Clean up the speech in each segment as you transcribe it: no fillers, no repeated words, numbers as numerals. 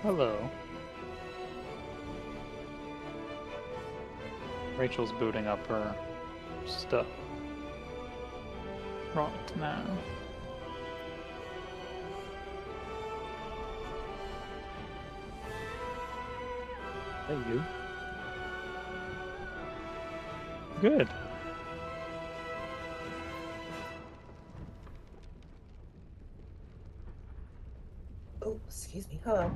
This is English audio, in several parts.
Hello. Rachel's booting up her stuff right now. Hey, you. Good. Oh, excuse me. Hello.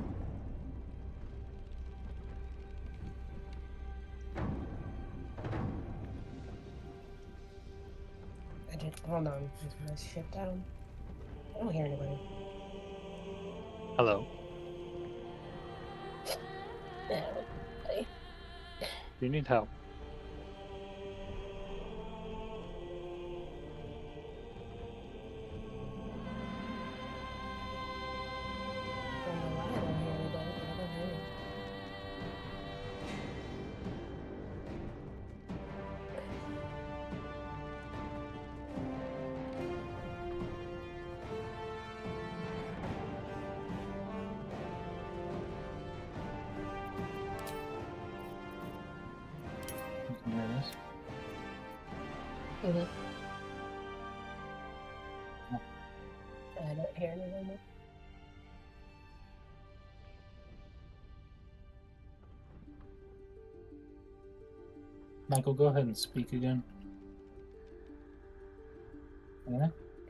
Hold on. Just gonna shut down. I don't hear anybody. Hello. Yeah, buddy. Do you need help? I don't know why I don't hear anybody, but I don't hear you. You can hear this? Mm-hmm. I don't hear anyone. Michael, go ahead and speak again. Yeah?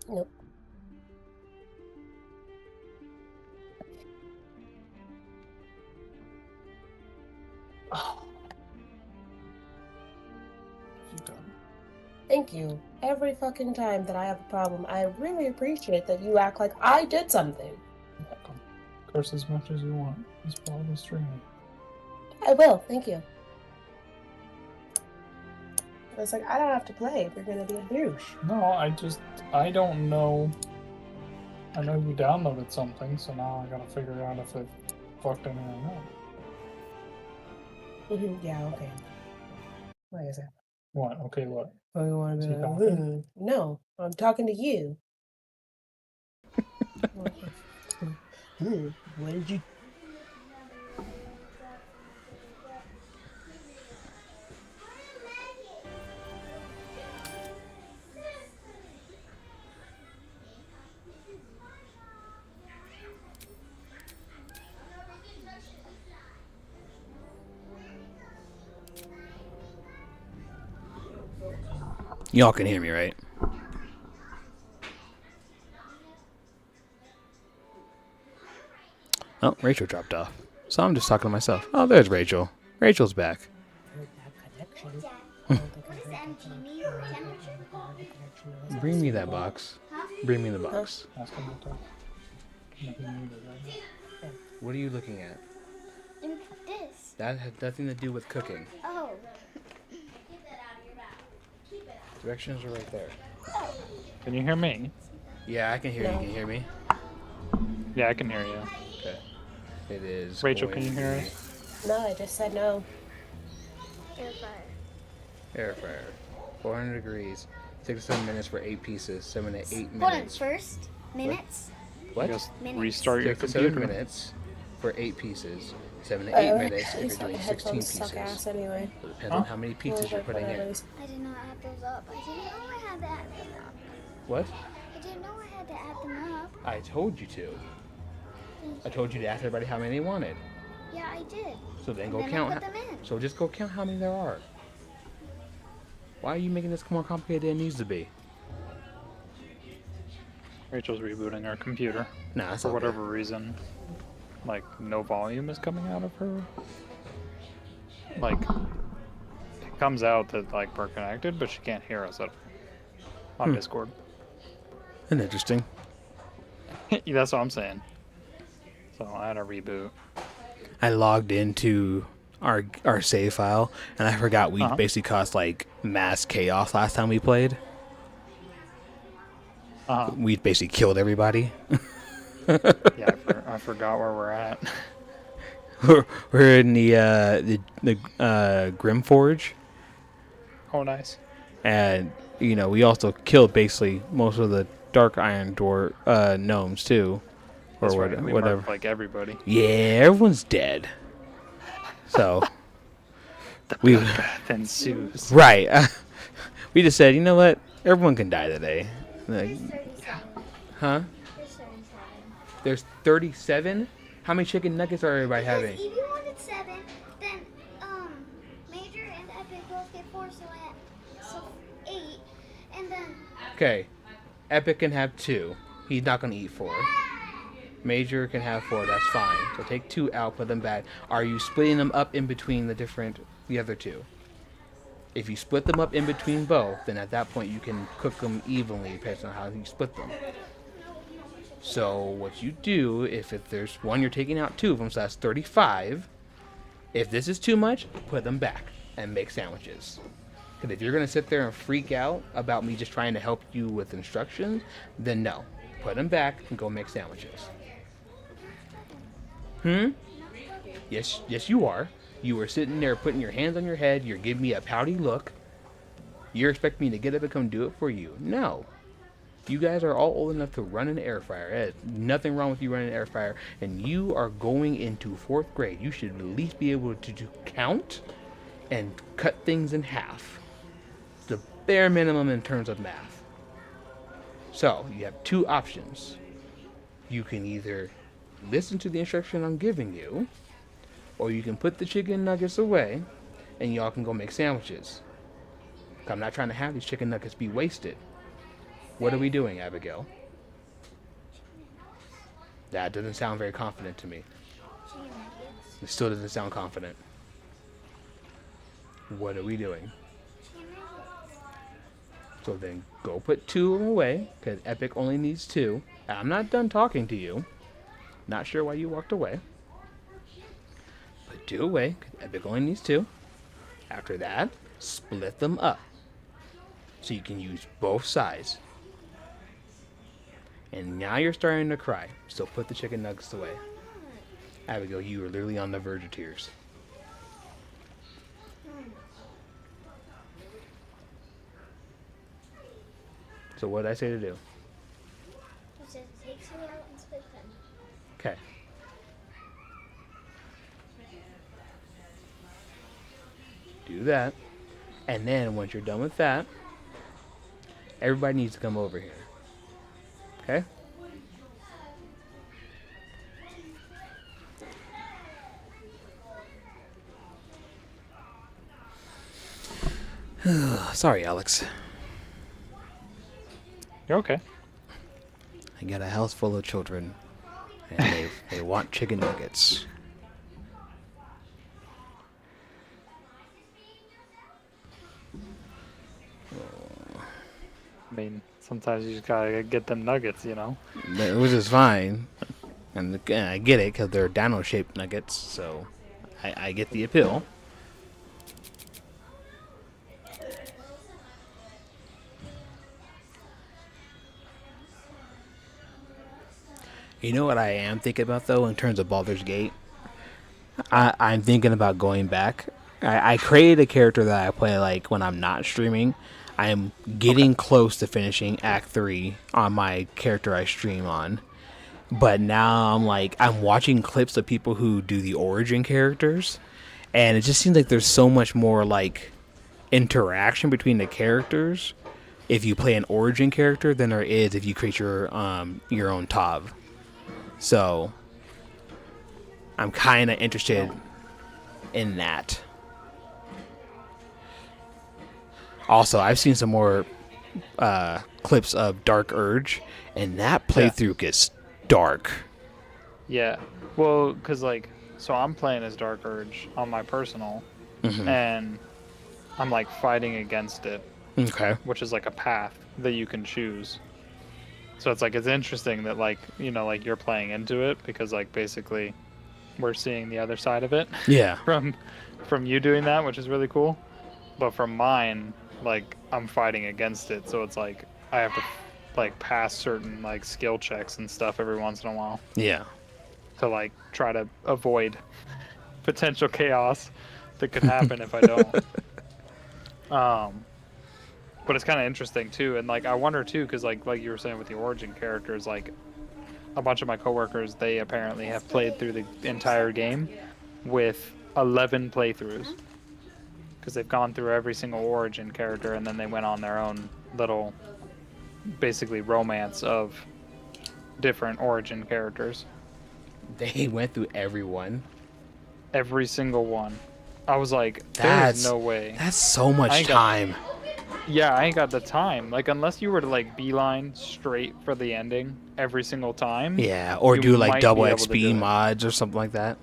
Nope. Oh. You done? Thank you. Every fucking time that I have a problem, I really appreciate that you act like I did something. Welcome. Curse as much as you want. He's probably streaming. I will. Thank you. I was like, I don't have to play if you're gonna be a douche. No, I don't know. I know you downloaded something, so now I gotta figure out if it fucked anything up. Yeah, okay. What is that? What? Okay, what? Oh, you want to Is be he like, talking? no, I'm talking to you. What did you? Y'all can hear me, right? Oh, Rachel dropped off. So I'm just talking to myself. Oh, there's Rachel. Rachel's back. Bring me that box. Bring me the box. What are you looking at? This. That had nothing to do with cooking. Oh. Directions are right there. Can you hear me? Yeah, I can hear you. No. Can you hear me? Yeah, I can hear you. Okay. It is. Rachel, going can you to hear be us? No, I just said no. Air fryer. Air fryer. 400 degrees. 6 to 7 minutes for 8 pieces. 7 to 8 minutes. Hold on, first minutes. What? Just Minutes. restart your 6 to 7 computer. minutes for 8 pieces. 7 to 8 minutes if you're doing 16 pieces. Suck ass anyway. It depends on how many pizzas you're putting in. I did not add those up. I didn't know I had to add them up. What? I didn't know I had to add them up. I told you to. I told you to ask everybody how many they wanted. Yeah, I did. So then And go then count. I put them in. So just go count how many there are. Why are you making this more complicated than it needs to be? Rachel's rebooting her computer. Nah, that's For all good. whatever reason, like, no volume is coming out of her. Like, it comes out that, like, we're connected, but she can't hear us at all on Discord. That's interesting. That's what I'm saying. So I had a reboot. I logged into our save file, and I forgot we basically caused like mass chaos last time we played. We basically killed everybody. Yeah, I forgot where we're at. We're in the Grim Forge, Oh, nice. and you know we also killed basically most of the Dark Iron Door gnomes too. or That's right. We whatever. murked, like everybody. Yeah, everyone's dead. So The we bloodbath ensues. right. We just said, you know what? Everyone can die today. Like, There's 37. huh? There's 37. There's 37. How many chicken nuggets are everybody Because having? if you wanted 7, then Major and Epic both get 4, so 8, and then Okay, Epic can have 2. He's not gonna eat 4. Major can have 4. That's fine. So take 2 out, put them back. Are you splitting them up in between the other 2? If you split them up in between both, then at that point you can cook them evenly, depending on how you split them. So what you do, if there's one you're taking out 2 of them, so that's 35. If this is too much, put them back and make sandwiches. Because if you're going to sit there and freak out about me just trying to help you with instructions, then no. Put them back and go make sandwiches. Yes, you are. You were sitting there putting your hands on your head. You're giving me a pouty look. You're expecting me to get up and come do it for you. No. You guys are all old enough to run an air fryer. There's nothing wrong with you running an air fryer. And you are going into 4th grade. You should at least be able to count and cut things in half. The bare minimum in terms of math. So, you have 2 options. You can either listen to the instruction I'm giving you, or you can put the chicken nuggets away, and y'all can go make sandwiches. I'm not trying to have these chicken nuggets be wasted. What are we doing, Abigail? That doesn't sound very confident to me. chicken nuggets. It still doesn't sound confident. What are we doing? Chicken nuggets. So then go put 2 of them away, because Epic only needs 2. I'm not done talking to you. Not sure why you walked away. Put 2 away, because Epic only needs 2. After that, split them up. So you can use both sides. And now you're starting to cry. So put the chicken nuggets away. Abigail, you are literally on the verge of tears. So what did I say to do? You said take 2 out and split them. Okay. Do that. And then once you're done with that, everybody needs to come over here. Okay? Sorry, Alex. You're okay. I got a house full of children, and they want chicken nuggets. I mean, sometimes you just gotta get them nuggets, you know? Which is fine. And again, I get it, because they're dino-shaped nuggets, so I get the appeal. You know what I am thinking about, though, in terms of Baldur's Gate? I'm thinking about going back. I created a character that I play, like, when I'm not streaming. I'm getting close to finishing Act 3 on my character I stream on. But now I'm watching clips of people who do the origin characters. And it just seems like there's so much more, like, interaction between the characters if you play an origin character than there is if you create your own TOV. So, I'm kind of interested in that. Also, I've seen some more clips of Dark Urge, and that playthrough gets dark. Yeah. Well, because, like, so I'm playing as Dark Urge on my personal, and I'm, like, fighting against it. Okay. Which is, like, a path that you can choose. So it's, like, it's interesting that, like, you know, like, you're playing into it, because, like, basically we're seeing the other side of it. Yeah. From you doing that, which is really cool. But from mine, like, I'm fighting against it, so it's like I have to like pass certain like skill checks and stuff every once in a while Yeah. to like try to avoid potential chaos that could happen if I don't. But it's kind of interesting too, and like I wonder too, because like you were saying with the origin characters, like a bunch of my coworkers, they apparently have played through the entire game with 11 playthroughs. Because they've gone through every single origin character, and then they went on their own little, basically, romance of different origin characters. They went through everyone. Every single one. I was like, there's no way. That's so much time. Yeah, I ain't got the time. Like, unless you were to, like, beeline straight for the ending every single time. Yeah, or do, like, double XP mods or something like that.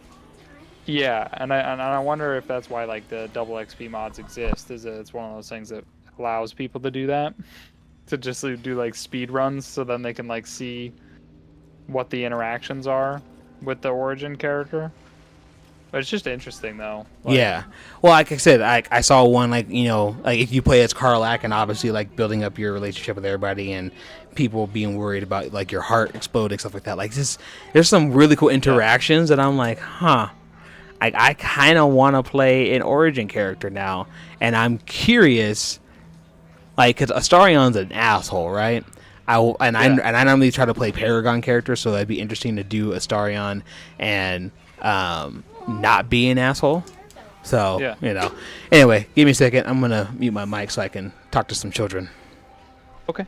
Yeah, and I wonder if that's why, like, the double XP mods exist. It's one of those things that allows people to do that. To just do, like, speed runs, so then they can, like, see what the interactions are with the origin character. But it's just interesting, though. Like, yeah. Well, like I said, I saw one, like, you know, like if you play as Karlach and obviously, like, building up your relationship with everybody and people being worried about, like, your heart exploding, stuff like that. Like, there's some really cool interactions that I'm like, huh. I kind of want to play an origin character now. And I'm curious, like, because Astarion's an asshole, right? I normally try to play Paragon characters, so that'd be interesting to do Astarion and not be an asshole. So, yeah. You know. Anyway, give me a second. I'm going to mute my mic so I can talk to some children. Okay.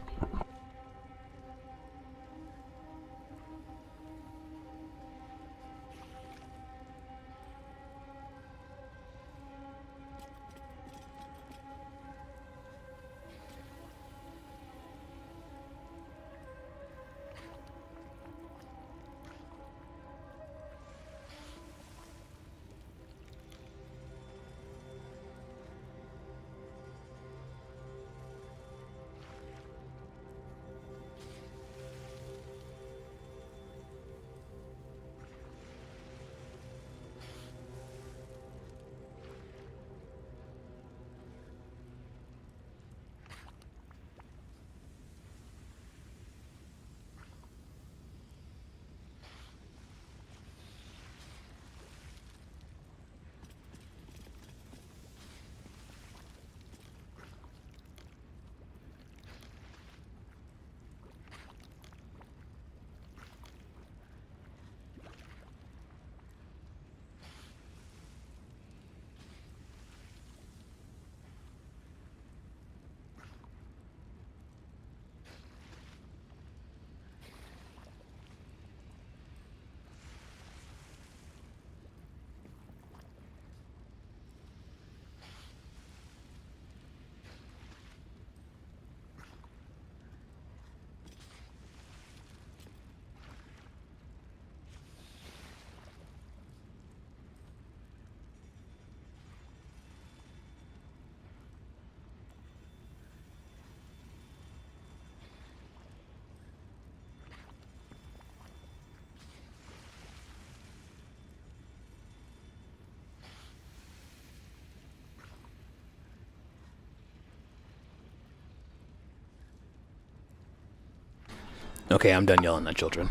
Okay, I'm done yelling at children.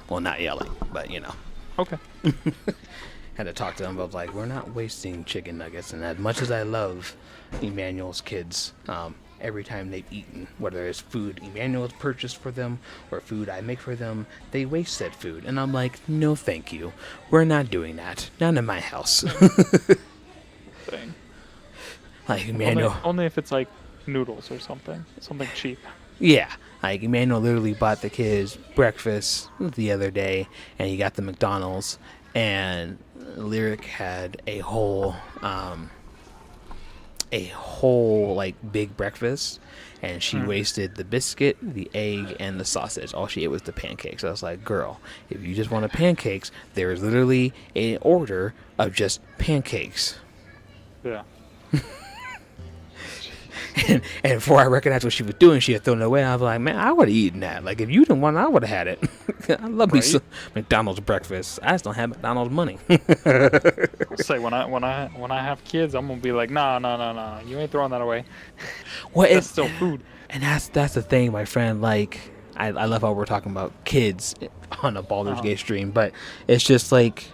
Well, not yelling, but, you know. Okay. Had to talk to them about, like, we're not wasting chicken nuggets. And as much as I love Emmanuel's kids, every time they've eaten, whether it's food Emmanuel's purchased for them or food I make for them, they waste that food. And I'm like, no thank you. We're not doing that. Not in my house. Thing. Like, Emmanuel... Only if it's, like, noodles or something. Something cheap. Yeah. Like, Emmanuel literally bought the kids breakfast the other day, and he got the McDonald's, and Lyric had a whole, like, big breakfast, and she wasted the biscuit, the egg, and the sausage. All she ate was the pancakes. I was like, girl, if you just wanted pancakes, there is literally an order of just pancakes. Yeah. And before I recognized what she was doing, she had thrown it away. I was like, man, I would have eaten that. Like, if you didn't want it, I would have had it. I love me some McDonald's breakfast. I just don't have McDonald's money. I'll say when I have kids, I'm gonna be like, nah, you ain't throwing that away. Well, that's still food. And that's the thing, my friend. Like, I love how we're talking about kids on a Baldur's Gate stream, but it's just like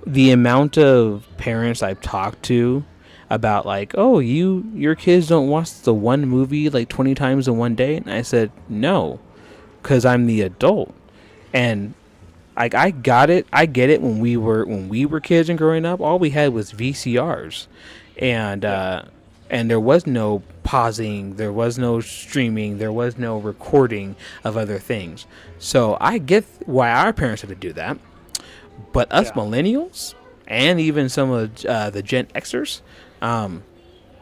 the amount of parents I've talked to about, like, oh, your kids don't watch the one movie like 20 times in one day. And I said, no, because I'm the adult. And like I got it, I get it. When we were kids and growing up, all we had was VCRs, and there was no pausing, there was no streaming, there was no recording of other things. So I get why our parents had to do that, but us millennials and even some of the Gen Xers,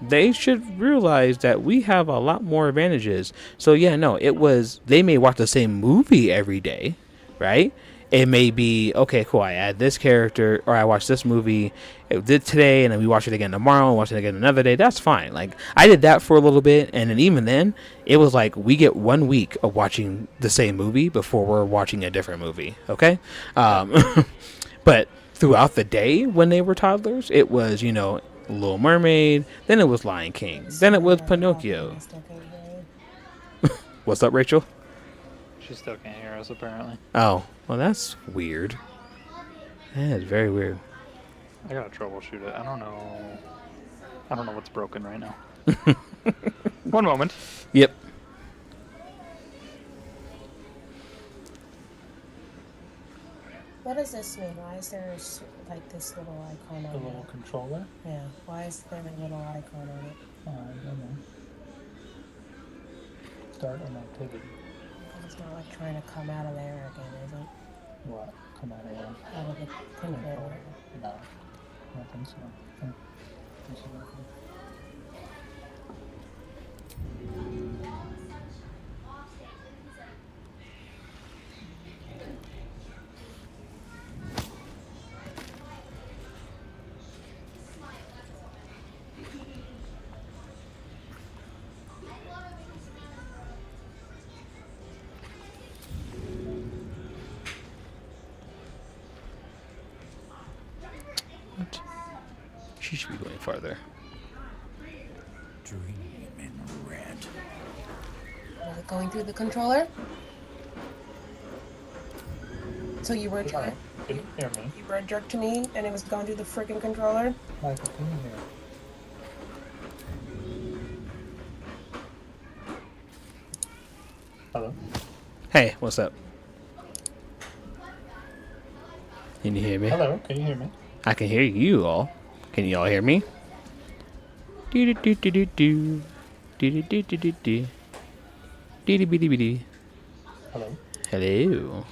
they should realize that we have a lot more advantages. So yeah, no, it was they may watch the same movie every day, right? It may be okay, cool. I add this character, or I watch this movie it did today, and then we watch it again tomorrow, and watch it again another day. That's fine. Like I did that for a little bit, and then even then, it was like we get 1 week of watching the same movie before we're watching a different movie. Okay, but throughout the day when they were toddlers, it was Little Mermaid, then it was Lion King, then it was Pinocchio. What's up, Rachel? She still can't hear us, apparently. Oh, well, that's weird. That is very weird. I gotta troubleshoot it. I don't know what's broken right now. One moment. Yep. What does this mean? Why is there like this little icon on The it? little controller? Yeah. Why is there a little icon on it? I don't know. Start an activity. It's not like trying to come out of there again, is it? What? Come out of here. Out of the controller. No. I don't think so. She should be going farther. Dream in red. Was it going through the controller? So you were a jerk? Can you hear me? You were a jerk to me, and it was going through the freaking controller? Michael, can you hear? Hello? Hey, what's up? Can you hear me? Hello, can you hear me? I can hear you all. Can you all hear me? Do do do do do do. Do do do do do do. Dee dee dee dee. Hello? Hello.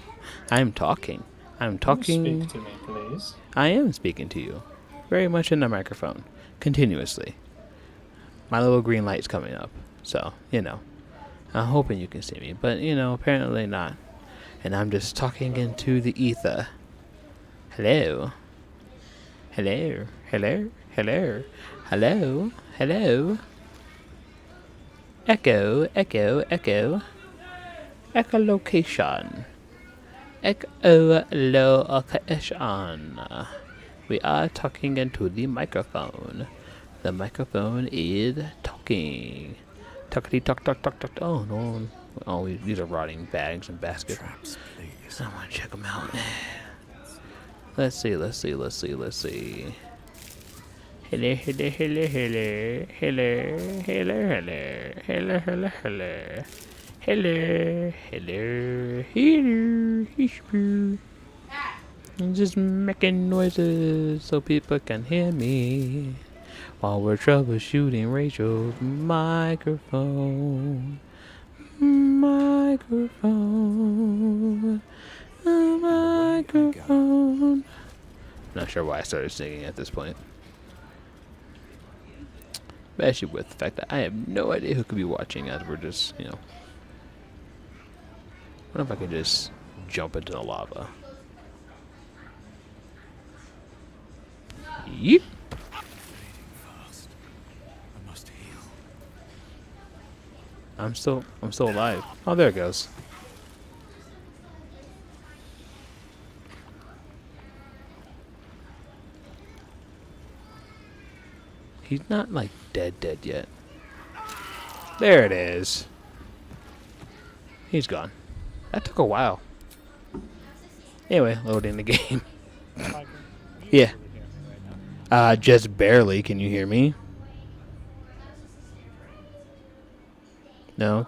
I'm talking. I'm talking. Speak to me, please. I am speaking to you. Very much in the microphone. Continuously. My little green light's coming up. So, I'm hoping you can see me. But, apparently not. And I'm just talking into the ether. Hello. Hello. Hello. Hello. Hello. Hello. Echo. Echo. Echo. Echolocation. Echolocation. We are talking into the microphone. The microphone is talking. Talkity talk talk talk talk. Oh no! Oh, these are rotting bags and baskets. Traps, please. I want to check them out. Let's see. Let's see. Let's see. Let's see. Hello, hello, hello, hello, hello, hello, hello, hello, hello, hello. Hello, hello, hello, hello. I'm just making noises so people can hear me while we're troubleshooting Rachel's microphone. Microphone. Microphone. Not sure why I started singing at this point. Especially with the fact that I have no idea who could be watching as we're just, What if I could just jump into the lava? Yeep. Fast. I must heal. I'm still alive. Oh, there it goes. He's not like dead yet. There it is. He's gone. That took a while. Anyway, loading the game. Yeah. Just barely. Can you hear me? No?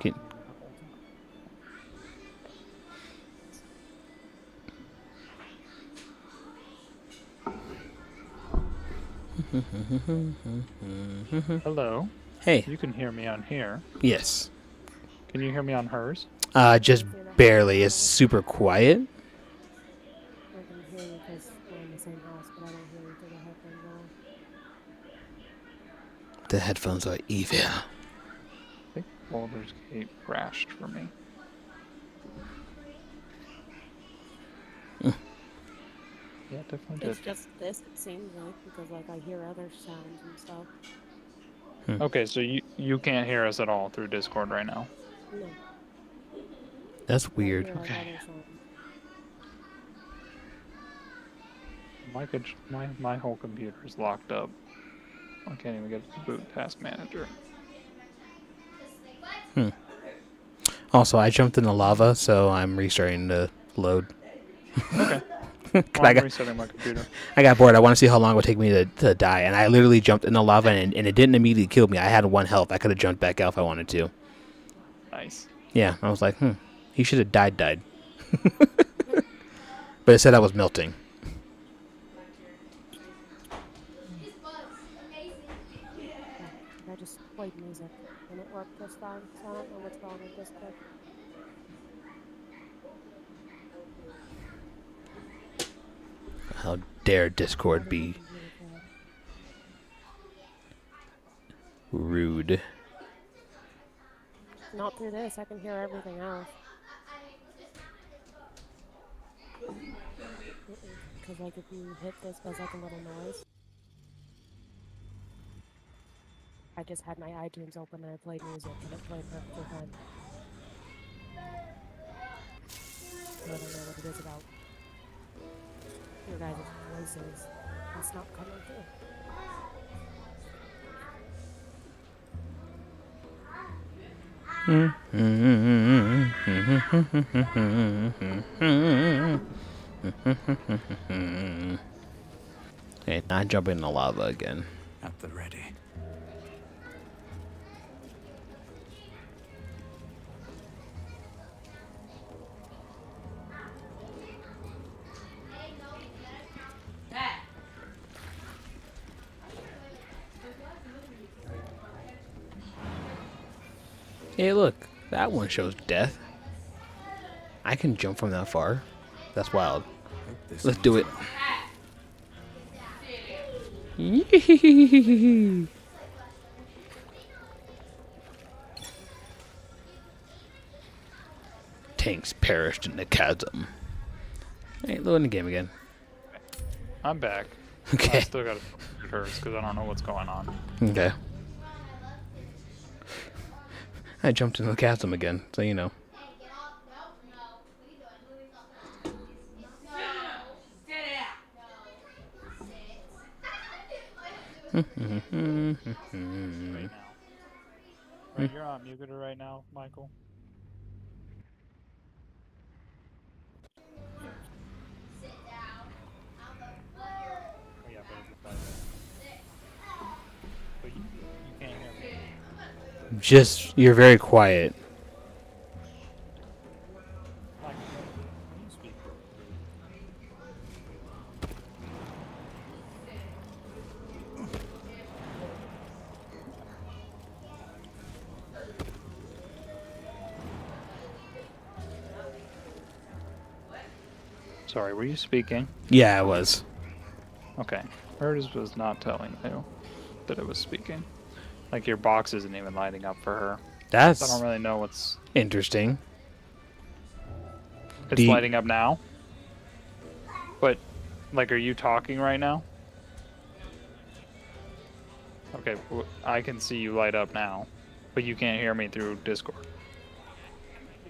Hello. Hey. You can hear me on here. Yes. Can you hear me on hers? Just barely. It's super quiet. I can hear you because we're in the same house, but I don't hear you through the headphones at all. The headphones are evil. I think Baldur's Gate crashed for me. Yeah, it definitely It's did. just this, it seems like, because like I hear other sounds and stuff. Okay, so you can't hear us at all through Discord right now. No, That's I weird. hear like Okay. other sounds. My whole computer is locked up. I can't even get to boot Task Manager. Also, I jumped in the lava, so I'm restarting to load. Okay. Well, I'm resetting my computer. I got bored. I want to see how long it would take me to die. And I literally jumped in the lava, and it didn't immediately kill me. I had 1 health. I could have jumped back out if I wanted to. Nice. Yeah, I was like, he should have died. But it said I was melting. I just played music and it worked this time, so I don't know what's wrong with Discord. How dare Discord be rude. Not through this, I can hear everything else. Because like if you hit this, there's like a little noise. I just had my iTunes open and I played music and it played perfectly fine. So I don't know what it is about your guys' voices. That's not coming through. Okay, not jumping in the lava again. At the ready. Hey, look. That one shows death. I can jump from that far. That's wild. This Let's do it. Tanks perished in the chasm. Hey, loading the game again. I'm back. I Okay. still gotta hers because I don't know what's going on. Okay. I jumped in the chasm again, so you know. Right now. Right, you're on mute right now, Michael. Oh, yeah, but it's about but you can't hear me. Just, you're very quiet. Michael, can you speak? Sorry, were you speaking? Yeah, I was. Okay. Hers was not telling you that it was speaking. Like your box isn't even lighting up for her. I That's don't really know what's... interesting. It's Do you- lighting up now? But, like, are you talking right now? Okay, I can see you light up now. But you can't hear me through Discord.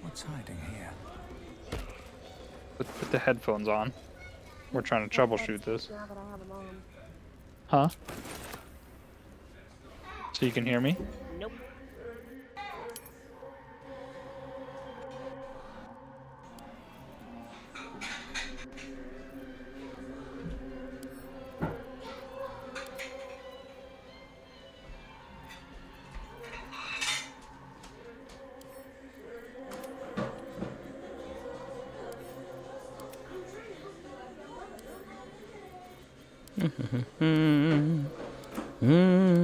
What's hiding here? Put the headphones on. We're trying to troubleshoot this. Now that I have them on. Huh? So you can hear me? Nope. Mm-hmm.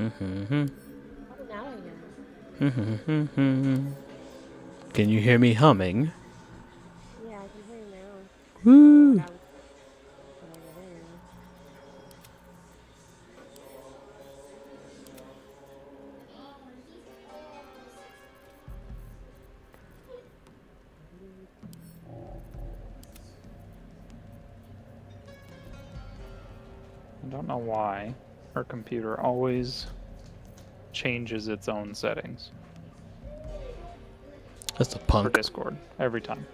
Oh, now I am. Can you hear me humming? Yeah, I can hear you now. I don't know what Woo! I was over there. I don't know why her computer always changes its own settings That's a for punk. Discord every time.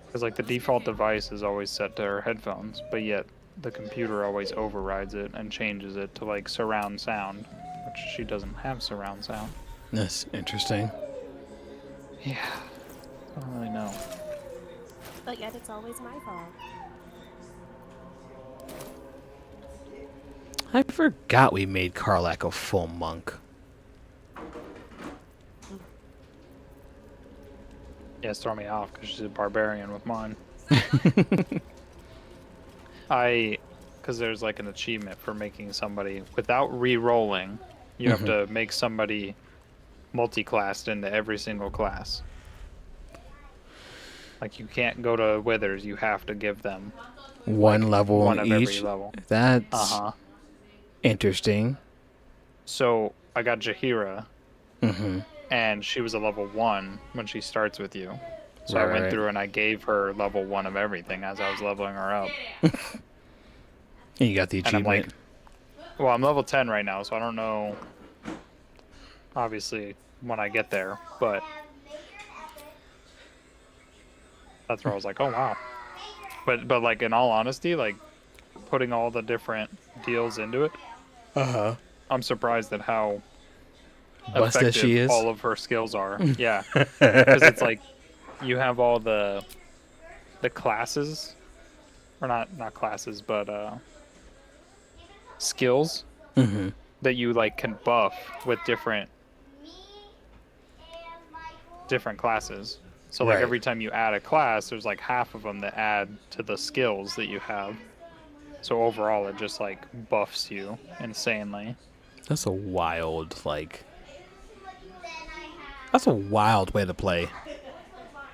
Because like the default device is always set to her headphones, but yet the computer always overrides it and changes it to like surround sound, which she doesn't have surround sound. That's interesting. Yeah, I don't really know. But yet it's always my fault. I forgot we made Karlak a full monk. Yeah, it's throwing me off because she's a barbarian with mine. Because there's like an achievement for making somebody, without re-rolling, you have to make somebody multi-classed into every single class. Like you can't go to Withers, you have to give them One level one on of every each. level. That's Uh-huh. interesting. So I got Jahira, Mm-hmm. and she was a level 1 when she starts with you. So I went Right. through and I gave her level 1 of everything as I was leveling her up. And you got the And I'm achievement. like, well, I'm level 10 right now, so I don't know, obviously, when I get there, but that's where I was like, oh, wow. But like, in all honesty, like, putting all the different deals into it, Uh-huh. I'm surprised at how Busted effective she is. all of her skills are. Yeah. Because it's like, you have all the classes, or not classes, but skills Mm-hmm. that you like can buff with different classes. So like Right. every time you add a class, there's like half of them that add to the skills that you have. So overall, it just like buffs you insanely. That's a wild, like... That's a wild way to play.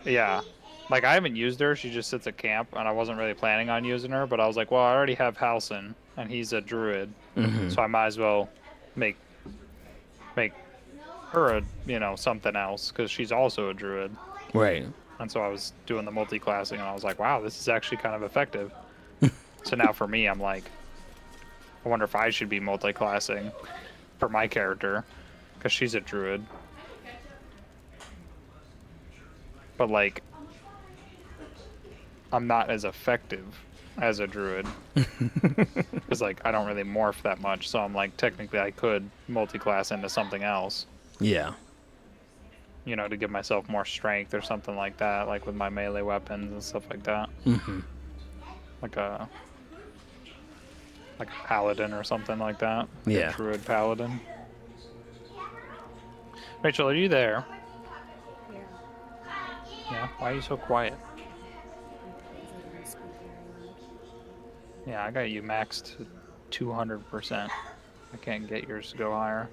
Yeah. Like I haven't used her. She just sits at camp, and I wasn't really planning on using her. But I was like, well, I already have Halson, and he's a druid, so I might as well make her a something else because she's also a druid. Right. And so I was doing the multi-classing, and I was like, wow, this is actually kind of effective. So now for me, I'm like, I wonder if I should be multi-classing for my character, because she's a druid. But like, I'm not as effective as a druid. Because like, I don't really morph that much, so I'm like, technically I could multi-class into something else. Yeah. To give myself more strength or something like that, like with my melee weapons and stuff like that. Mm-hmm. Like a paladin or something like that. Like Yeah. a druid paladin. Rachel, are you there? Yeah. Yeah. Why are you so quiet? Because I didn't speak very loud. Yeah, I got you maxed to 200%. I can't get yours to go higher.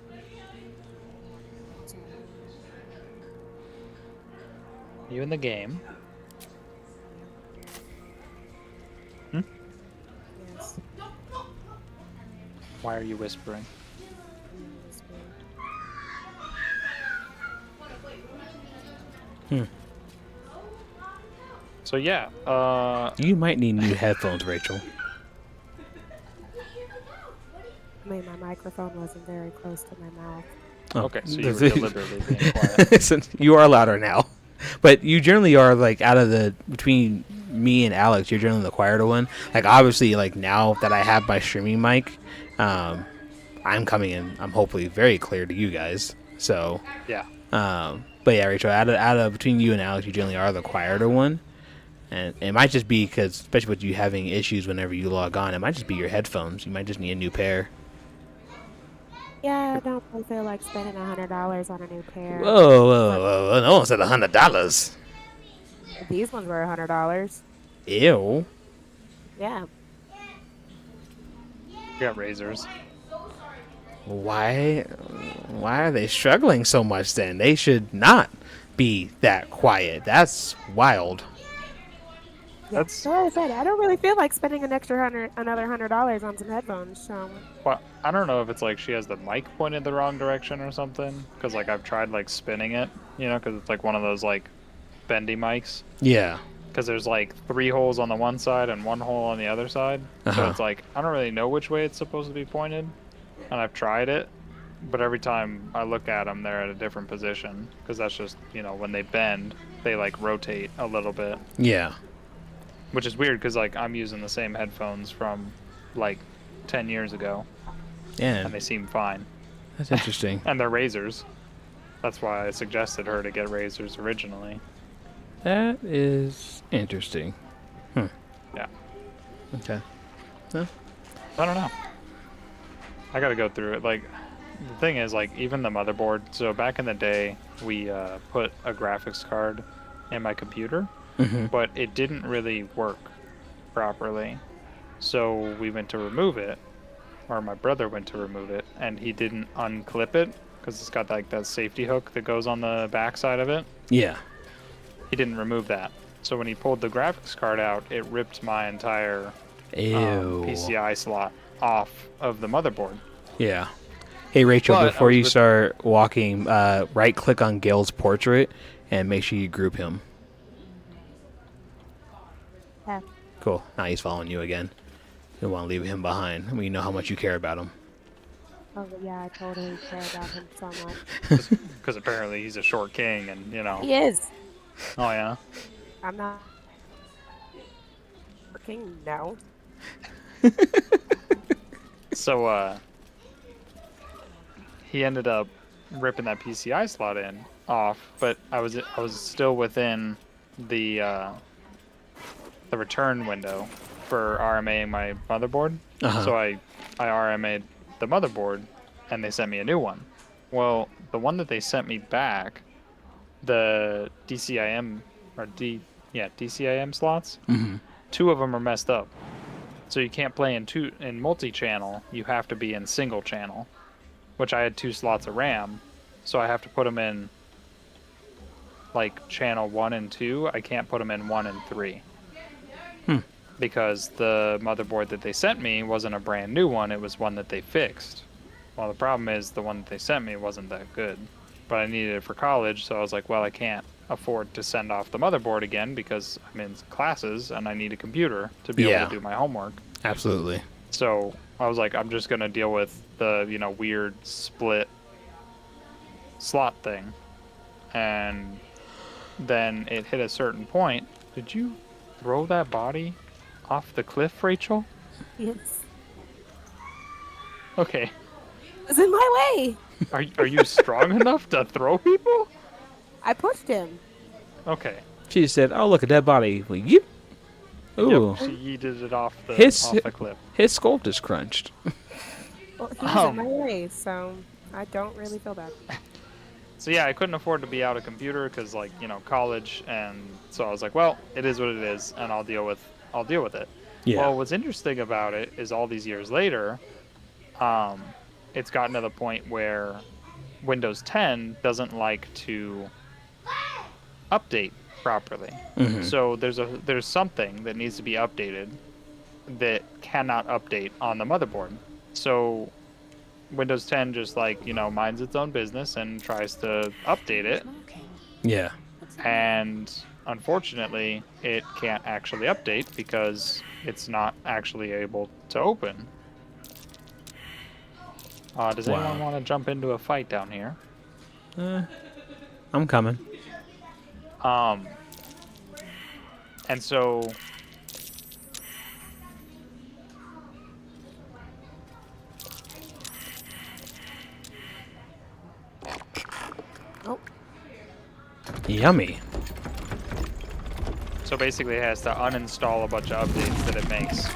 So, You in the game? Hmm? yes. Why are you whispering? I'm gonna whisper. So yeah, You might need new headphones, Rachel. I mean, my microphone wasn't very close to my mouth. okay, so you were deliberately being quiet. Listen, you are louder now. But you generally are, like, out of the... Between me and Alex, you're generally the quieter one. Like, obviously, like, now that I have my streaming mic, I'm coming in, I'm hopefully very clear to you guys. So, Yeah. But yeah, Rachel, out of between you and Alex, you generally are the quieter one. And it might just be because, especially with you having issues whenever you log on, it might just be your headphones. You might just need a new pair. Yeah, I don't really feel like spending $100 on a new Whoa, pair. whoa, whoa, whoa. No one said $100. These ones were $100. Ew. Yeah. You got razors. Why are they struggling so much then? They should not be that quiet. That's wild. Yeah. That's So like I said, I don't really feel like spending another $100 on some headphones. So well, I don't know if it's like she has the mic pointed the wrong direction or something. Because like I've tried like spinning it, you know, because it's like one of those like bendy mics. Yeah. Because there's like 3 holes on the one side and 1 hole on the other side. So Uh-huh. it's like I don't really know which way it's supposed to be pointed, and I've tried it, but every time I look at them, they're at a different position. Because that's just, you know, when they bend, they like rotate a little bit, Yeah. which is weird because like I'm using the same headphones from like 10 years ago, Yeah. and they seem fine. That's interesting. And they're razors. That's why I suggested her to get razors originally. That is interesting. Yeah. Okay. I don't know. I gotta go through it. Like, the thing is, like, even the motherboard. So back in the day, we put a graphics card in my computer, Mm-hmm. but it didn't really work properly. So we went to remove it, or my brother went to remove it, and he didn't unclip it because it's got like that safety hook that goes on the back side of it. Yeah. He didn't remove that. So when he pulled the graphics card out, it ripped my entire Ew. PCI slot off of the motherboard. Yeah. Hey, Rachel, But I before was you with- start walking, right-click on Gail's portrait and make sure you group him. yeah. Cool. Now he's following you again. You don't want to leave him behind. I mean, you know how much you care about him. Oh yeah, I totally care about him so much. Because apparently he's a short king, and you know. He is. Oh yeah. I'm not working now. So he ended up ripping that PCI slot off, but I was still within the return window for RMAing my motherboard. Uh-huh. So I RMA'd the motherboard, and they sent me a new one. Well, the one that they sent me back, the DCIM DCIM slots, Mm-hmm. 2 of them are messed up. So you can't play in multi-channel. You have to be in single channel, which I had 2 slots of RAM, so I have to put them in like channel 1 and 2. I can't put them in 1 and 3. Because the motherboard that they sent me wasn't a brand new one, it was one that they fixed. Well, the problem is the one that they sent me wasn't that good. But I needed it for college, so I was like, well, I can't afford to send off the motherboard again because I'm in classes and I need a computer to be Yeah. able to do my homework. Absolutely. So I was like, I'm just going to deal with the, weird split slot thing. And then it hit a certain point. Did you throw that body off the cliff, Rachel? Yes. Okay. It's in my way. Are you strong enough to throw people? I pushed him. Okay. She just said, "Oh, look at that body." Well, yep. Ooh. Yep, she yeeted it off the His- cliff. His sculpt is crunched. Well, he was in my way, so I don't really feel bad. So yeah, I couldn't afford to be out a computer because college, and so I was like, well, it is what it is, and I'll deal with it. Yeah. Well, what's interesting about it is all these years later, it's gotten to the point where Windows 10 doesn't like to update properly. Mhm. So there's something that needs to be updated that cannot update on the motherboard. So Windows 10 just minds its own business and tries to update it, Yeah. and unfortunately it can't actually update because it's not actually able to open. Does anyone want to jump into a fight down here? I'm coming. And so Oh, Yummy. So basically, it has to uninstall a bunch of updates that it makes.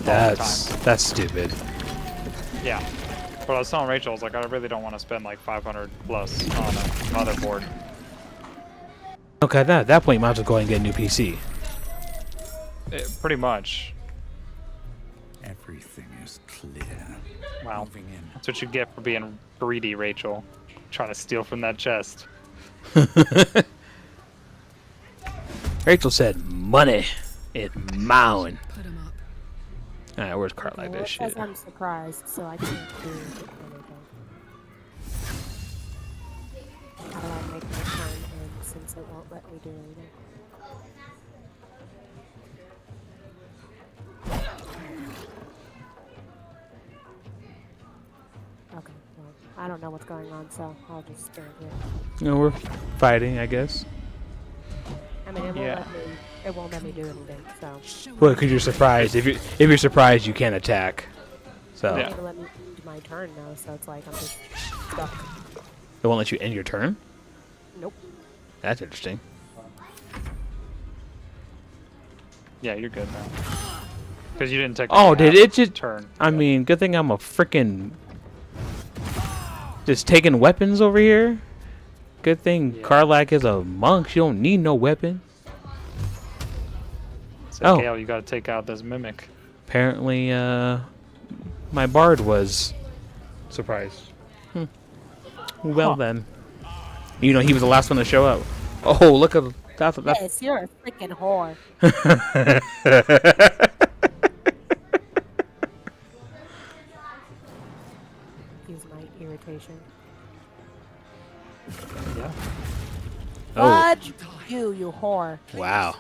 That's stupid. Yeah. But I was telling Rachel, I was like, I really don't want to spend like 500 plus on a motherboard. Okay, at that point, you might as well go ahead and get a new PC. Pretty much. Everything is clear. Wow. Moving in. That's what you get for being greedy, Rachel. Trying to steal from that chest. Rachel said, "Money, it's mine." Put 'em up. All right, where's Cart like Well, this it says shit? I'm surprised, so I can't do anything. How do I make my turn in since it won't let me do anything? Okay, well, I don't know what's going on, so I'll just stand here. You know, we're fighting, I guess. I mean, Yeah. it won't let me do anything, so. Well, because you're surprised. If you're surprised, you can't attack. So It Yeah. won't even let me end my turn now, so it's like I'm just stuck. it won't let you end your turn. Nope. That's interesting. Yeah, you're good now. Because you didn't take. Oh, did it just? turn? I mean, good thing I'm a freaking just taking weapons over here. Good thing Yeah. Karlak is a monk. She don't need no weapon. Said, Oh. Gale, you got to take out this mimic. Apparently, my bard was surprised. Well Huh. then, you know he was the last one to show up. Oh, look at that's. Yes, you're a freaking whore. Excuse my irritation. Yeah. Oh, Fudge you whore. wow.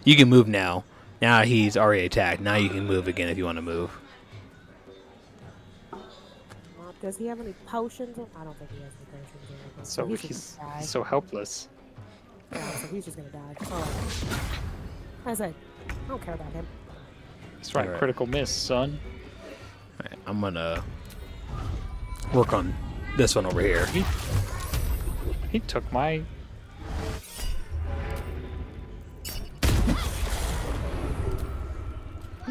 You can move now. Now he's already attacked. Now you can move again if you want to move. Does he have any potions? I don't think he has any potions. Or anything, So he's he's just gonna die. so helpless. Yeah, so he's just gonna die. Alright. I said, I don't care about him. That's right, Alright. critical miss, son. Alright, I'm gonna work on this one over here. He took my.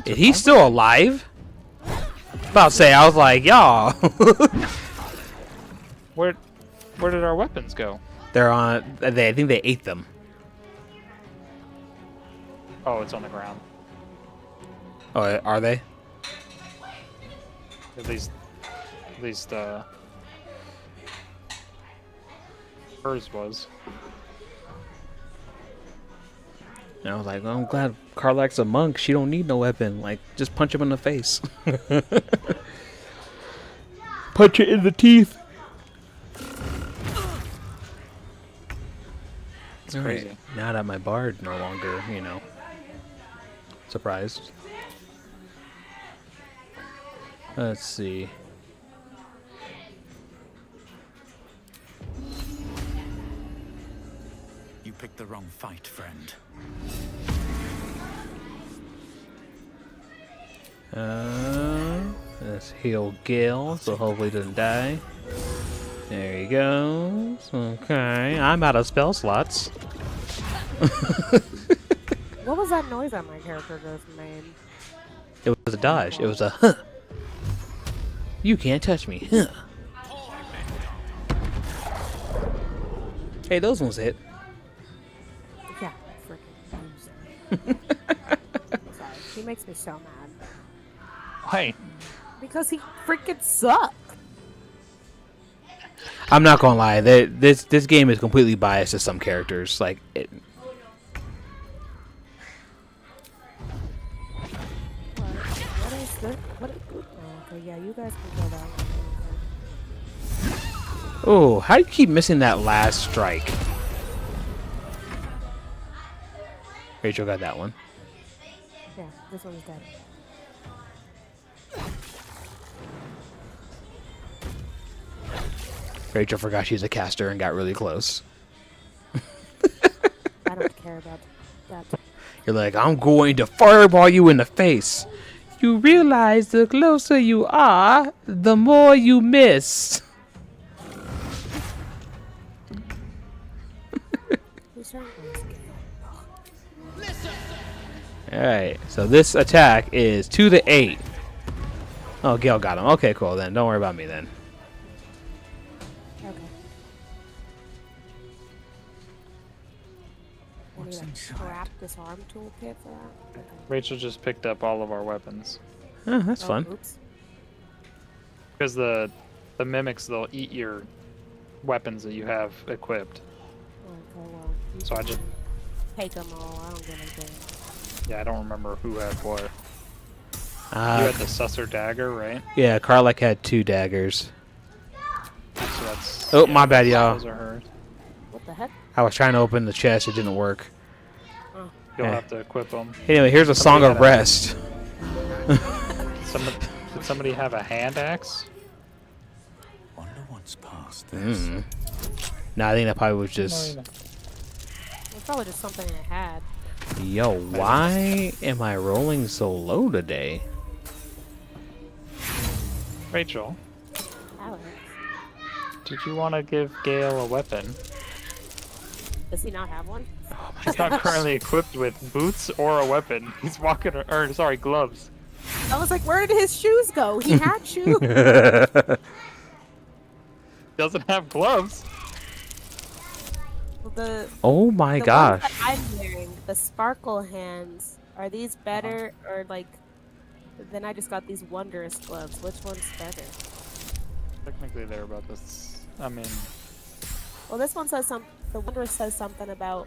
Is he still alive? About to say, I was like, y'all. Where did our weapons go? They're on. I think they ate them. Oh, it's on the ground. Oh, are they? At least, hers was. And I was like, well, I'm glad Karlak's a monk. She don't need no weapon. Like, just punch him in the face. Punch it in the teeth. It's crazy. Alright, now that my bard no longer, surprised. Let's see. You picked the wrong fight, friend. Let's heal Gil, so hopefully he doesn't die. There he goes. Okay, I'm out of spell slots. What was that noise that my character just made? It was a dodge. It was a huh. You can't touch me. Huh. Hey, those ones hit. Yeah, freaking loser. Sorry, he makes me so mad. Hey, Because he freaking sucks. I'm not gonna lie. This game is completely biased to some characters. Like, What is this? What? Oh, okay, yeah, you guys can go that way. oh, how do you keep missing that last strike? Rachel got that one. Yeah, this one's dead. Rachel forgot she's a caster and got really close. I don't care about that. You're like, I'm going to fireball you in the face. You realize the closer you are, the more you miss. Alright, so this attack is 2 to 8. Oh, Gale got him. Okay, cool then. Don't worry about me then. Okay. I What's need a inside? crap disarm toolkit for that. Okay. Rachel just picked up all of our weapons Oh, that's Oh, fun. oops. because the mimics, they'll eat your weapons that you have equipped. Okay, well, you So I can just take them all. I don't get anything. yeah, I don't remember who had what. You Uh, had the Susser dagger, right? yeah, Karlak had 2 daggers. So that's Oh, my bad, y'all. Those are hers. What the heck? I was trying to open the chest. It didn't work. You'll Eh. have to equip them. Anyway, here's a Song Somebody of had a- Rest. Did somebody have a hand axe? Wonder what's past this. Mm. No, I think that probably was just... It's probably just something I had. Yo, why am I rolling so low today? Rachel, Alex. did you want to give Gale a weapon? Does he not have one? He's not currently equipped with boots or a weapon. He's walking, or sorry, gloves. I was like, where did his shoes go? He had shoes. Doesn't have gloves. the Oh my the gosh. ones that I'm wearing, the sparkle hands, are these better or like? Then I just got these wondrous gloves. Which one's better? Technically, they're about this. I mean, Well, this one says the wondrous says something about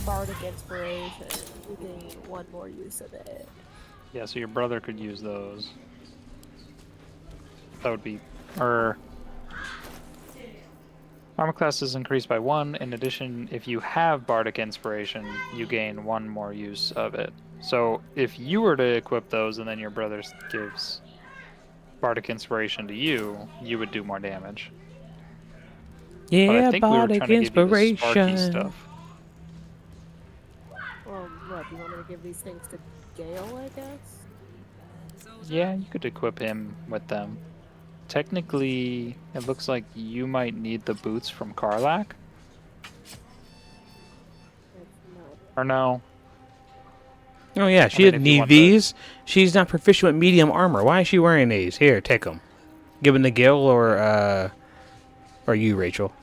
bardic inspiration. You gain 1 more use of it. yeah. So your brother could use those. That would be, or armor class is increased by 1. In addition, if you have bardic inspiration, you gain 1 more use of it. So if you were to equip those, and then your brother gives bardic inspiration to you, you would do more damage. But I Yeah, think we were bardic trying to give you the sparky inspiration. stuff. Well, what? You want me to give these things to Gale, I guess? Yeah, you could equip him with them. Technically, it looks like you might need the boots from Karlak. No. Or no? Oh yeah, she mean, didn't if you need want to- these. She's not proficient with medium armor. Why is she wearing these? Here, take them. Give them to Gil or you, Rachel.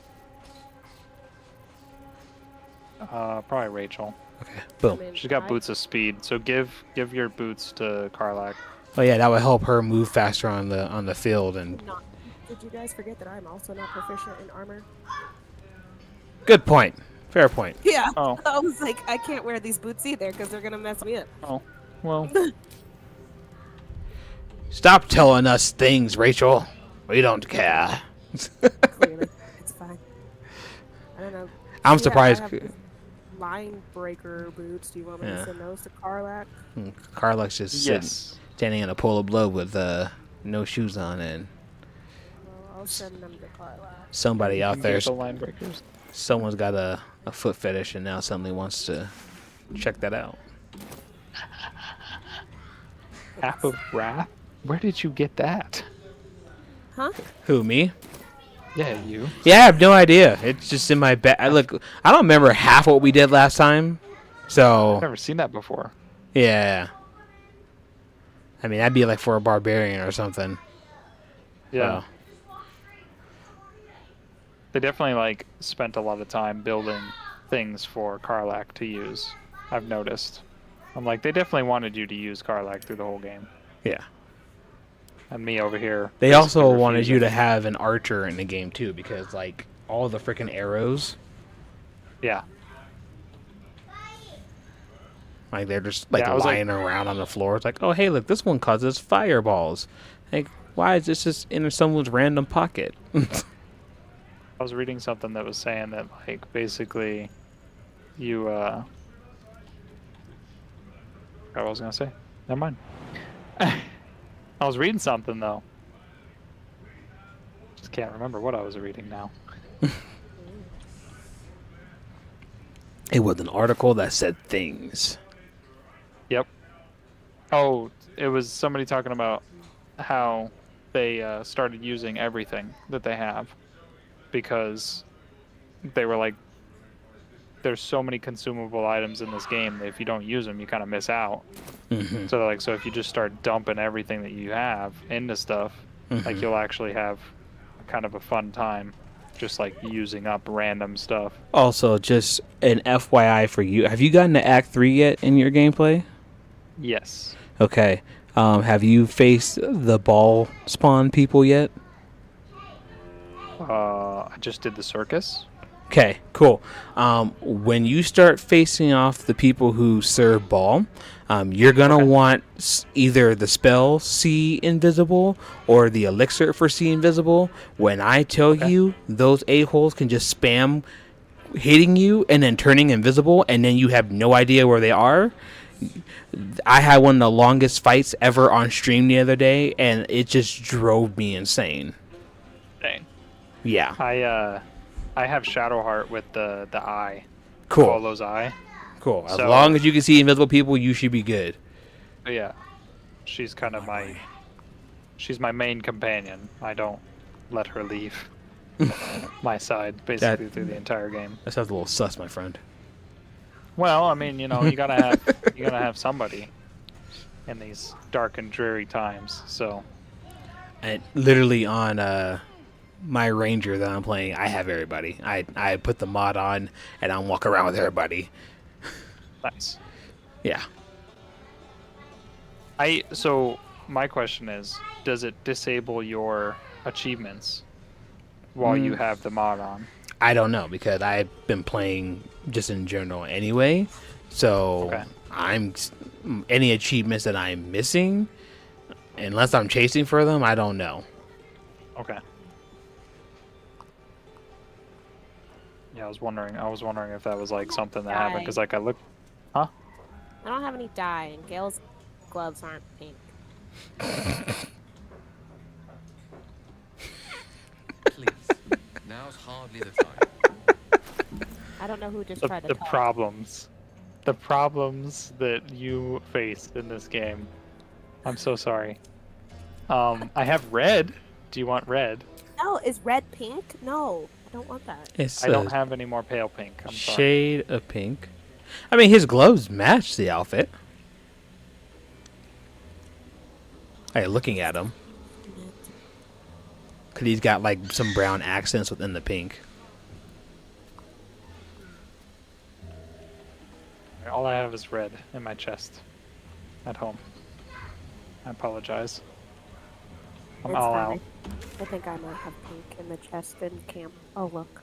Probably Rachel. Okay, boom. I mean, She's got I- boots of speed, so give your boots to Karlak. Oh yeah, that would help her move faster on the field. And Not. Did you guys forget that I'm also not proficient in armor? good point. Fair point. Yeah. Oh, I was like, I can't wear these boots either because they're gonna mess me up. oh, well, Stop telling us things, Rachel. We don't care. Clearly, it's fine. I don't know. I'm Yeah, surprised. I have these line breaker boots. Do you want me Yeah. to send those to Karlak? Karlak's just sitting, yes. standing in a pool of blood with no shoes on, and Well, I'll send them to Karlak. somebody out Get there, the line breakers. someone's got a foot fetish, and now somebody wants to check that out. Half of Wrath? Where did you get that? Huh? Who, me? Yeah, you. Yeah, I have no idea. It's just in my bag. I don't remember half what we did last time. So, I've never seen that before. yeah. I mean, that'd be like for a barbarian or something. Yeah. So, They definitely like spent a lot of time building things for Karlak to use. I've noticed. I'm like, they definitely wanted you to use Karlak through the whole game. yeah. And me over here. They basically also wanted refusing. you to have an archer in the game, too, because, like, all the freaking arrows, Yeah. like, they're just, like, Yeah, I was like- lying around on the floor. It's like, oh, hey, look, this one causes fireballs. Like, why is this just in someone's random pocket? I was reading something that was saying that, like, basically, you, forgot what I was gonna say. Never mind. I was reading something, though. Just can't remember what I was reading now. It was an article that said things. Yep. Oh, it was somebody talking about how they started using everything that they have because they were like there's so many consumable items in this game that if you don't use them, you kind of miss out. So if you just start dumping everything that you have into stuff, like you'll actually have kind of a fun time, just like using up random stuff. Also, just an FYI for you, have you gotten to Act 3 yet in your gameplay? Yes. Okay. Have you faced the ball spawn people yet? I just did the circus. Okay, cool. When you start facing off the people who serve ball, you're going to want either the spell See Invisible or the elixir for See Invisible. When I tell you those a-holes can just spam hitting you and then turning invisible, and then you have no idea where they are. I had one of the longest fights ever on stream the other day, and it just drove me insane. Dang. Yeah. I have Shadowheart with the eye. Cool. Follows eye. Cool. As So- long as you can see invisible people, you should be good. But yeah, she's kind of she's my main companion. I don't let her leave my side basically through the entire game. That sounds a little sus, my friend. Well, I mean, you gotta have somebody in these dark and dreary times. So And literally on my ranger that I'm playing, I have everybody. I put the mod on and I'm walking around with everybody. nice. Yeah. So my question is, does it disable your achievements while you have the mod on? I don't know because I've been playing just in general anyway. So Okay. any achievements that I'm missing, unless I'm chasing for them, I don't know. Okay. Yeah, I was wondering if that was like something that happened because like I looked. Huh? I don't have any dye, and Gail's gloves aren't pink. Please. Now's hardly the time. I don't know who just The, tried to the talk. problems that you faced in this game. I'm so sorry. I have red. Do you want red? No, is red pink? No, I don't want that. It's I don't have any more pale pink. I'm sorry. shade of pink. I mean, his gloves match the outfit. Hey, looking at him. Because he's got like some brown accents within the pink. All I have is red in my chest at home. I apologize. I'm It's all fine. out. I think I might have pink in the chest in camp. Oh, look.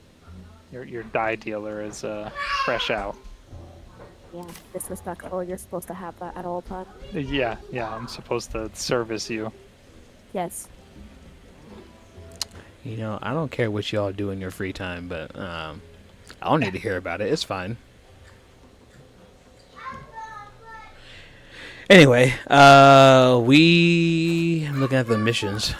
Your dye dealer is fresh out. Yeah, disrespectful. You're supposed to have that at all times. Yeah, I'm supposed to service you. Yes. You know, I don't care what y'all do in your free time, but I don't need to hear about it. It's fine. Anyway, I'm looking at the missions.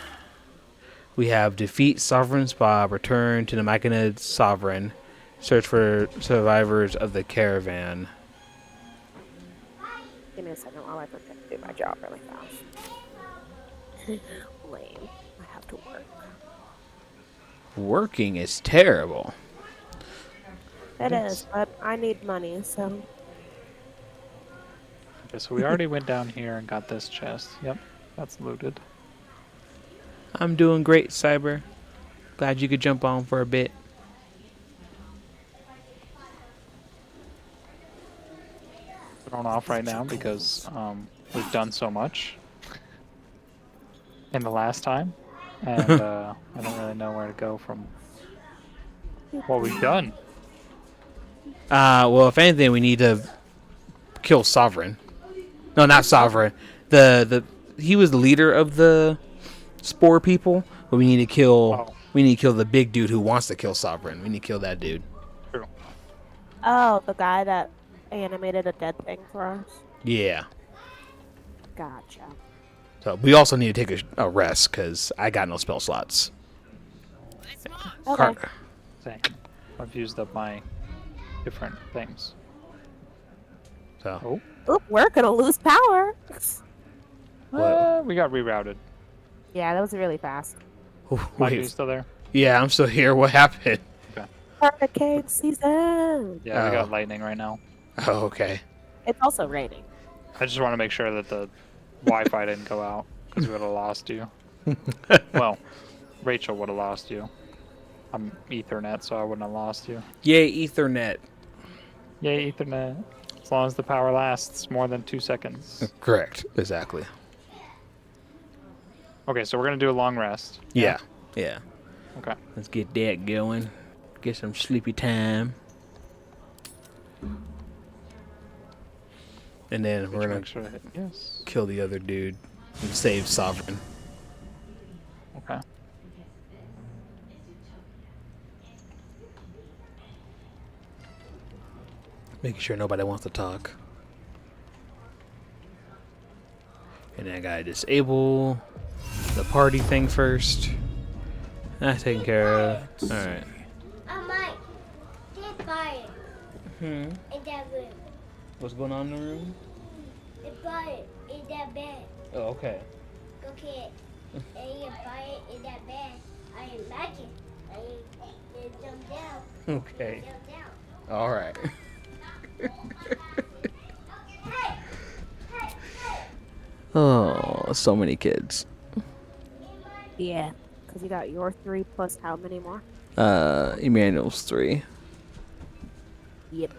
We have defeat Sovereign Spa, return to the Myconid Sovereign, search for survivors of the caravan. Give me a second while I forget to do my job really fast. Lame. I have to work. Working is terrible. It is, but I need money, so. Okay, so we already went down here and got this chest. Yep, that's looted. I'm doing great, Cyber. Glad you could jump on for a bit. Thrown off right now because we've done so much in the last time, and I don't really know where to go from what we've done. Well, if anything, we need to kill Sovereign. No, not Sovereign. He was the leader of the Spore people, but we need to kill. Oh. We need to kill the big dude who wants to kill Sovereign. We need to kill that dude. True. Oh, the guy that animated a dead thing for us? Yeah. Gotcha. So we also need to take a rest because I got no spell slots. Okay. Same. I've used up my different things. So Oop, we're gonna lose power. We got rerouted. Yeah, that was really fast. Mike, are you wait. still there? Yeah, I'm still here. What happened? Okay. Hurricane season. Yeah, we Oh. got lightning right now. Oh, okay. It's also raining. I just want to make sure that the Wi-Fi didn't go out because we would have lost you. Well, Rachel would have lost you. I'm Ethernet, so I wouldn't have lost you. Yay, Ethernet. Yay, Ethernet. As long as the power lasts more than 2 seconds. Correct. Exactly. Okay, so we're gonna do a long rest. Yeah. Yeah. Okay. Let's get that going. Get some sleepy time. And then we're gonna Make sure to hit yes. kill the other dude and save Sovereign. Okay. Making sure nobody wants to talk. And then I gotta disable the party thing first. That's taken care of. Alright. Mike, there's fire in that room. What's going on in the room? There's fire in that bed. Oh, okay. Okay, there's fire in that bed. I am magic. I jump down. Okay. Jump down. Alright. Hey! Hey! Hey! Oh, so many kids. Yeah. Because you got your 3 plus how many more? Emmanuel's 3. Yep.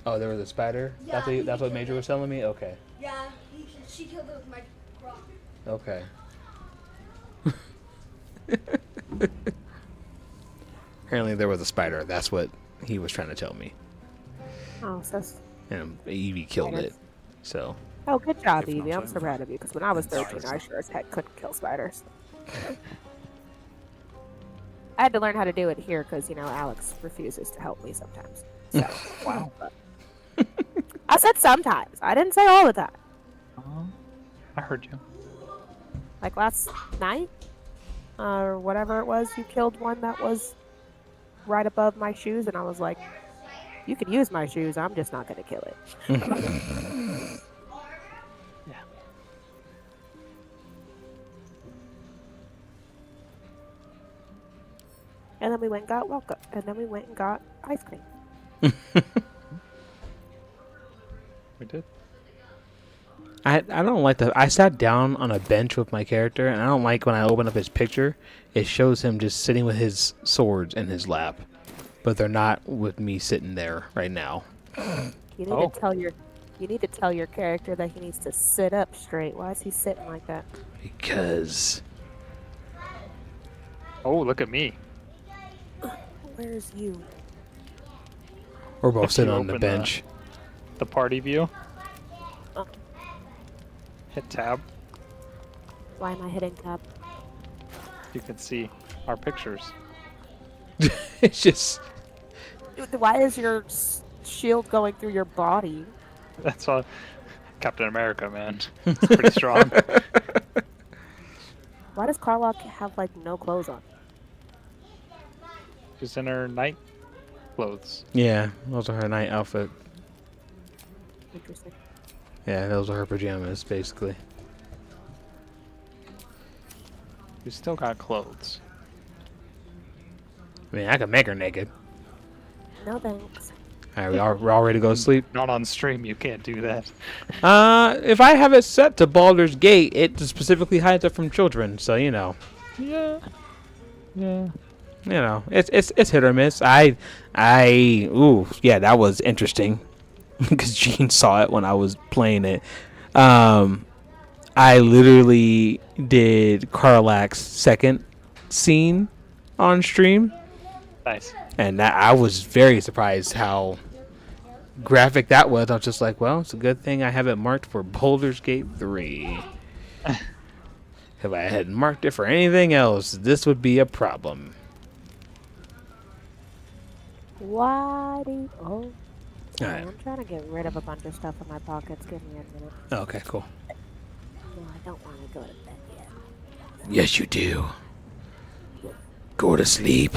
Oh, there was a spider? Yeah, That's what Major was telling me? Okay. Yeah, she killed it with my rock. Okay. Apparently there was a spider. That's what he was trying to tell me. Oh, so. And Evie killed it. So. Oh, good job, If not Evie. I'm so over. proud of you. Because when I was 13, I sure as heck couldn't kill spiders. I had to learn how to do it here because, you know, Alex refuses to help me sometimes. So, Wow. I said sometimes. I didn't say all the time. I heard you. Like last night, or whatever it was, you killed one that was right above my shoes, and I was like, you can use my shoes, I'm just not going to kill it. Yeah. And then we went and got welcome, and then we went and got ice cream. We did. I don't like the. I sat down on a bench with my character, and I don't like when I open up his picture. It shows him just sitting with his swords in his lap, but they're not with me sitting there right now. You need Oh. to tell your character that he needs to sit up straight. Why is he sitting like that? Because Oh, look at me. Where's you? we're both If sitting you on the open bench. The party view. Oh. Hit tab. Why am I hitting tab? You can see our pictures. It's just. Dude, why is your shield going through your body? That's all. Captain America, man. It's pretty strong. Why does Carlock have like no clothes on? She's in her night clothes. Yeah, those are her night outfit. Interesting. Yeah, those are her pajamas, basically. She's still got clothes. I mean, I could make her naked. No thanks. All right, we're all ready to go to sleep. Not on stream, you can't do that. If I have it set to Baldur's Gate, it specifically hides it from children. So you know, Yeah. Yeah. you know, it's hit or miss. Ooh, yeah, that was interesting because Gene saw it when I was playing it. I literally did Karlak's second scene on stream, Nice. and I was very surprised how graphic that was. I was just like, well, it's a good thing I have it marked for Baldur's Gate 3. If I had marked it for anything else, this would be a problem. Why do you... Oh. Alright. I'm trying to get rid of a bunch of stuff in my pockets. Give me a minute. Okay, cool. No, I don't want to go to bed yet. Yes, you do. Go to sleep.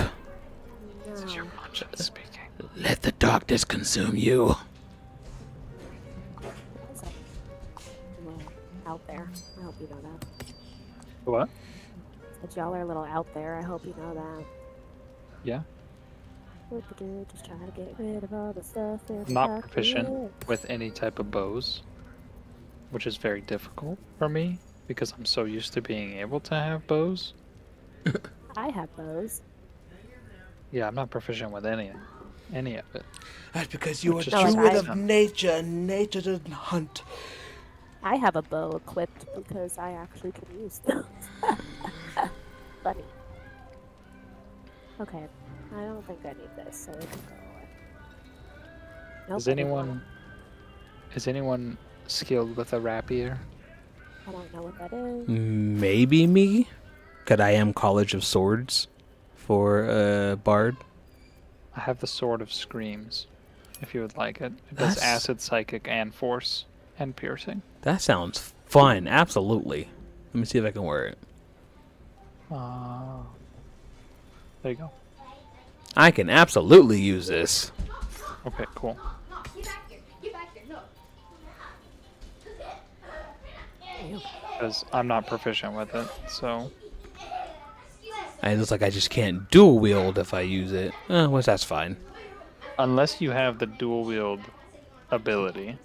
This is your conscience speaking. Let the darkness consume you. What's up? Well, out there. I hope you know that. What? It's But y'all are a little out there. I hope you know that. Yeah. Just trying to get rid of all the stuff in I'm the not back proficient here. with any type of bows, which is very difficult for me because I'm so used to being able to have bows. I have bows. Yeah, I'm not proficient with any of it. That's because you are Which is No, like druid I- of nature, and nature doesn't hunt. I have a bow equipped because I actually can use those. Funny. Okay. I don't think I need this, so it can go away. Nope, Is I didn't want anyone skilled with a rapier? it. I don't know what that is. Maybe me? Because I am College of Swords for Bard. I have the Sword of Screams, if you would like it. It does That's- acid, psychic, and force, and piercing. That sounds fun. Absolutely. Let me see if I can wear it. There you go. I can absolutely use this. Okay, cool. Get back here. Get back here. No. Because I'm not proficient with it, so... And it looks like I just can't dual wield if I use it. Well, that's fine. Unless you have the dual wield ability,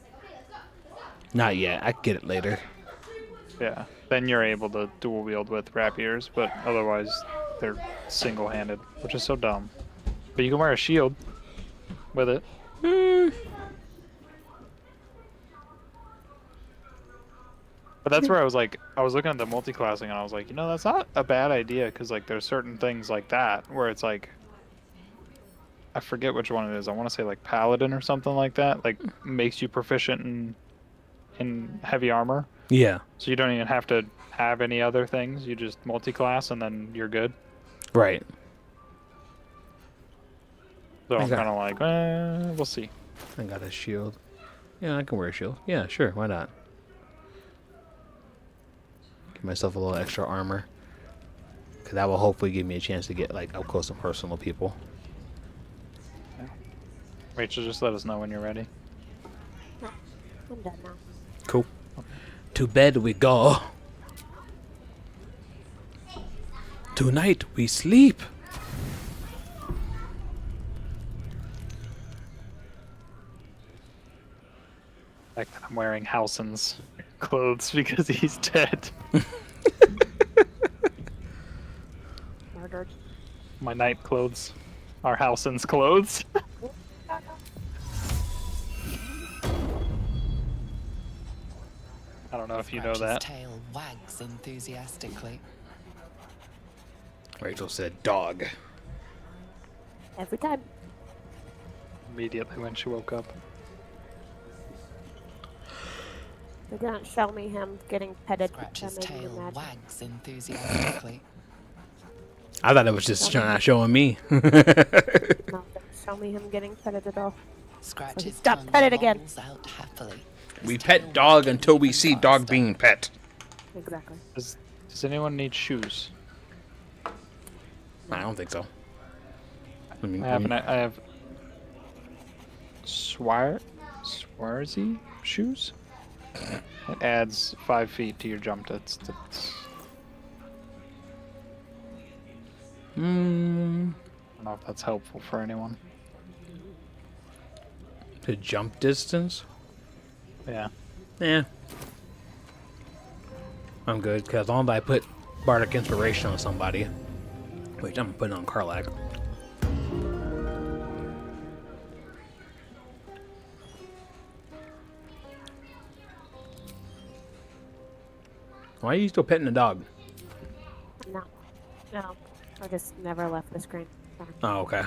Not yet. I can get it later. yeah, then you're able to dual wield with rapiers, but otherwise they're single-handed, which is so dumb. But you can wear a shield with it. But that's where I was like, I was looking at the multi-classing and I was like, you know, that's not a bad idea because like there's certain things like that where it's like, I forget which one it is. I want to say like paladin or something like that. Like makes you proficient in heavy armor, Yeah. so you don't even have to have any other things. You just multi-class and then you're good. Right. So I'm Okay. kind of like, we'll see. I got a shield. Yeah, I can wear a shield. Yeah, sure. Why not? Give myself a little extra armor. Because that will hopefully give me a chance to get like up close and personal with people. Rachel, just let us know when you're ready. I'm done now. Cool. To bed we go. Tonight we sleep. Like I'm wearing Halsin's clothes because he's dead. Murdered. My night clothes are Halsin's clothes. I don't know if you know Scratch's that. tail wags enthusiastically. Rachel said dog. Every time. Immediately when she woke up. They didn't show me him getting petted. Scratch's That made me tail mad. wags enthusiastically. I thought it was just not showing me. No, they didn't show me him getting petted at all. Scratch's Stop, tongue pet it again. lolls out happily. We His pet tail dog wagging until we even see dog faster. being pet. Exactly. Does anyone need shoes? I don't think so. I mean, I have Swarzy shoes. It adds 5 feet to your jump distance. I don't know if that's helpful for anyone. the jump distance. Yeah. Yeah. I'm good, because as long as I put Bardic Inspiration on somebody, which I'm putting on Karlak. Why are you still petting the dog? No. No. I just never left the screen. Sorry. Oh, okay.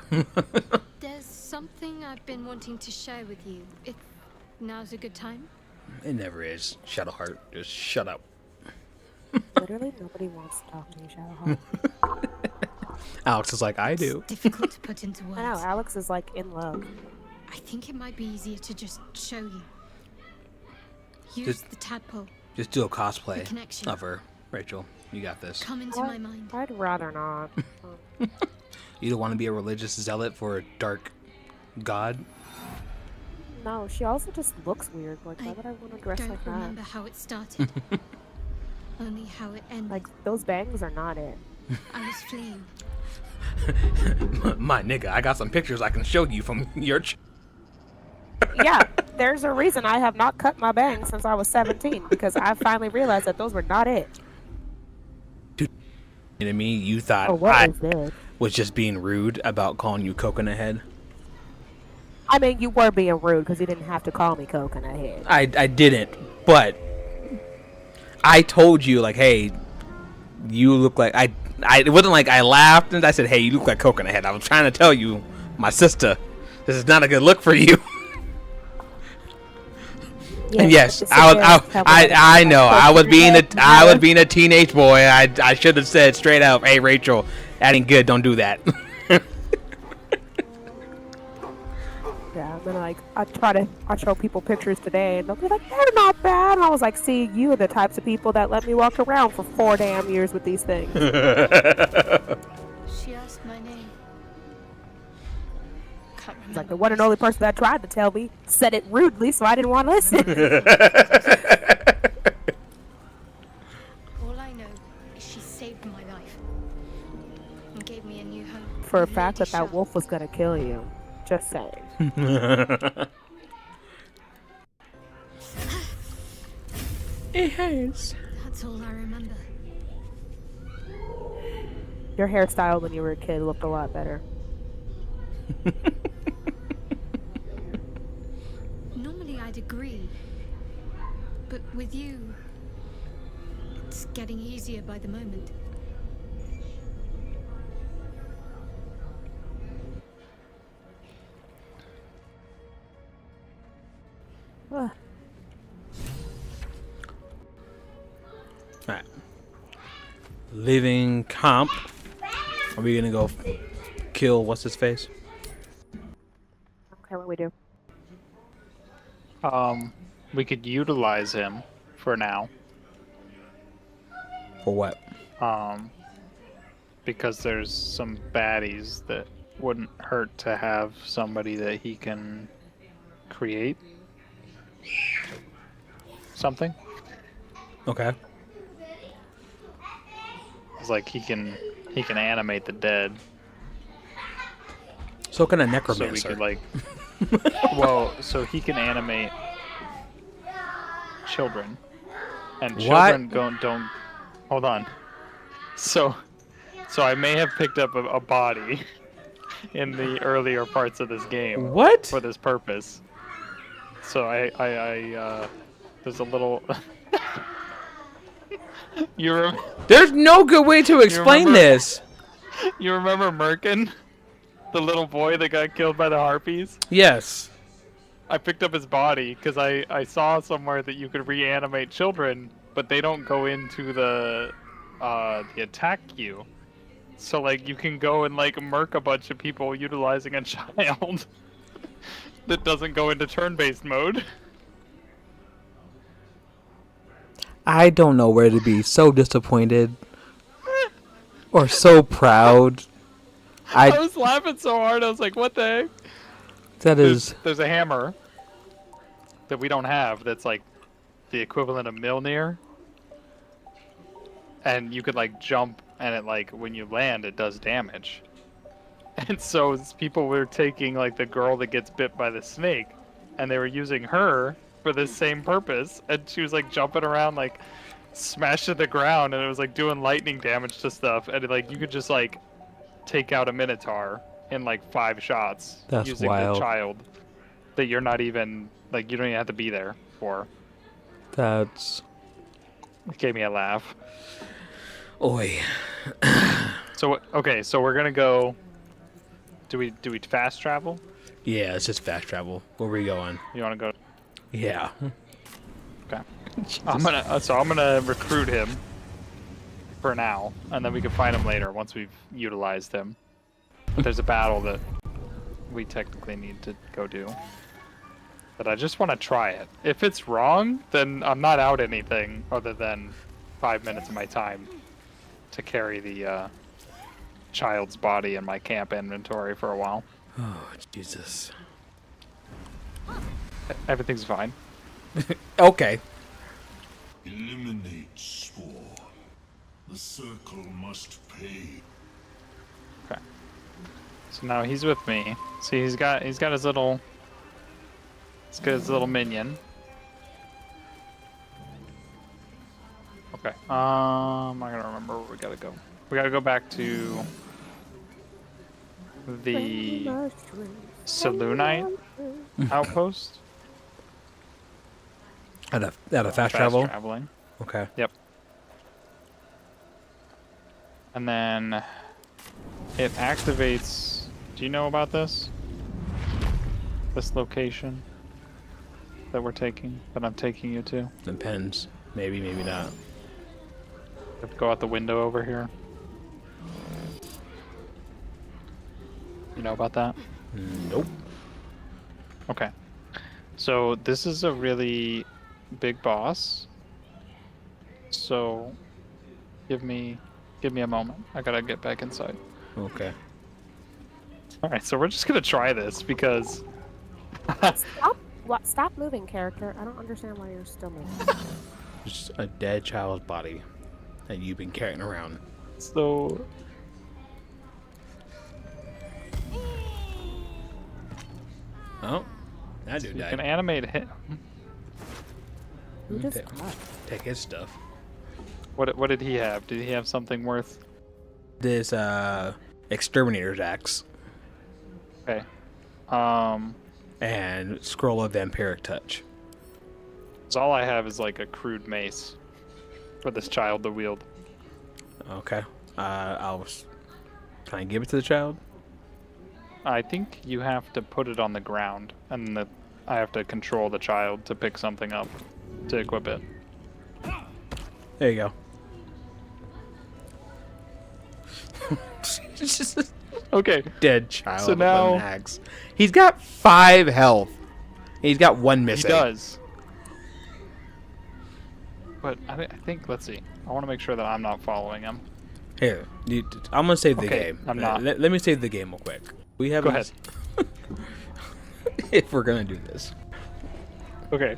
There's something I've been wanting to share with you. If now's a good time. It never is. Shadowheart, just shut up. Literally nobody wants to talk to me, Shadowheart. Alex is like, I do. Difficult to put into I know, words. Alex is like in love. I think it might be easier to just show you. Use Just- the tadpole. Just do a The cosplay connection. of her. Rachel, you got this. Come into my mind. I'd rather not. You don't want to be a religious zealot for a dark god? No, she also just looks weird. Like, why I would I want to dress Don't like that? remember how it started. Only how it ended. Like, those bangs are not it. I was fleeing. My nigga, I got some pictures I can show you from your. Yeah, there's a reason I have not cut my bangs since I was 17 because I finally realized that those were not it. To me, you thought Oh, what I is this? was just being rude about calling you Coconut Head. I mean, you were being rude because you didn't have to call me Coconut Head. I didn't, but I told you like, hey, you look like I. It wasn't like I laughed and I said, hey, you look like Coconut Head. I was trying to tell you, my sister, this is not a good look for you. And yes, I know I was being a teenage boy. I should have said straight up, hey Rachel, that ain't good. Don't do that. Yeah, and then like I show people pictures today, and they'll be like, they're not bad. And I was like, see, you are the types of people that let me walk around for 4 damn years with these things. She asked my name. Can't It's like remember. the one and only person that tried to tell me said it rudely, so I didn't want to listen. All I know is she saved my life and gave me a new home. For a with fact Lady that Sharp. wolf was gonna kill you. Just saying. It hurts. That's all I remember. Your hairstyle when you were a kid looked a lot better. Normally I'd agree, but with you, it's getting easier by the moment. Ugh. Alright. Living comp. Are we gonna go kill what's his face? Okay, what we do? We could utilize him for now. For what? Because there's some baddies that wouldn't hurt to have somebody that he can create something. Okay. It's like he can animate the dead. So can a So we necromancer. could like well, so he can animate children. And children don't hold on. So I may have picked up a body in the earlier parts of this game. What? For this purpose. So I there's a little There's no good way to explain remember- this. You remember Merkin? The little boy that got killed by the harpies? Yes. I picked up his body because I saw somewhere that you could reanimate children, but they don't go into the attack queue. So like you can go and like murk a bunch of people utilizing a child that doesn't go into turn-based mode. I don't know where to be so disappointed or so proud. I was laughing so hard. I was like, "What the heck?" That is There's a hammer that we don't have. That's like the equivalent of Mjolnir, and you could like jump, and it like when you land, it does damage. And so people were taking like the girl that gets bit by the snake, and they were using her for this same purpose, and she was like jumping around like smashed to the ground, and it was like doing lightning damage to stuff, and like you could just like take out a minotaur in like 5 shots. That's using wild. the child that you're not even like you don't even have to be there for. that's It gave me a laugh. oi. So okay, so we're gonna go. Do we fast travel? Yeah, it's just fast travel. Where we going? You want to go? Yeah. Okay. I'm gonna recruit him for now, and then we can find him later once we've utilized him. But there's a battle that we technically need to go do. But I just want to try it. If it's wrong, then I'm not out anything other than 5 minutes of my time to carry the child's body in my camp inventory for a while. Oh Jesus. Everything's fine. Okay. Eliminate Spore. The circle must pay. Okay. So now he's with me. See, he's got his little minion. Okay. I gotta remember where we gotta go. We gotta go back to the Selûnite outpost. At a fast travel? Traveling. Okay. Yep. And then it activates. Do you know about this? This location that we're taking, that I'm taking you to? Depends. Maybe, maybe not. We have to go out the window over here. You know about that? Nope. Okay. So this is a really big boss. So give me a moment. I gotta get back inside. Okay. Alright, so we're just gonna try this because Stop moving, character. I don't understand why you're still moving. Just a dead child's body that you've been carrying around. so Oh, that you dude can died. animate him. Who just Take, died? take his stuff. What did he have? Did he have something worth? This exterminator's axe Okay. and scroll of vampiric touch. So all I have is like a crude mace for this child to wield. Okay. Can I give it to the child? I think you have to put it on the ground, and I have to control the child to pick something up to equip it. There you go. Okay. Dead child. So with now- an axe. He's got 5 health. He's got 1 He missing. does. But I think, let's see. I want to make sure that I'm not following him. Here, I'm gonna save the Okay, game. I'm not. Let me save the game real quick. We have. Go ahead. If we're gonna do this. Okay.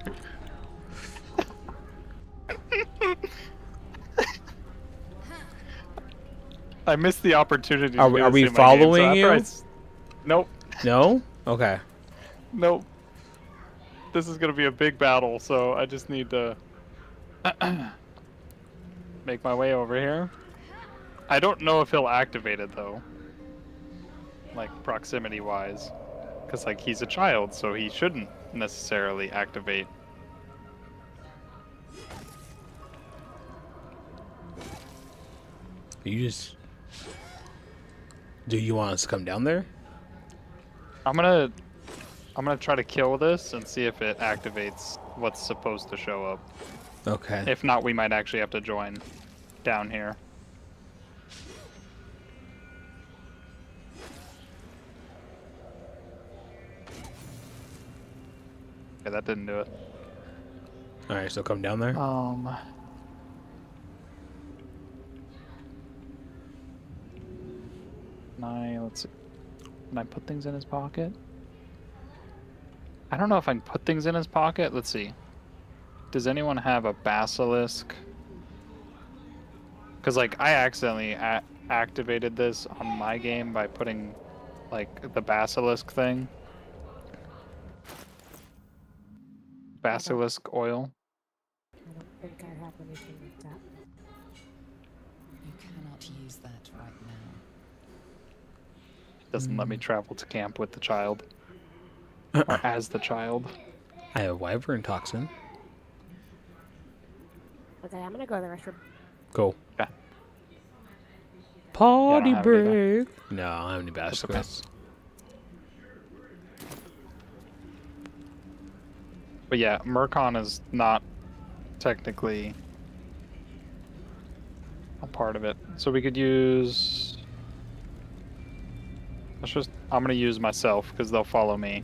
I missed the opportunity. Are to we- do are this we in my game, so following after you? Nope. No. Okay. Nope. This is gonna be a big battle, so I just need to make my way over here. I don't know if he'll activate it though, like proximity-wise, because like he's a child, so he shouldn't necessarily activate. You just. Do you want us to come down there? I'm gonna try to kill this and see if it activates what's supposed to show up. Okay. If not, we might actually have to join down here. Okay, that didn't do it. All right. So come down there. Let's see. Can I put things in his pocket? I don't know if I can put things in his pocket. Let's see. Does anyone have a basilisk? Because, like, I accidentally activated this on my game by putting, like, the basilisk thing. Basilisk oil. I don't think I have anything like that. You cannot use that right now. Doesn't let me travel to camp with the child. Or as the child. I have wyvern toxin. Okay, I'm gonna go to the restroom. Cool. Okay. Party have any break. No, I don't have any That's okay. basilisks. But yeah, Murkon is not technically a part of it. So we could use... I'm gonna use myself, because they'll follow me.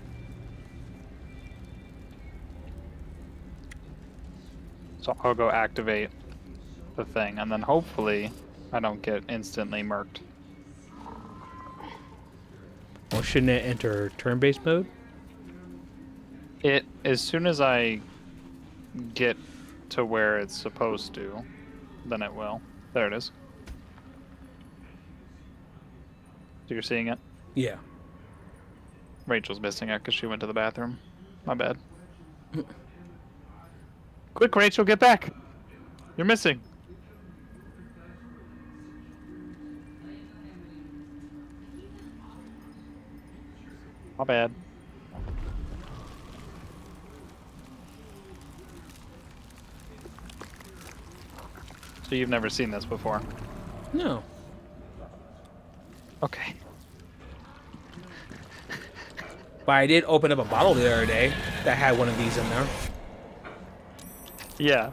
So I'll go activate the thing, and then hopefully I don't get instantly murked. Well, shouldn't it enter turn-based mode? As soon as I get to where it's supposed to, then it will. There it is. So you're seeing it? Yeah. Rachel's missing it because she went to the bathroom. My bad. Quick, Rachel, get back! You're missing. My bad. So you've never seen this before? No. Okay. But I did open up a bottle the other day that had one of these in there. Yeah.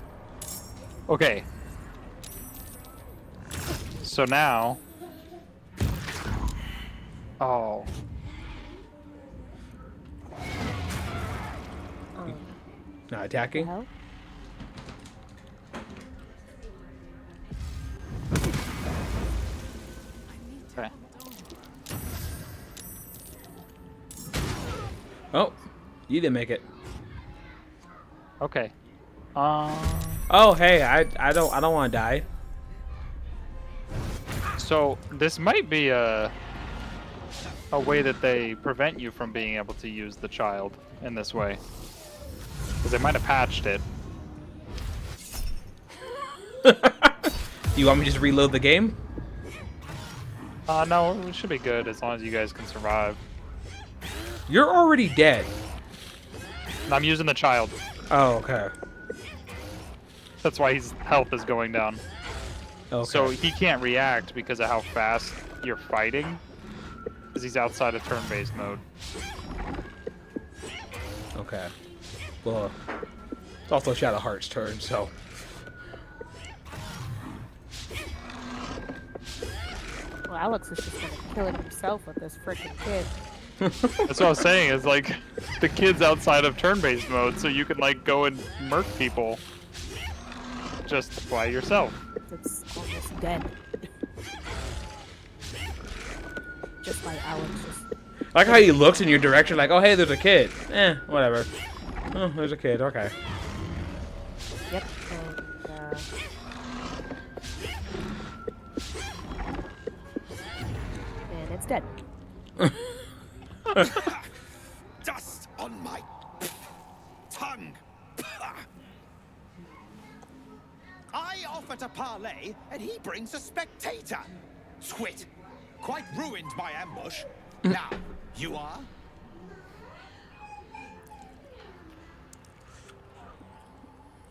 Okay. So now... Oh. Not attacking? Hell? Okay. Oh, you didn't make it. Okay. Oh, hey, I don't want to die. So this might be a way that they prevent you from being able to use the child in this way. Because they might have patched it. Do you want me to just reload the game? No, it should be good as long as you guys can survive. You're already dead. And I'm using the child. Oh, okay. That's why his health is going down. Okay. So he can't react because of how fast you're fighting. Because he's outside of turn-based mode. Okay. Well, it's also Shadowheart's turn, so. Well, Alex is just gonna kill himself with this freaking kid. That's what I was saying, is like, the kid's outside of turn-based mode, so you can like go and murk people. Just by yourself. It's almost dead. Just like Alex just... I like how he looks in your direction like, oh, hey, there's a kid. Whatever. Oh, there's a kid, okay. Yep, and it's dead. Dust on my tongue. I offer to parlay, and he brings a spectator. Twit. Quite ruined my ambush. Now, you are?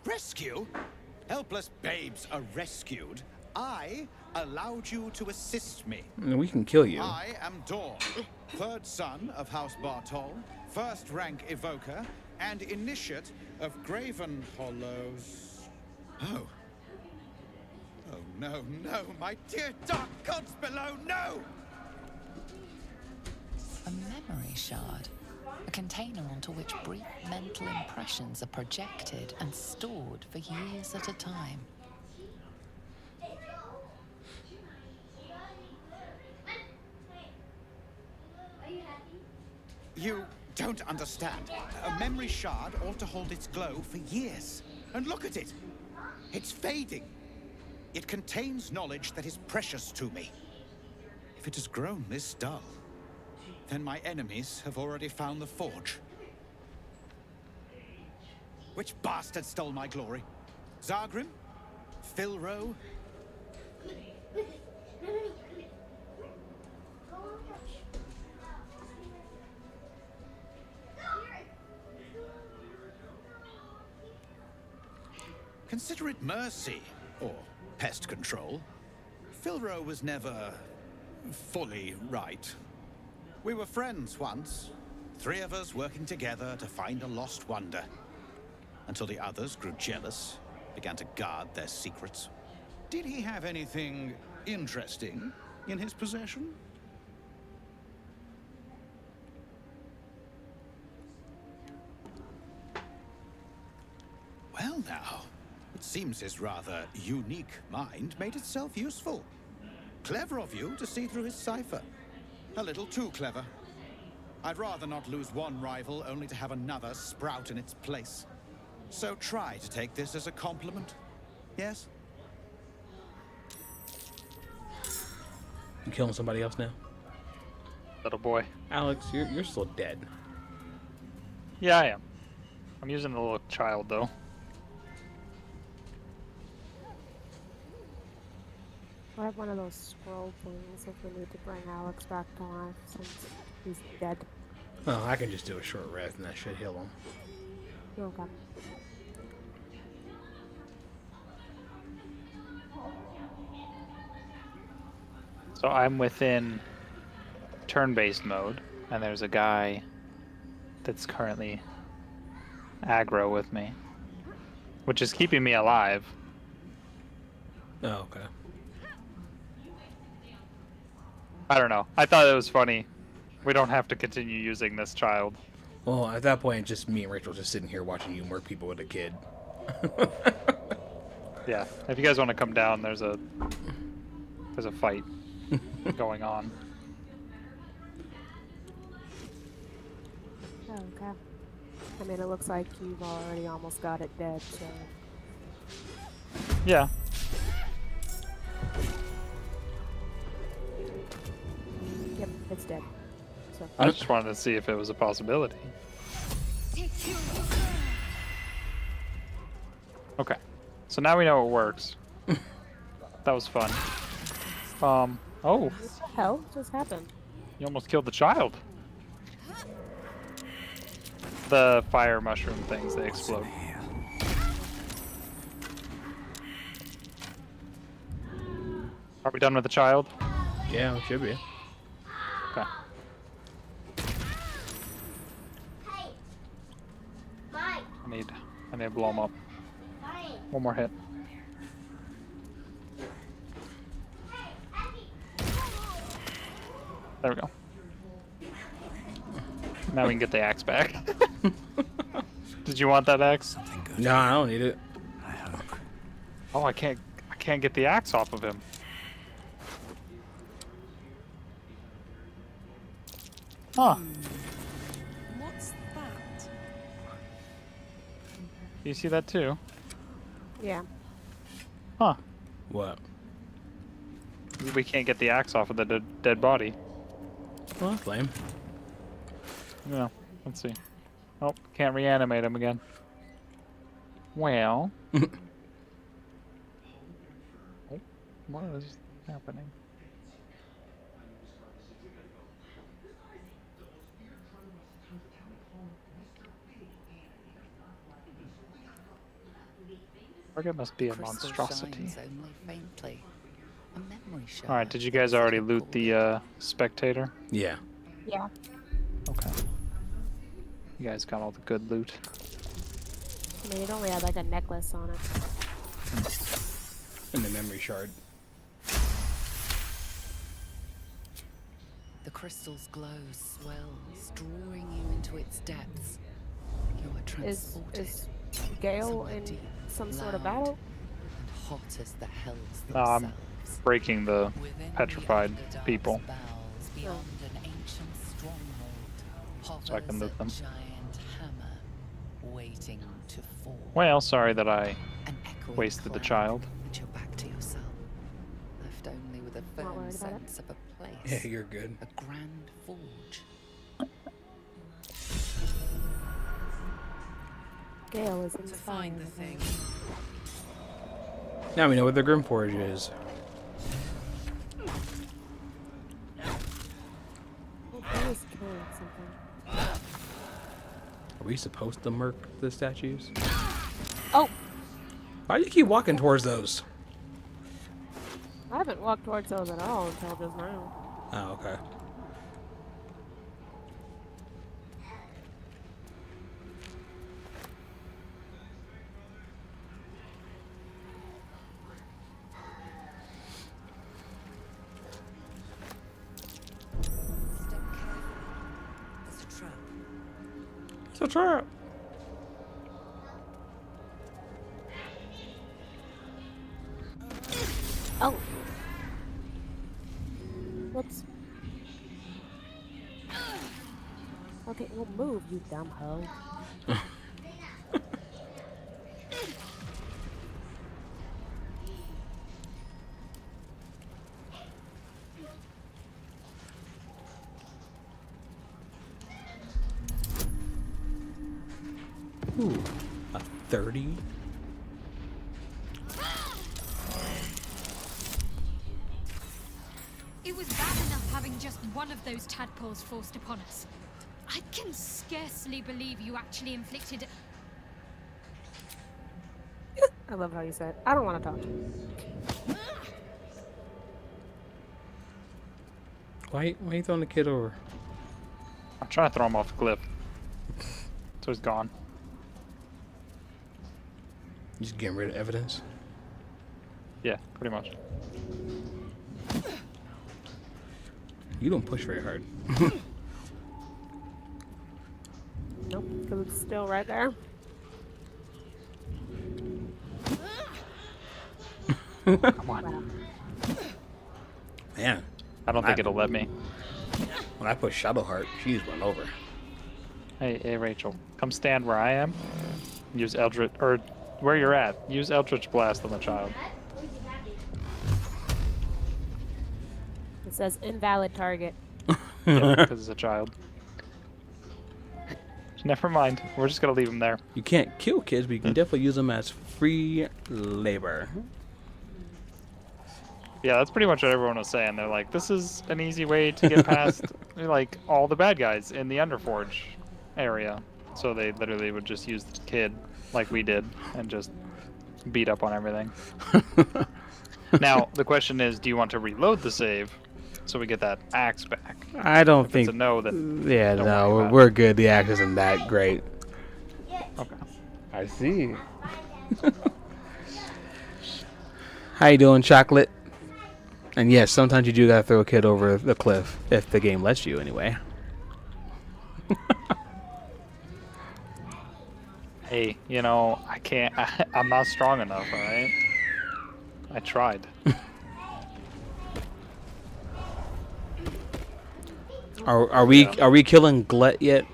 Rescue? Helpless babes are rescued. I allowed you to assist me. We can kill you. I am Dawn, third son of House Bartol, first rank evoker, and initiate of Graven Hollows. Oh. Oh, no, no, my dear dark gods below, no! A memory shard. A container onto which brief mental impressions are projected and stored for years at a time. You don't understand. A memory shard ought to hold its glow for years. And look at it. It's fading. It contains knowledge that is precious to me. If it has grown this dull, then my enemies have already found the forge. Which bastard stole my glory? Zargrim? Philro? Consider it mercy, or pest control. Philro was never fully right. We were friends once, 3 of us working together to find a lost wonder. Until the others grew jealous, began to guard their secrets. Did he have anything interesting in his possession? Well now, it seems his rather unique mind made itself useful. Clever of you to see through his cipher. A little too clever. I'd rather not lose one rival only to have another sprout in its place. So try to take this as a compliment. Yes? You killing somebody else now? Little boy. Alex, you're still dead. Yeah, I am. I'm using the little child though. I have one of those scroll things if we need to bring Alex back to life since he's dead. Oh, I can just do a short rest and that should heal him. Okay. So I'm within turn-based mode, and there's a guy that's currently aggro with me, which is keeping me alive. Oh, okay. I don't know. I thought it was funny. We don't have to continue using this child. Well, at that point, just me and Rachel just sitting here watching you murk people with a kid. Yeah. If you guys want to come down, there's a fight going on. Oh, okay. I mean, it looks like you've already almost got it dead, so... Yeah. Yep, it's dead. So... I just wanted to see if it was a possibility. Okay. So now we know it works. That was fun. Oh, What the hell just happened? you almost killed the child. The fire mushroom things, they explode. Are we done with the child? Yeah, it should be. Okay. Hey, Mike, I need to blow him up. Mike. One more hit. There we go. Now we can get the axe back. Did you want that axe? No, I don't need it. Oh, I can't get the axe off of him. Huh. What's that? You see that too? Yeah. Huh. What? We can't get the axe off of the dead body. Well, that's lame. Yeah. Let's see. Oh, can't reanimate him again. Well. Oh, what is happening? Target must be a Crystal monstrosity. shines only faintly. A memory shard Alright, did you that guys was already too loot cold. the spectator? Yeah. Yeah. Okay. You guys got all the good loot. I mean, it only had like a necklace on it. And the memory shard. The crystal's glow swells, drawing you into its depths. You are transported. Is Gale somewhere in deep, some sort of loud, battle? and hot as the hells No, I'm themselves. breaking the Within petrified the Underdark's people. bowels, beyond an ancient stronghold, So I can hovers loot a them. giant hammer, waiting to fall. Well, sorry that I An echoing wasted the clang child. brings you back to yourself, left only with a Not firm worried about it. sense of a place. Yeah, you're good. A grand forge. Gale is To find the inspiring. thing. Now we know what the Grim Forge is. Well, Gale is killing something. Are we supposed to murk the statues? Oh! Why do you keep walking towards those? I haven't walked towards those at all until just now. Oh, okay. Step carefully. There's a trap. It's a trap. Oh! Whoops. Okay, well move, you dumb hoe. Ooh, a 30. It was bad enough having just one of those tadpoles forced upon us. I can scarcely believe you actually inflicted. I love how you said, I don't want to talk to you. Why are you throwing the kid over? I'm trying to throw him off the cliff. So he's gone. Just getting rid of evidence. Yeah, pretty much. You don't push very hard. Nope, because it's still right there. Come on. Man, I don't think it'll let me. when I push Shadowheart, she's run over. Hey, Rachel. Come stand where I am. Use Eldritch, or where you're at. Use Eldritch Blast on the child. It says invalid target. Yeah, because it's a child. Never mind. We're just gonna leave him there. You can't kill kids, but you can definitely use them as free labor. Yeah, that's pretty much what everyone was saying. They're like, this is an easy way to get past like all the bad guys in the Underforge area. So they literally would just use the kid like we did and just beat up on everything. Now the question is, do you want to reload the save so we get that axe back? I don't If think. it's a no, then Yeah, don't no, worry about we're good. The axe isn't that great. okay. I see. How you doing, Chocolate? And yes, sometimes you do gotta throw a kid over the cliff if the game lets you, anyway. Hey, you know, I can't. I'm not strong enough. All right. I tried. Are we killing Glut yet?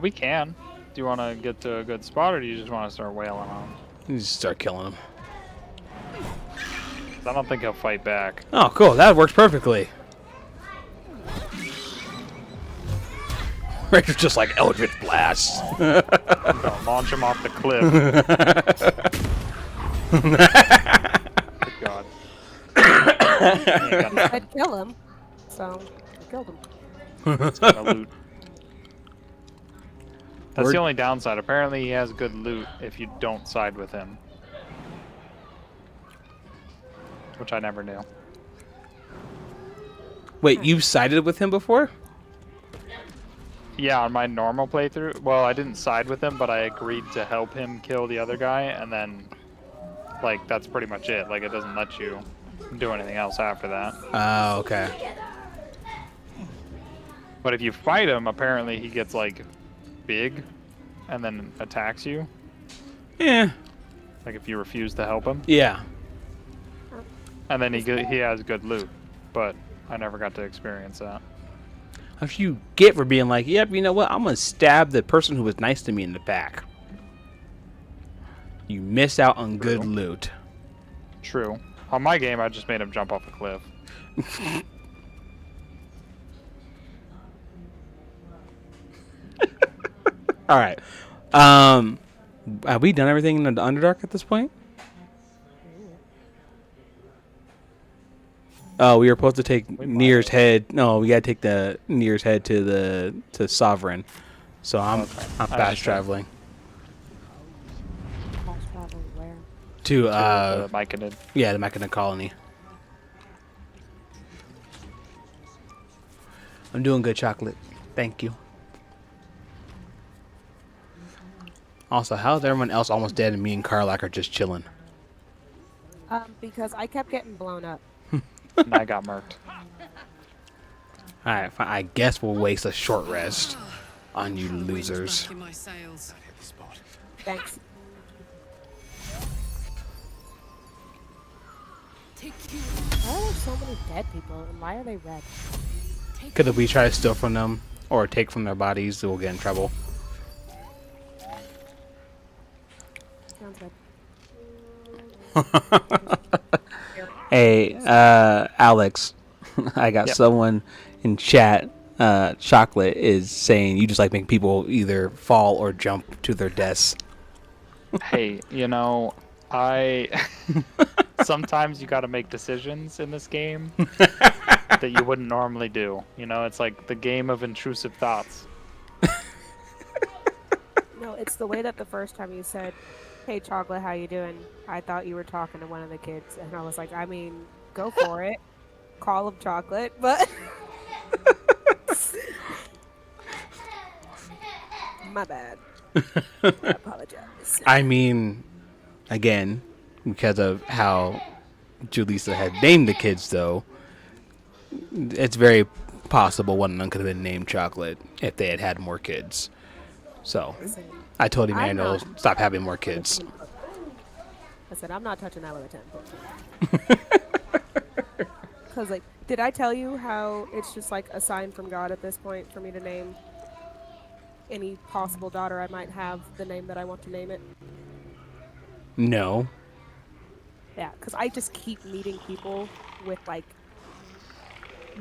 We can. Do you want to get to a good spot, or do you just want to start wailing on him? You just start killing him. I don't think he'll fight back. Oh, cool. That works perfectly. Rachel's just like Eldritch Blast. Don't launch him off the cliff. Good God. I'd kill him. So, I killed him. It's gonna loot. That's the only downside. Apparently, he has good loot if you don't side with him. Which I never knew. Wait, you've sided with him before? Yeah, on my normal playthrough. Well, I didn't side with him, but I agreed to help him kill the other guy, and then, like, that's pretty much it. Like, it doesn't let you do anything else after that. Oh, okay. But if you fight him, apparently he gets, like, big, and then attacks you. Yeah. Like, if you refuse to help him. Yeah. And then he has good loot, but I never got to experience that. If you get for being like, yep, you know what? I'm gonna stab the person who was nice to me in the back. You miss out on good loot. True. On my game, I just made him jump off a cliff. All right. Have we done everything in the Underdark at this point? Oh, we were supposed to take Nir's head. No, we gotta take the Nir's head to Sovereign. So I'm fast traveling Fast traveling where? to the Myconid. yeah, the Myconid colony. I'm doing good, Chocolate. Thank you. Also, how's everyone else almost dead and me and Karlak are just chilling? Because I kept getting blown up. And I got murked. Alright, fine. I guess we'll waste a short rest on you losers. Thanks. Why are there so many dead people, and why are they red? Because if we try to steal from them or take from their bodies, we'll get in trouble. Sounds good. Hey, Alex, I got Yep. someone in chat Chocolate is saying you just like making people either fall or jump to their deaths. Hey, I sometimes you got to make decisions in this game that you wouldn't normally do. It's like the game of intrusive thoughts. No, it's the way that the first time you said, "Hey, Chocolate, how you doing?" I thought you were talking to one of the kids, and I was like, I mean, go for it. Call him Chocolate, but my bad. I apologize. I mean, again, because of how Julissa had named the kids, though, it's very possible one of them could have been named Chocolate if they had had more kids. So, Listen, I told I'm Emmanuel not- stop having more kids. I said, I'm not touching that with a 10-foot. Because, like, did I tell you how it's just like a sign from God at this point for me to name any possible daughter I might have the name that I want to name it? No. Yeah, because I just keep meeting people with, like,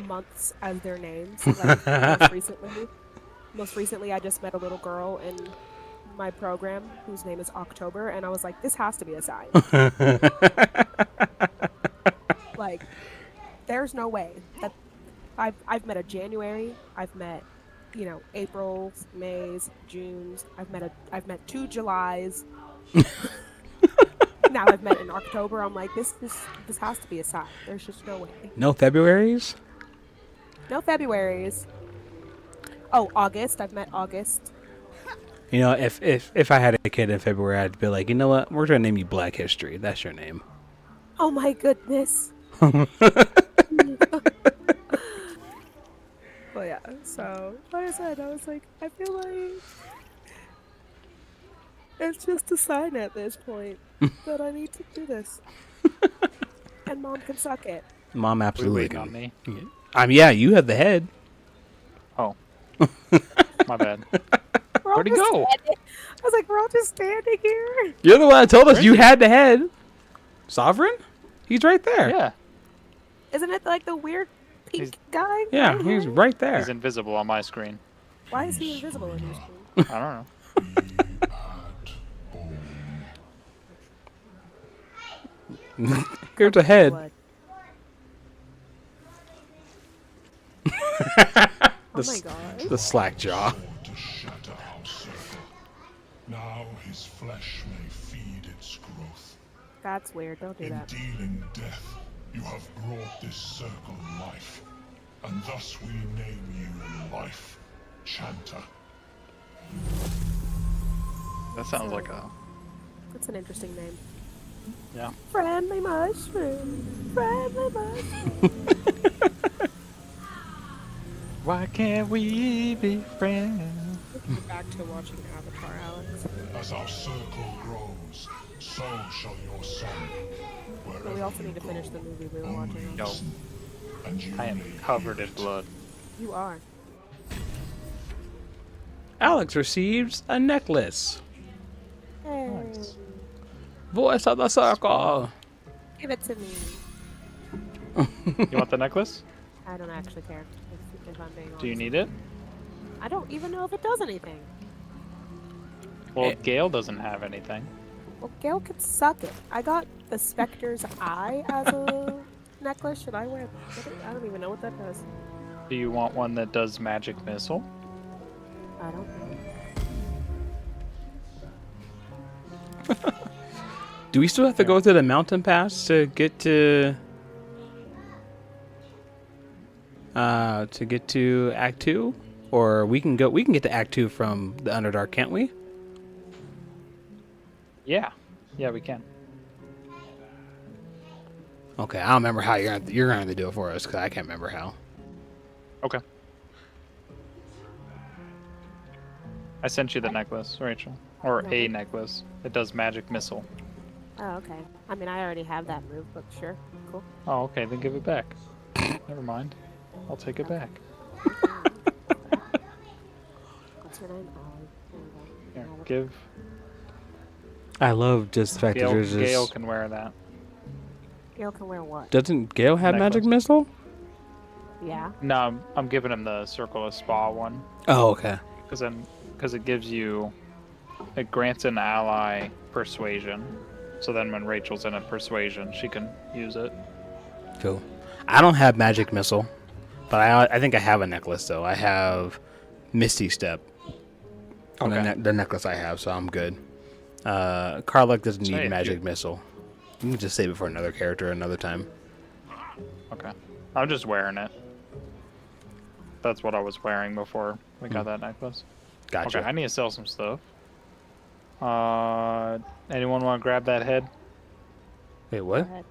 months as their names. Like, most recently, I just met a little girl in my program whose name is October, and I was like, this has to be a sign. Like, there's no way that I've met a January, I've met, April's, May's, June's, I've met 2 Julys. Now I've met in October. I'm like, this has to be a sign. There's just no way. No Februaries? No Februaries. Oh, August. I've met August. If I had a kid in February, I'd be like, you know what? We're going to name you Black History. That's your name. Oh my goodness. Well, yeah. So, like I said, I was like, I feel like it's just a sign at this point that I need to do this. And Mom can suck it. Mom absolutely waiting on can. me. Yeah, you have the head. Oh, my bad. We're all Where'd he just go? standing- I was like, we're all just standing here. You're the one that told us you had the head. Sovereign? He's right there. Yeah, Isn't it like the weird pink He's- guy? Yeah, right he's here? right there. he's invisible on my screen. Why is he invisible on your screen? I don't know. Here's a head. Blood. The, Oh my god. the slack jaw. To shatter our circle. Now his flesh may feed its growth. That's weird. Don't do In that. dealing death, you have brought this circle life, and thus we name you Life Chanter. That sounds like a That's an interesting name. yeah. Friendly mushroom. Friendly mushroom. Why can't we be friends? Get back to watching Avatar, Alex. As our circle grows, so shall your son. But we also need to finish the movie we were watching. No, And you I am may covered in eat. blood. You are. Alex receives a necklace. Hey. Voice of the circle. Give it to me. You want the necklace? I don't actually care. If I'm being honest. Do you need it? I don't even know if it does anything. Well, Gale doesn't have anything. Well, Gail could suck it. I got the Spectre's Eye as a necklace. Should I wear it? I don't even know what that does. Do you want one that does magic missile? I don't know. Do we still have to go through the mountain pass to get to Act 2? Or we can get to Act 2 from the Underdark, can't we? Yeah. Yeah, we can. Okay, I don't remember how you're going to do it for us because I can't remember how. Okay. I sent you the necklace, Rachel. Or No. a necklace. It does magic missile. Oh, okay. I mean, I already have that move, but sure. Cool. Oh, okay, then give it back. Never mind. I'll take it back. What's your name? Here, give I love just the fact that Gale. there's this. Gale can wear that. Gail can wear what? Doesn't Gale have magic Necklace. missile? Yeah. No, I'm giving him the Circle of Spa one Oh, okay. because it gives you, it grants an ally persuasion. So then when Rachel's in a persuasion, she can use it. Cool. I don't have magic missile, but I think I have a necklace though. I have Misty Step on the necklace I have, so I'm good. Karlach doesn't need Hey, magic missile. You can just save it for another character another time. Okay. I'm just wearing it. That's what I was wearing before we got that necklace. Gotcha. Okay, I need to sell some stuff. Anyone want to grab that head? Wait, Go what? ahead.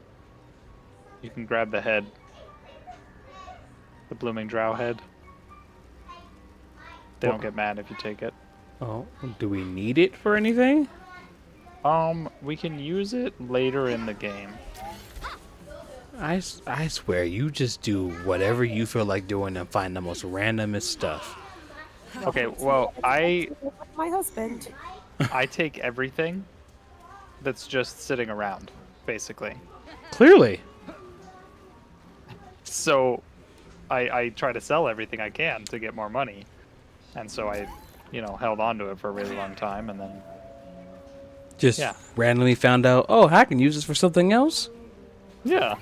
You can grab the head. The blooming drow head. They don't get mad if you take it. Oh, do we need it for anything? We can use it later in the game. I swear, you just do whatever you feel like doing and find the most randomest stuff. Okay, well, I My husband. take everything that's just sitting around, basically. Clearly. So I try to sell everything I can to get more money. And so I, held on to it for a really long time, and then Just Yeah. randomly found out, oh, I can use this for something else? yeah.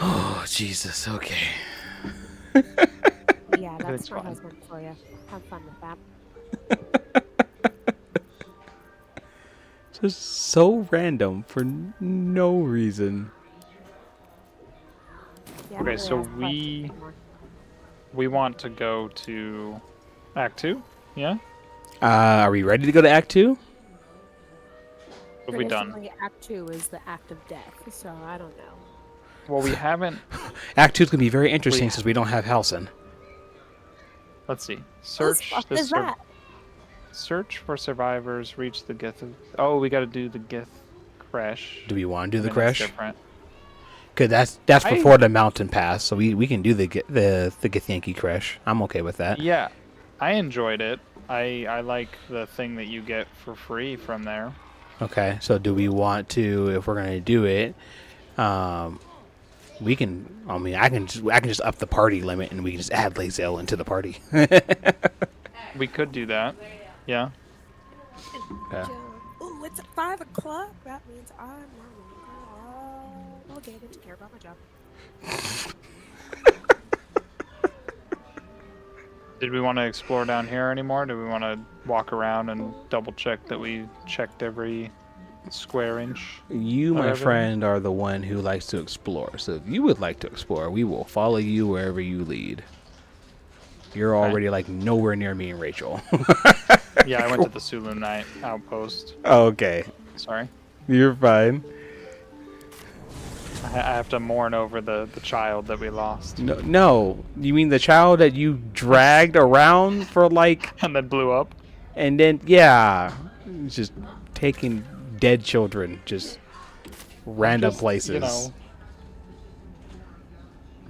Oh, Jesus, okay. Yeah, It's that's my fine. husband for you. Have fun with that. Just so random for no reason. Yeah, I Okay, don't so really ask questions we- anymore. We want to go to Act 2, yeah? Are we ready to go to Act 2? What have we done? Traditionally, Act 2 is the act of death, so I don't know. Well, we haven't... Act 2 is going to be very interesting We- since we don't have Halson. Let's see. What Search the fuck the is that? Search for survivors, reach the Gith... Oh, we gotta do the Gith crash. Do we want to do I the mean, that's crash? different. Because that's I- before the mountain pass, so we can do the Githyanki crash. I'm okay with that. Yeah, I enjoyed it. I like the thing that you get for free from there. Okay, so do we want to, if we're going to do it, we can, I can just up the party limit and we can just add Lae'zel into the party. We could do that. Yeah. Yeah. Ooh, it's at 5 o'clock. That means I'm not obligated to care about my job. Did we want to explore down here anymore? Do we want to walk around and double check that we checked every square inch? You, my Whatever. friend, are the one who likes to explore. So if you would like to explore, we will follow you wherever you lead. You're Okay. already like nowhere near me and Rachel. Yeah, I went to the Sulu Night outpost. Okay, Sorry. you're fine. I have to mourn over the child that we lost. No, you mean the child that you dragged around for like, And then blew up. and then yeah, just taking dead children, just random Just, places.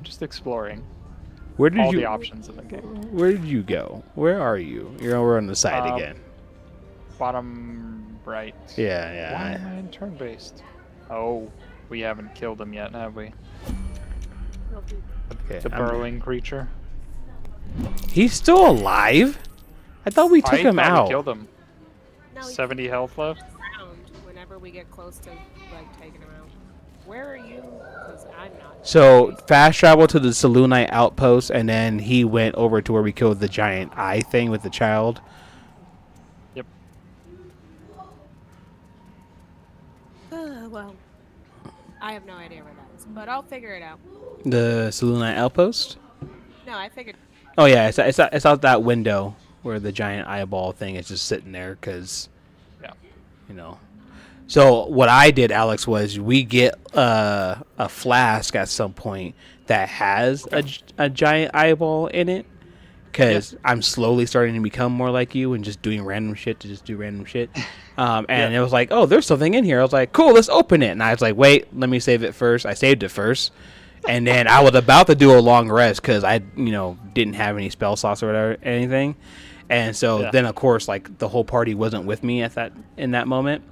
Just exploring Where did all you? the options in the game. Where did you go? Where are you? You're over on the side Um, again. Bottom right. Yeah, Why yeah. am I in turn-based? Oh, we haven't killed him yet, have we? Okay, The I'm- burrowing creature. He's still alive. I thought we took him thought out. We killed him. No, he 70 health left. around whenever we get close to like taking him out. Where are you? Because I'm not. So fast travel to the Selûnite outpost, and then he went over to where we killed the giant eye thing with the child. Yep. Well, I have no idea where that is, but I'll figure it out. The Selûnite outpost. No, I figured. Oh yeah, it's out that window where the giant eyeball thing is just sitting there, because Yeah. you know. So what I did, Alex, was we get a flask at some point that has a giant eyeball in it, because I'm slowly starting to become more like you and just doing random shit to just do random shit. And it was like, oh, there's something in here. I was like, cool, let's open it. And I was like, wait, let me save it first. I saved it first. And then I was about to do a long rest because I, didn't have any spell slots or whatever, anything. And so then, of course, like the whole party wasn't with me in that moment.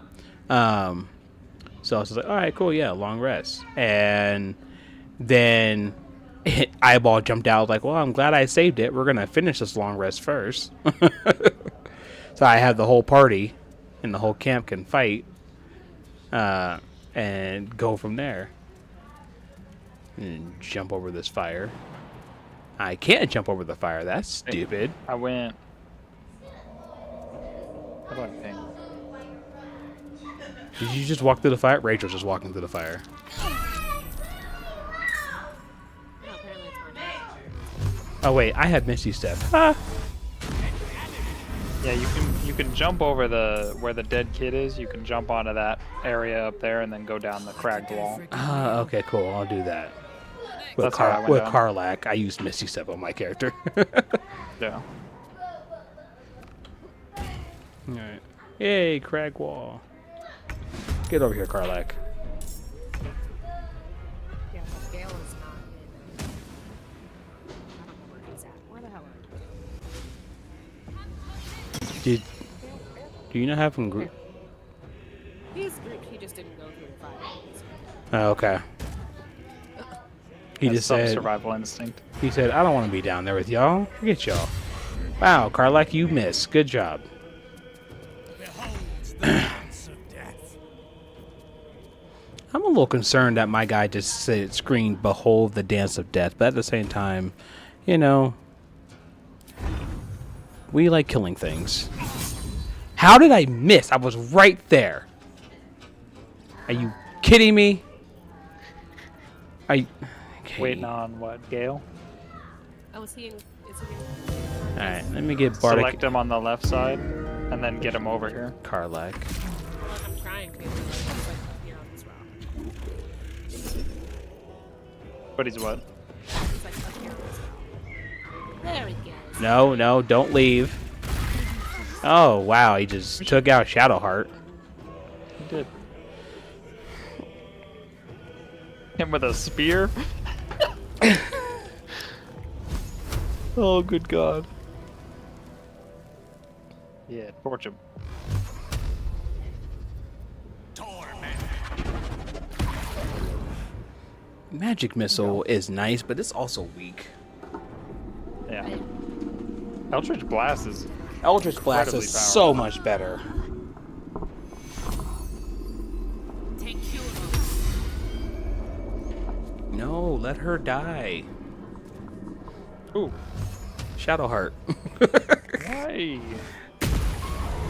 So I was just like, all right, cool, yeah, long rest. And then eyeball jumped out. Like, well, I'm glad I saved it. We're gonna finish this long rest first. So I have the whole party, and the whole camp can fight, and go from there. And jump over this fire. I can't jump over the fire. That's stupid. I went. How do I ping? Did you just walk through the fire? Rachel's just walking through the fire. Oh wait, I have Misty Step. Ah. Yeah, you can jump over where the dead kid is. You can jump onto that area up there and then go down the cragged wall. Okay, cool. I'll do that. With, That's how I went down. Karlak, I used Misty Step on my character. Yeah. Alright. Yay, crag wall. Get over here, Karlak. Yeah, but Gale is not in. I don't know where he's at. Where the hell are you? Do you not have him group? He's grouped. He just didn't go through the fire. Oh, okay. He That's just some said. survival instinct. He said, "I don't want to be down there with y'all. Forget y'all." Wow, Karlak, you missed. Good job. I'm a little concerned that my guy just said screamed "Behold the dance of death," but at the same time, you know, we like killing things. How did I miss? I was right there. Are you kidding me? Okay. Waiting on what, Gale? Oh, is he in? Alright, let me get Bardic. Select him on the left side, and then get him over here. Karlak. I'm trying to. He's like here on this rock. But he's what? He's like up here on this rock. There he goes. No, don't leave. Oh, wow, he just took out Shadowheart. He did. Him with a spear? Oh, good God. Yeah, torch him. Magic Missile is nice, but it's also weak. Yeah. Eldritch Blast is Eldritch Blast incredibly is powerful. so much better. No, let her die. Ooh. Shadowheart. Why?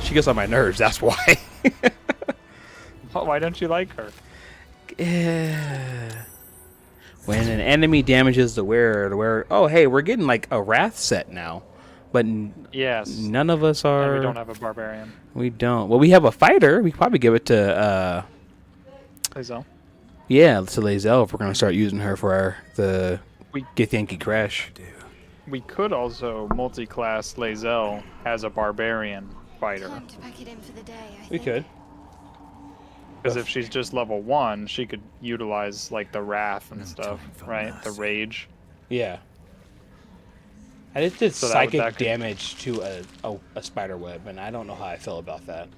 She gets on my nerves, that's why. Why don't you like her? When an enemy damages the wearer, oh hey, we're getting like a Wrath set now. But Yes. none of us are. And we don't have a barbarian. We don't. Well, we have a fighter. We could probably give it to Lae'zel. yeah, to Lae'zel if we're gonna start using her for the We- Githyanki Crash. We could also multi-class Lae'zel as a barbarian fighter. Time to pack it in for the day, I We think. could. Because if she's just level 1, she could utilize like the Wrath and stuff, right? The Rage. Yeah. I just did So that psychic could- damage to a spider web, and I don't know how I feel about that.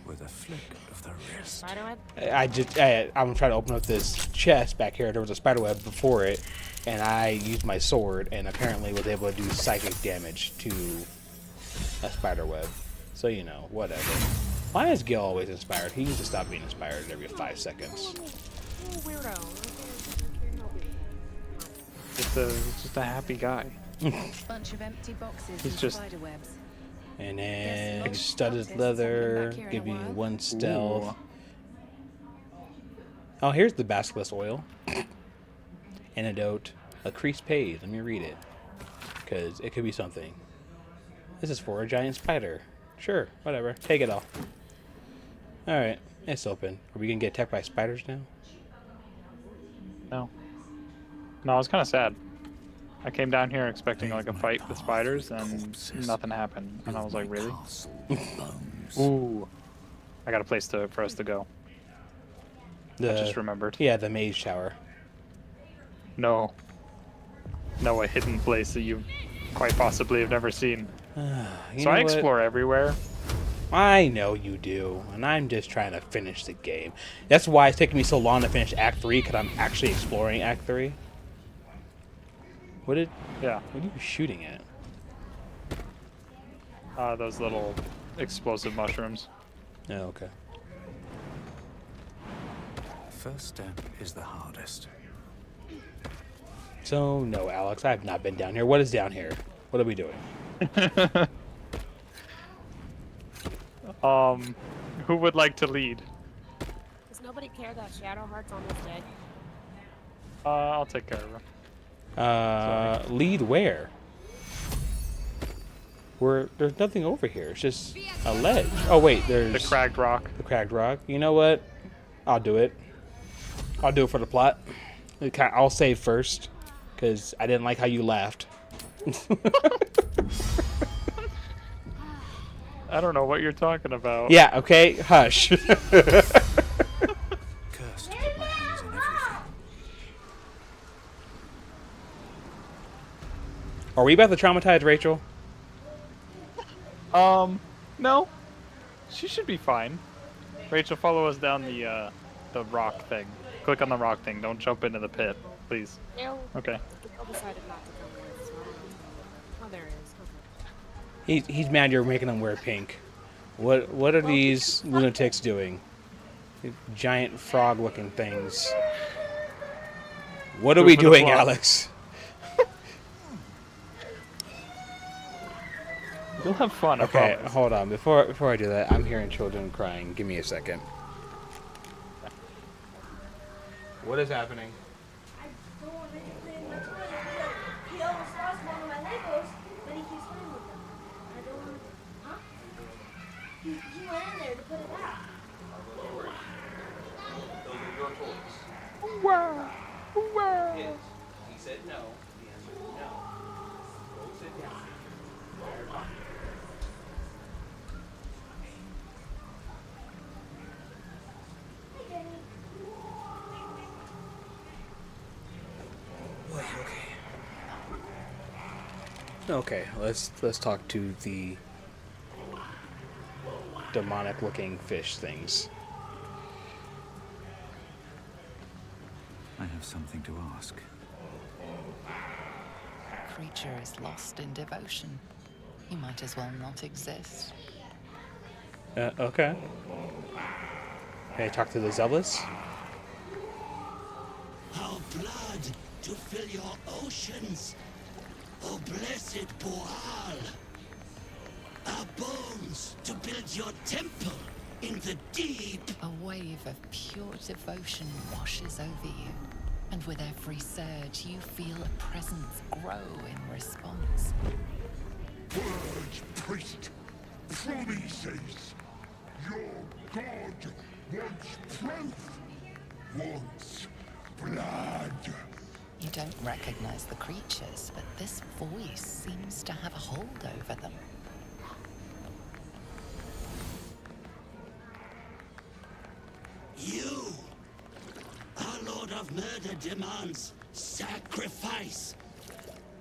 With a flick of the wrist. Spiderweb? I'm trying to open up this chest back here. There was a spider web before it, and I used my sword, and apparently was able to do psychic damage to a spider web. So you know, whatever. Why is Gil always inspired? He needs to stop being inspired every 5 seconds. Oh, weirdo. Just a happy guy. Bunch of empty boxes He's and just- spider webs. And Yes, then most studded practice. leather, Haven't been back here in give a you while. 1 stealth. Ooh. Oh, here's the basilisk oil. Antidote. A creased page. Let me read it. Because it could be something. This is for a giant spider. Sure, whatever. Take it all. Alright, it's open. Are we going to get attacked by spiders now? No. No, I was kind of sad. I came down here expecting like a fight with spiders, and nothing happened. And I was like, really? Ooh. I got a place for us to go. I just remembered. Yeah, the mage tower. No. No, a hidden place that you quite possibly have never seen. You So know I what? explore everywhere. I know you do, and I'm just trying to finish the game. That's why it's taking me so long to finish Act 3, because I'm actually exploring Act 3. What are you shooting at? Those little explosive mushrooms. Oh, okay. First step is the hardest. So, no, Alex, I have not been down here. What is down here? What are we doing? Who would like to lead? Does nobody care that Shadowheart's on this day? I'll take care of her. Lead where? There's nothing over here. It's just a ledge. Oh, wait, there's... The cracked rock. The cracked rock. You know what? I'll do it. I'll do it for the plot. I'll save first, because I didn't like how you laughed. I don't know what you're talking about. Yeah, okay, hush. Cursed to put my hands on everything. Are we about to traumatize Rachel? No. She should be fine. Rachel, follow us down the rock thing. Click on the rock thing. Don't jump into the pit, please. No. Okay. Gil decided not to come with, so I don't know. Oh, there it is. Okay. He's mad you're making him wear pink. What are these lunatics doing? Giant frog-looking things. What are we doing, Alex? You'll have fun, I Okay, promise. hold on. Before I do that, I'm hearing children crying. Give me a second. What is happening? He almost lost one of my Legos, but he keeps playing with them. I don't want to. Huh? He went in there to put it out. Those are your toys. Wow. Wow. He said no. The answer is no. Go sit down. Okay, let's talk to the demonic-looking fish things. I have something to ask. The creature is lost in devotion. You might as well not exist. Okay. Can I talk to the zealous? Our blood to fill your oceans, O blessed Boal. Our bones to build your temple in the deep. A wave of pure devotion washes over you, and with every surge, you feel a presence grow in response. Purge, priest. Promises. Your god wants proof. Wants blood. You don't recognize the creatures, but this voice seems to have a hold over them. You, our Lord of Murder, demands sacrifice.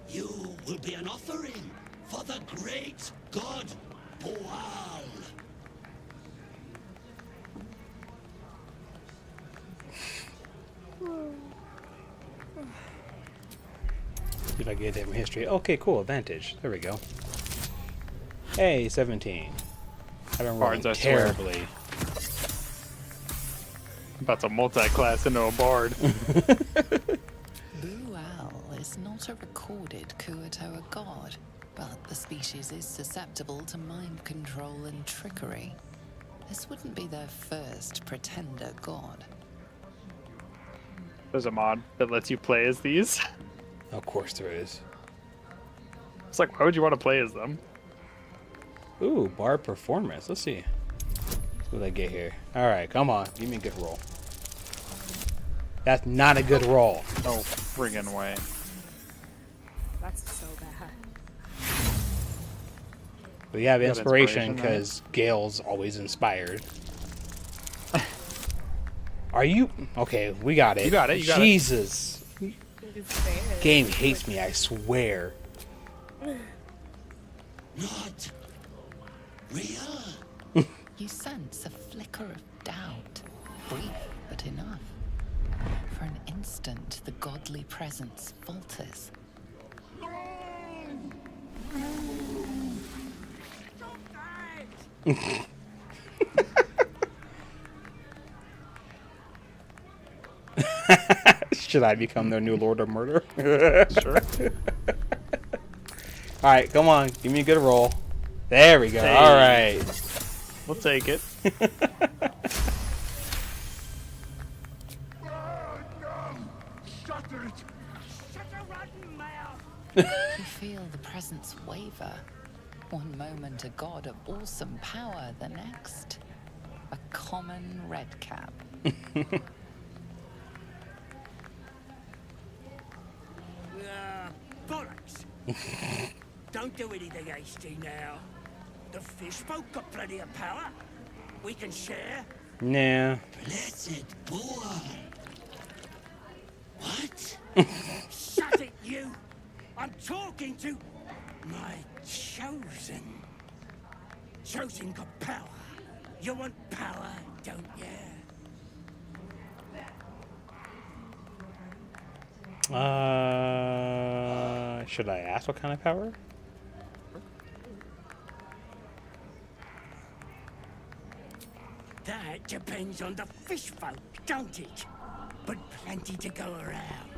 You will be an offering for the great god Boal. See if I can get different history. Okay, cool. Advantage. There we go. Hey, 17. I've been rolling Bards, I swear. terribly. That's a multi-class into a bard. Bual is not a recorded Kuatoa god, but the species is susceptible to mind control and trickery. This wouldn't be their first pretender god. There's a mod that lets you play as these. Of course there is. It's like, why would you want to play as them? Ooh, bar performance. Let's see. What did I get here? Alright, come on. Give me a good roll. That's not a good roll. No friggin' way. That's so bad. But you have got inspiration inspiration, because Gale's always inspired. Are you... Okay, we got it. You got it, you got it. Jesus. It's fair. Game hates me, I swear. Not real. You sense a flicker of doubt, brief but enough. For an instant, the godly presence falters. Should I become their new Lord of Murder? Sure. Alright, come on. Give me a good roll. There we go. Hey. Alright. We'll take it. You feel the presence waver. One moment a god of awesome power, the next a common redcap. Bollocks! Don't do anything hasty now. The fish folk got plenty of power. We can share. Nah. Blessed boy. What? Shut it, you! I'm talking to my chosen. Chosen got power. You want power, don't you? Should I ask what kind of power? That depends on the fish folk, don't it? But plenty to go around.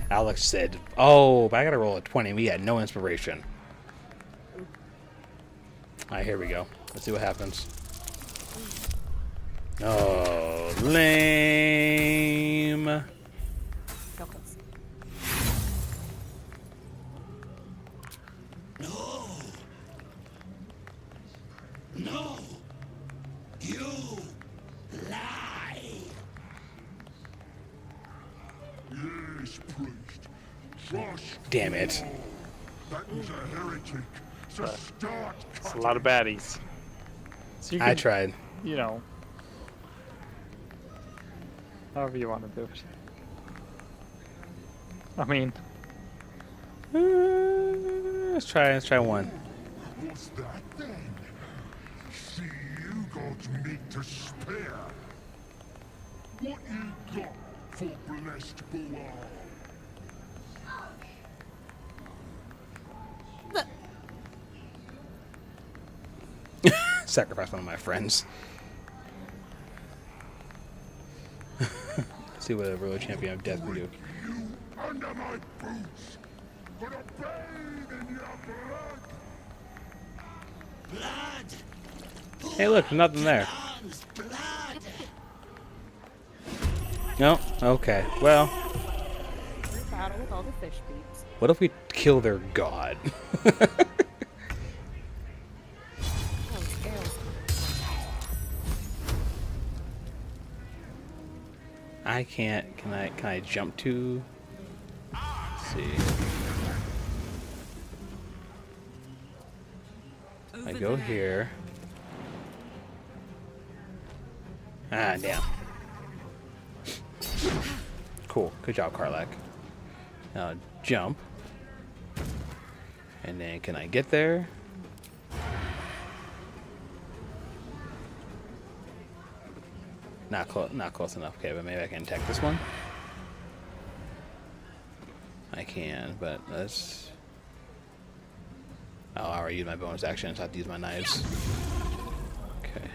Alex said, oh, but I gotta roll a 20. We had no inspiration. Alright, here we go. Let's see what happens. Oh, lame. No. No. You lie. Yes, priest. Trust. Damn it. That is a heretic. So start It's a lot of baddies. So you I can, tried. You know, however you want to do it. I mean, Let's try one. What's that then? See, you got meat to spare. What you got for blessed Boar? Sacrifice one of my friends. See what a royal champion of death can do. You under my boots. But a bathe in your blood. Blood. Hey, look, there's nothing there. Blood. No? Okay. Well, Battle with all the fish beaks. what if we kill their god? Oh, scales. I can't. Can I jump to? Let's see. I go here. Ah, damn. Cool. Good job, Karlak. Now jump. And then can I get there? Not close enough. Okay, but maybe I can attack this one. I can, but let's... Oh, I already used my bonus action, so I have to use my knives. Okay.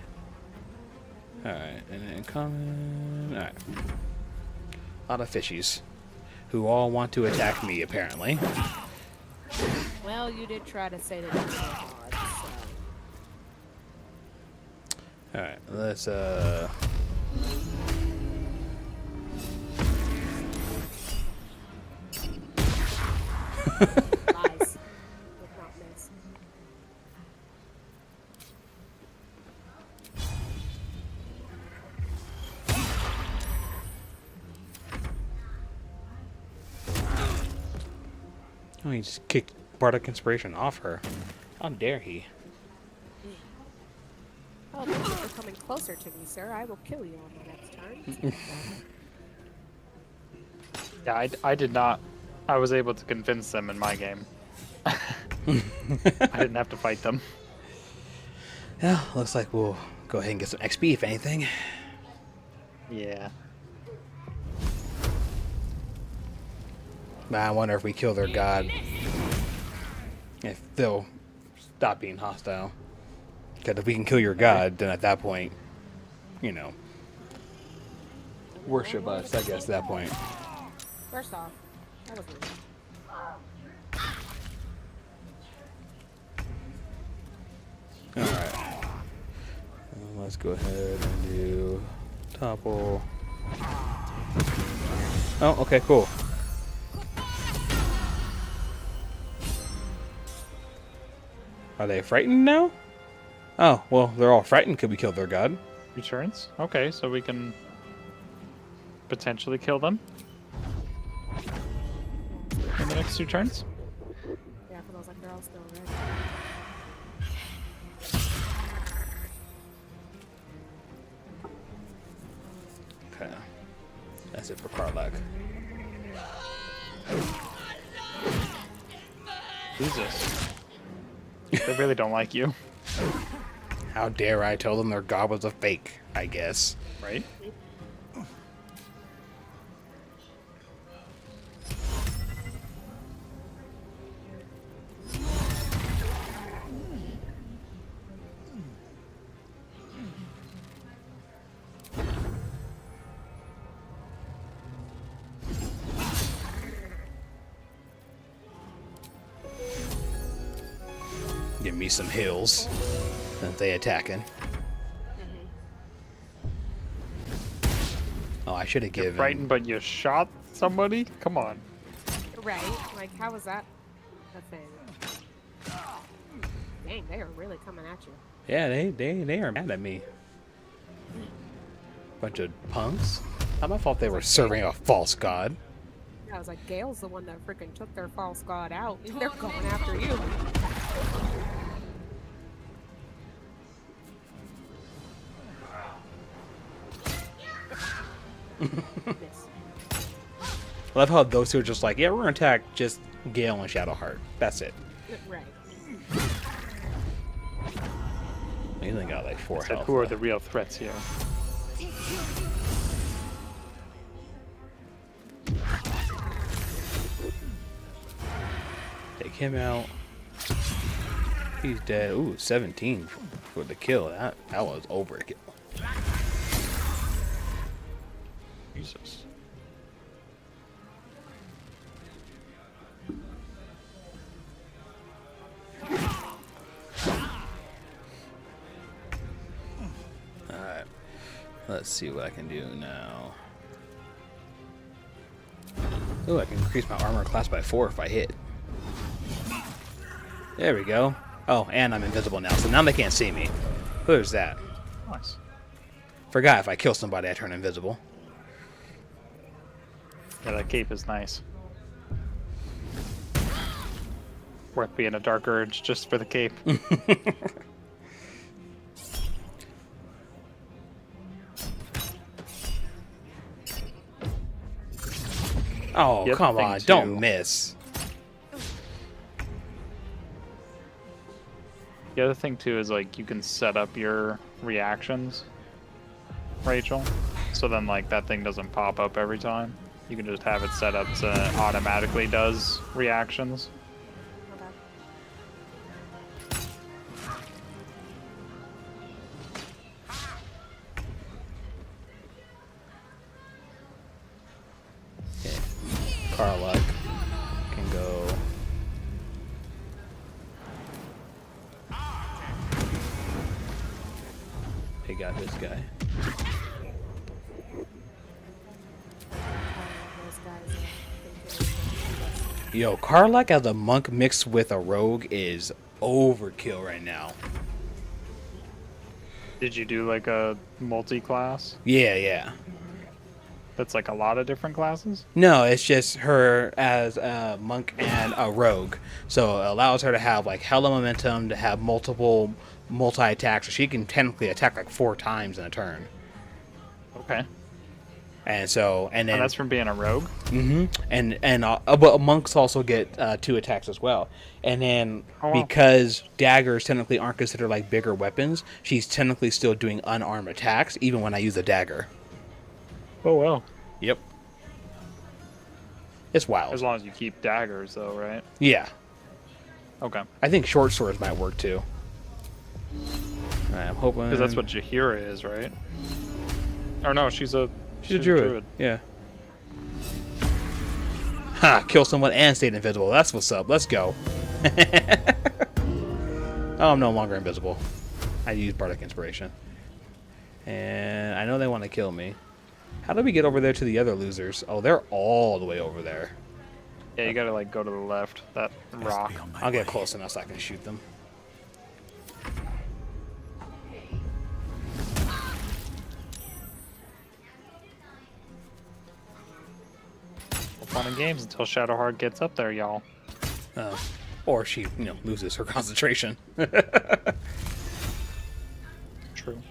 Alright, and then common... Alright. A lot of fishies. Who all want to attack me, apparently. Well, you did try to say that it was hard, so... Alright, let's, Lies. Would not miss. Oh, he just kicked Bardic Inspiration off her. How dare he? Oh, thank you for coming closer to me, sir. I will kill you on the next turn. yeah, I did not I was able to convince them in my game. I didn't have to fight them. Yeah, looks like we'll go ahead and get some XP if anything. Yeah. But I wonder if we kill their god, if they'll stop being hostile. Because if we can kill your god, then at that point, you know, worship us, I guess, at that point. First off, that was rude. Alright. Let's go ahead and do topple. Oh, okay, cool. Are they frightened now? Oh, well, they're all frightened. Could we kill their god? Returns? Okay, so we can potentially kill them in the next 2 turns. Yeah, for those like they're all still red. Okay. That's it for Karlak. Who's this? They really don't like you. How dare I tell them their god was a fake, I guess. Right? Give me some hills. That they attacking. Oh, I should have You're given. frightened, but you shot somebody? Come on. Right? Like, how was that a thing? Dang, they are really coming at you. Yeah, they are mad at me. Bunch of punks. Not my fault they were serving a false god. I was like, Gale's the one that freaking took their false god out. They're going after you. I love how those two are just like, yeah, we're gonna attack just Gale and Shadowheart. That's it. Right. They only got like 4 So health. who are left. the real threats here? Take him out. He's dead. Ooh, 17 for the kill. That was overkill. Jesus. Alright. Let's see what I can do now. Ooh, I can increase my armor class by 4 if I hit. There we go. Oh, and I'm invisible now, so now they can't see me. Who's that? Nice. Forgot if I kill somebody, I turn invisible. Yeah, that cape is nice. Worth being a Dark Urge just for the cape. Oh, The other come thing, on, too- don't miss. The other thing too is like you can set up your reactions, Rachel. So then like that thing doesn't pop up every time. You can just have it set up so it automatically does reactions. Okay. Karlak can go. They got this guy. Yo, Karlak as a monk mixed with a rogue is overkill right now. Did you do like a multi-class? Yeah. That's like a lot of different classes? No, it's just her as a monk and a rogue. So it allows her to have like hella momentum, to have multiple multi-attacks. So she can technically attack like 4 times in a turn. Okay. And so, and then And that's from being a rogue. but monks also get 2 attacks as well. And then Oh, wow. because daggers technically aren't considered like bigger weapons, she's technically still doing unarmed attacks even when I use a dagger. Oh wow. Yep. It's wild. As long as you keep daggers, though, right? Yeah. Okay. I think short swords might work too. Alright, I'm hoping. Because that's what Jahira is, right? Or no, she's a druid. Yeah. Ha! Kill someone and stay invisible. That's what's up. Let's go. Oh, I'm no longer invisible. I used Bardic Inspiration. And I know they want to kill me. How do we get over there to the other losers? Oh, they're all the way over there. Yeah, you gotta like go to the left. That rock. I'll get close enough so I can shoot them. Fun and games until Shadowheart gets up there, y'all. Or she, loses her concentration. True.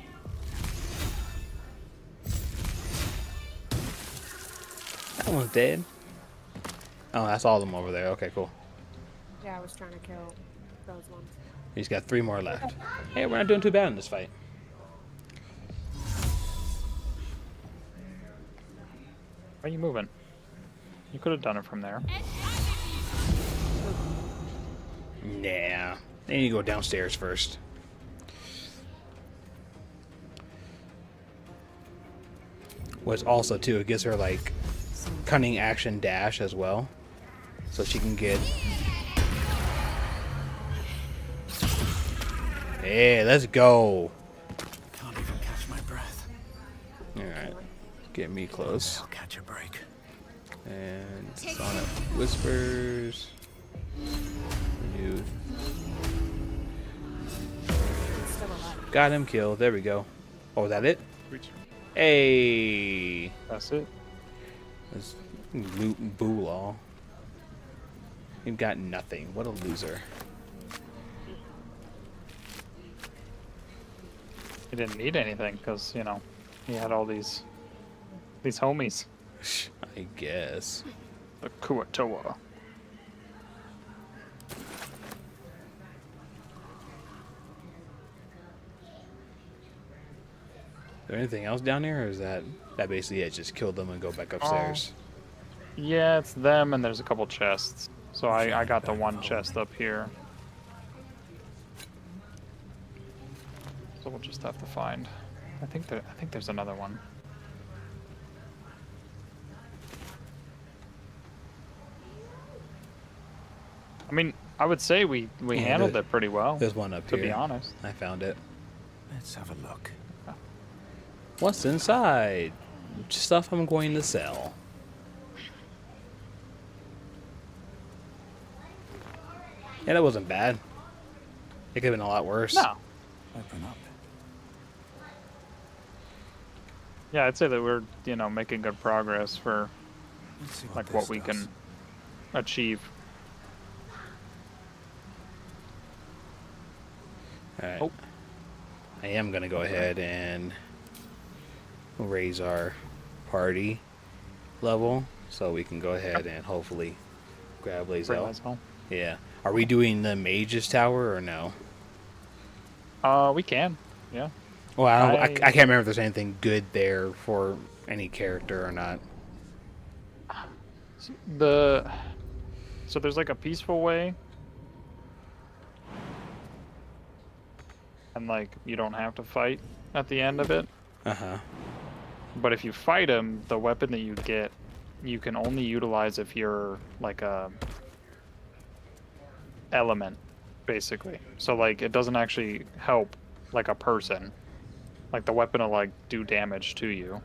That one's dead. Oh, that's all of them over there. Okay, cool. Yeah, I was trying to kill those ones. He's got 3 more left. Hey, we're not doing too bad in this fight. Why are you moving? You could have done it from there. Nah. They need to go downstairs first. What's also, too, it gives her, like, cunning action dash as well. So she can get... Hey, let's go. Can't even catch my breath. Alright. Get me close. I'll catch a break. And Sonic Whispers. Renewed. Got him killed. There we go. Oh, is that it? Hey. That's it. Let's loot and boo all. You've got nothing. What a loser. He didn't need anything because he had all these homies. I guess. The Kuatoa. Is there anything else down there, or is that basically it? Just kill them and go back upstairs. Yeah, it's them, and there's a couple chests. So I got the one chest up here. So we'll just have to find. I think there's another one. I mean, I would say we handled it pretty well. There's one up to here. be honest. I found it. Let's have a look. What's inside? Stuff I'm going to sell. Yeah, that wasn't bad. It could have been a lot worse. No. Open up. Yeah, I'd say that we're making good progress for Let's see like this what we does. can achieve. Alright. Oh. I am going to go ahead and raise our party level so we can go ahead and hopefully grab Lae'zel. Lae'zel. Yeah. Are we doing the Mage's Tower or no? We can. Yeah. Well, I can't remember if there's anything good there for any character or not. So there's like a peaceful way. And like you don't have to fight at the end of it. Uh-huh. But if you fight him, the weapon that you get, you can only utilize if you're like a element, basically. So like it doesn't actually help like a person. Like the weapon will like do damage to you.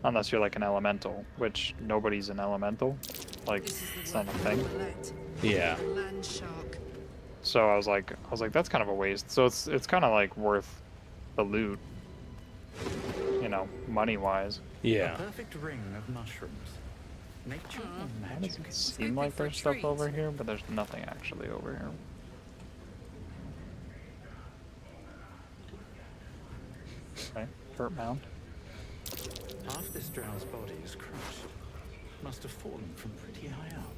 Unless you're like an elemental, which nobody's an elemental. Like it's not a thing. Yeah. So I was like that's kind of a waste. So it's kind of like worth the loot. Money wise. Yeah. A perfect ring of mushrooms. Nature or Why magic? does it seem like there's stuff over here, but there's nothing actually over here. Okay, dirt mound. Half this drow's body is crushed. Must have fallen from pretty high up.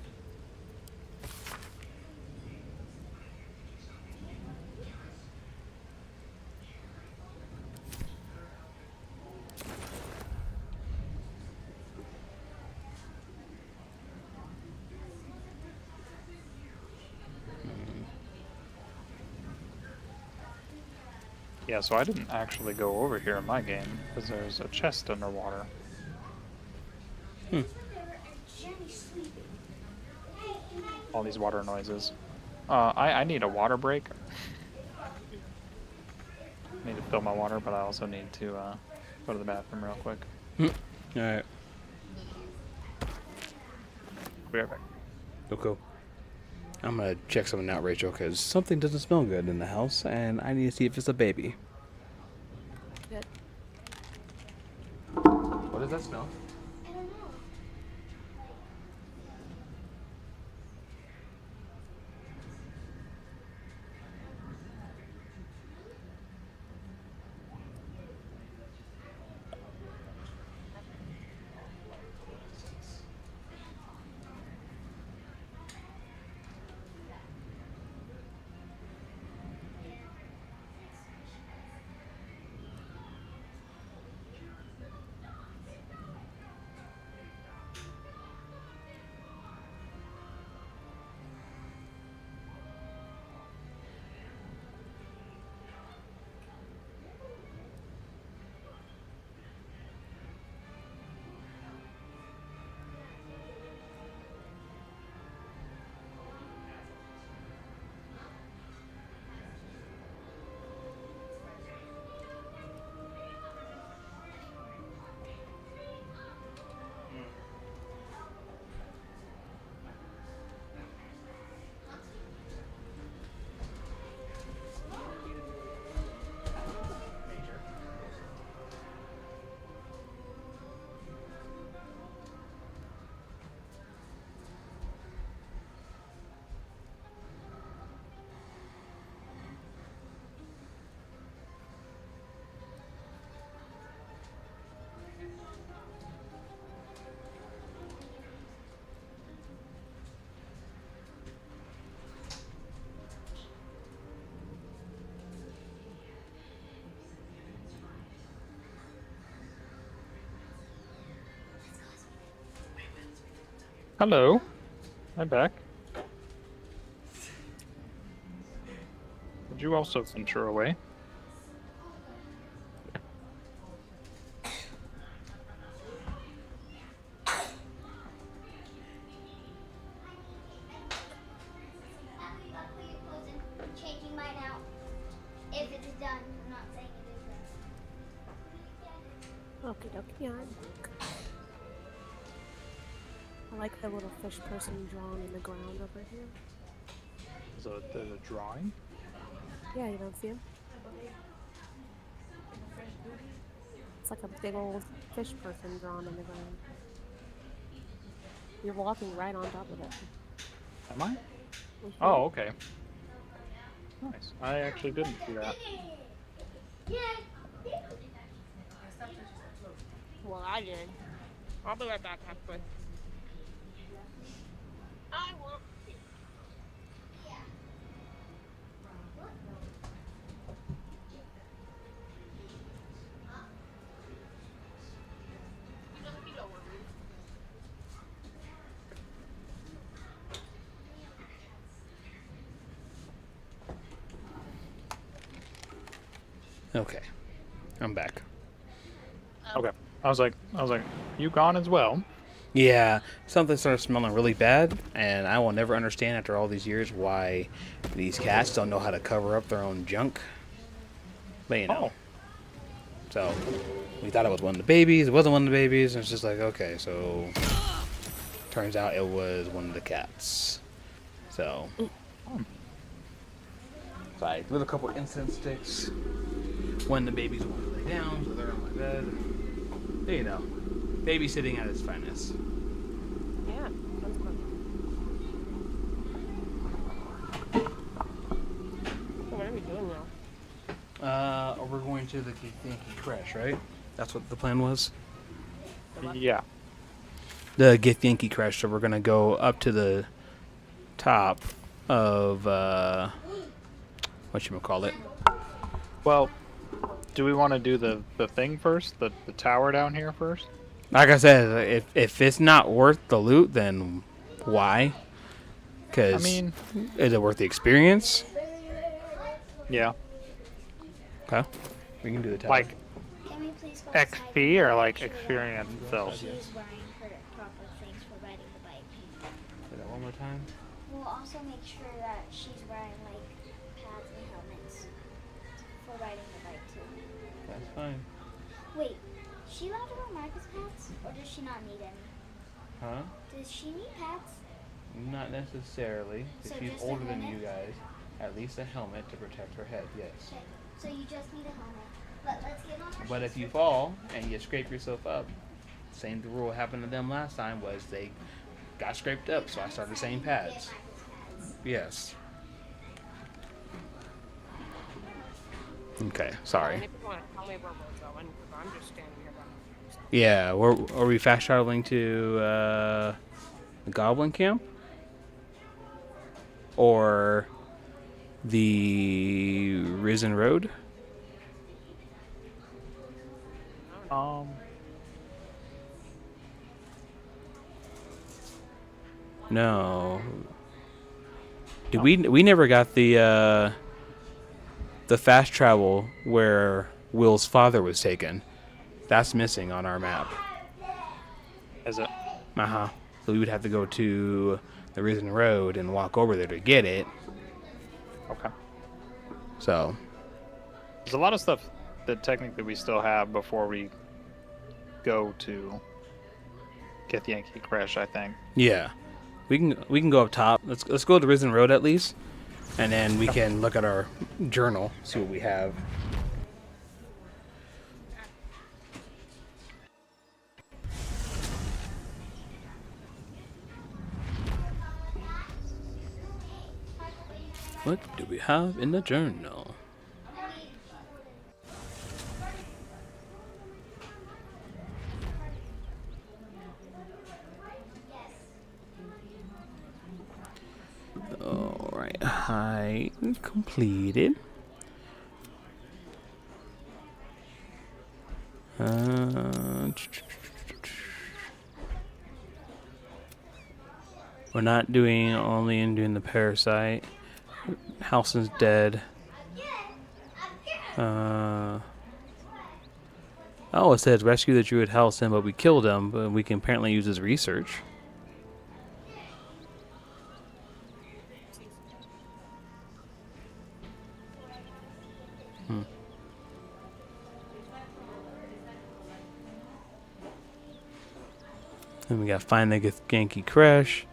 Yeah, so I didn't actually go over here in my game because there's a chest underwater. All these water noises. I need a water break. I need to fill my water, but I also need to go to the bathroom real quick. Alright. Be right back. Okay. I'm gonna check something out, Rachel, because something doesn't smell good in the house, and I need to see if it's a baby. Good. What does that smell? I don't know. Hello. I'm back. Did you also venture away? I'll put your clothes in, changing mine out. If it is done, I'm not saying it is done. Okie dokie. I like the little fish person drawn in the ground over here. So there's a drawing? Yeah, you don't see him? It's like a big old fish person drawn in the ground. You're walking right on top of it. Am I? Mhm. Oh, okay. Nice. I actually didn't see that. Well, I did. I'll be right back, halfway. I will. Okay. I'm back. Okay. I was like, you gone as well? Yeah, something started smelling really bad, and I will never understand after all these years why these cats don't know how to cover up their own junk. But you know. So, we thought it was one of the babies. It wasn't one of the babies, and it's just like, okay, so... Turns out it was one of the cats. So... So I lit a couple incense sticks. When the babies want to lay down, so they're on my bed. There you know. Babysitting at its finest. Yeah, that's good. So what are we doing now? We're going to the Yankee Crash, right? That's what the plan was? the left. Yeah. The Githyanki Crush. So we're gonna go up to the top of whatchamacallit. Well, do we want to do the thing first? The tower down here first? Like I said, if it's not worth the loot, then why? Because I mean, is it worth the experience? yeah. Okay. We can do the tower. Like Can we please go outside XP or and like make sure experience though? She's wearing her proper things for riding the bike. Say that one more time. We'll also make sure that she's wearing like pads and helmets for riding the bike too. That's fine. Wait, she allowed to wear Marcus pads, or does she not need any? Huh? Does she need pads? Not necessarily. If So she's just a older than helmet? you guys, at least a helmet to protect her head, yes. Okay, so you just need a helmet. But let's get on our But if you fall and you scrape yourself up, same rule happened to them last time was they got scraped up, so I started saying pads. Yes. Okay, sorry. And if you want to tell me where we're going, because I'm just standing here by myself. Yeah, are we fast traveling to the Goblin Camp? Or the Risen Road? No. Did we never got the fast travel where Will's father was taken. That's missing on our map. Is it? Uh-huh. So we would have to go to the Risen Road and walk over there to get it. Okay. So There's a lot of stuff that technically we still have before we go to get the Yankee Crash, I think. yeah. We can go up top. Let's go to the Risen Road at least. And then we can look at our journal, see what we have. What do we have in the journal? Alright, height completed. We're not doing only in doing the parasite. Halsin's dead. Oh, it says rescue the druid Halsin, but we killed him, but we can apparently use his research. Then we got find the Genki Crash.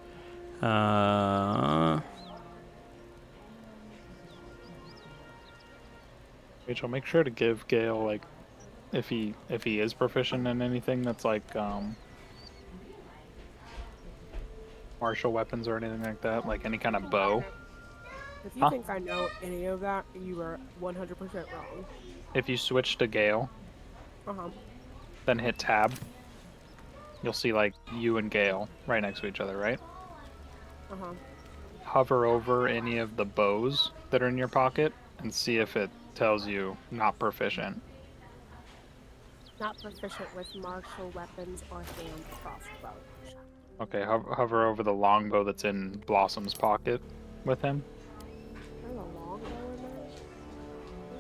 Rachel, make sure to give Gale, like, if he is proficient in anything that's like martial weapons or anything like that, like any kind of bow. If you think I know any of that, you are 100% wrong. If you switch to Gale, then hit tab, you'll see like you and Gale right next to each other, right? Hover over any of the bows that are in your pocket and see if it tells you not proficient. Not proficient with martial weapons or hand crossbows. Okay, hover over the longbow that's in Blossom's pocket with him. There's a longbow in there?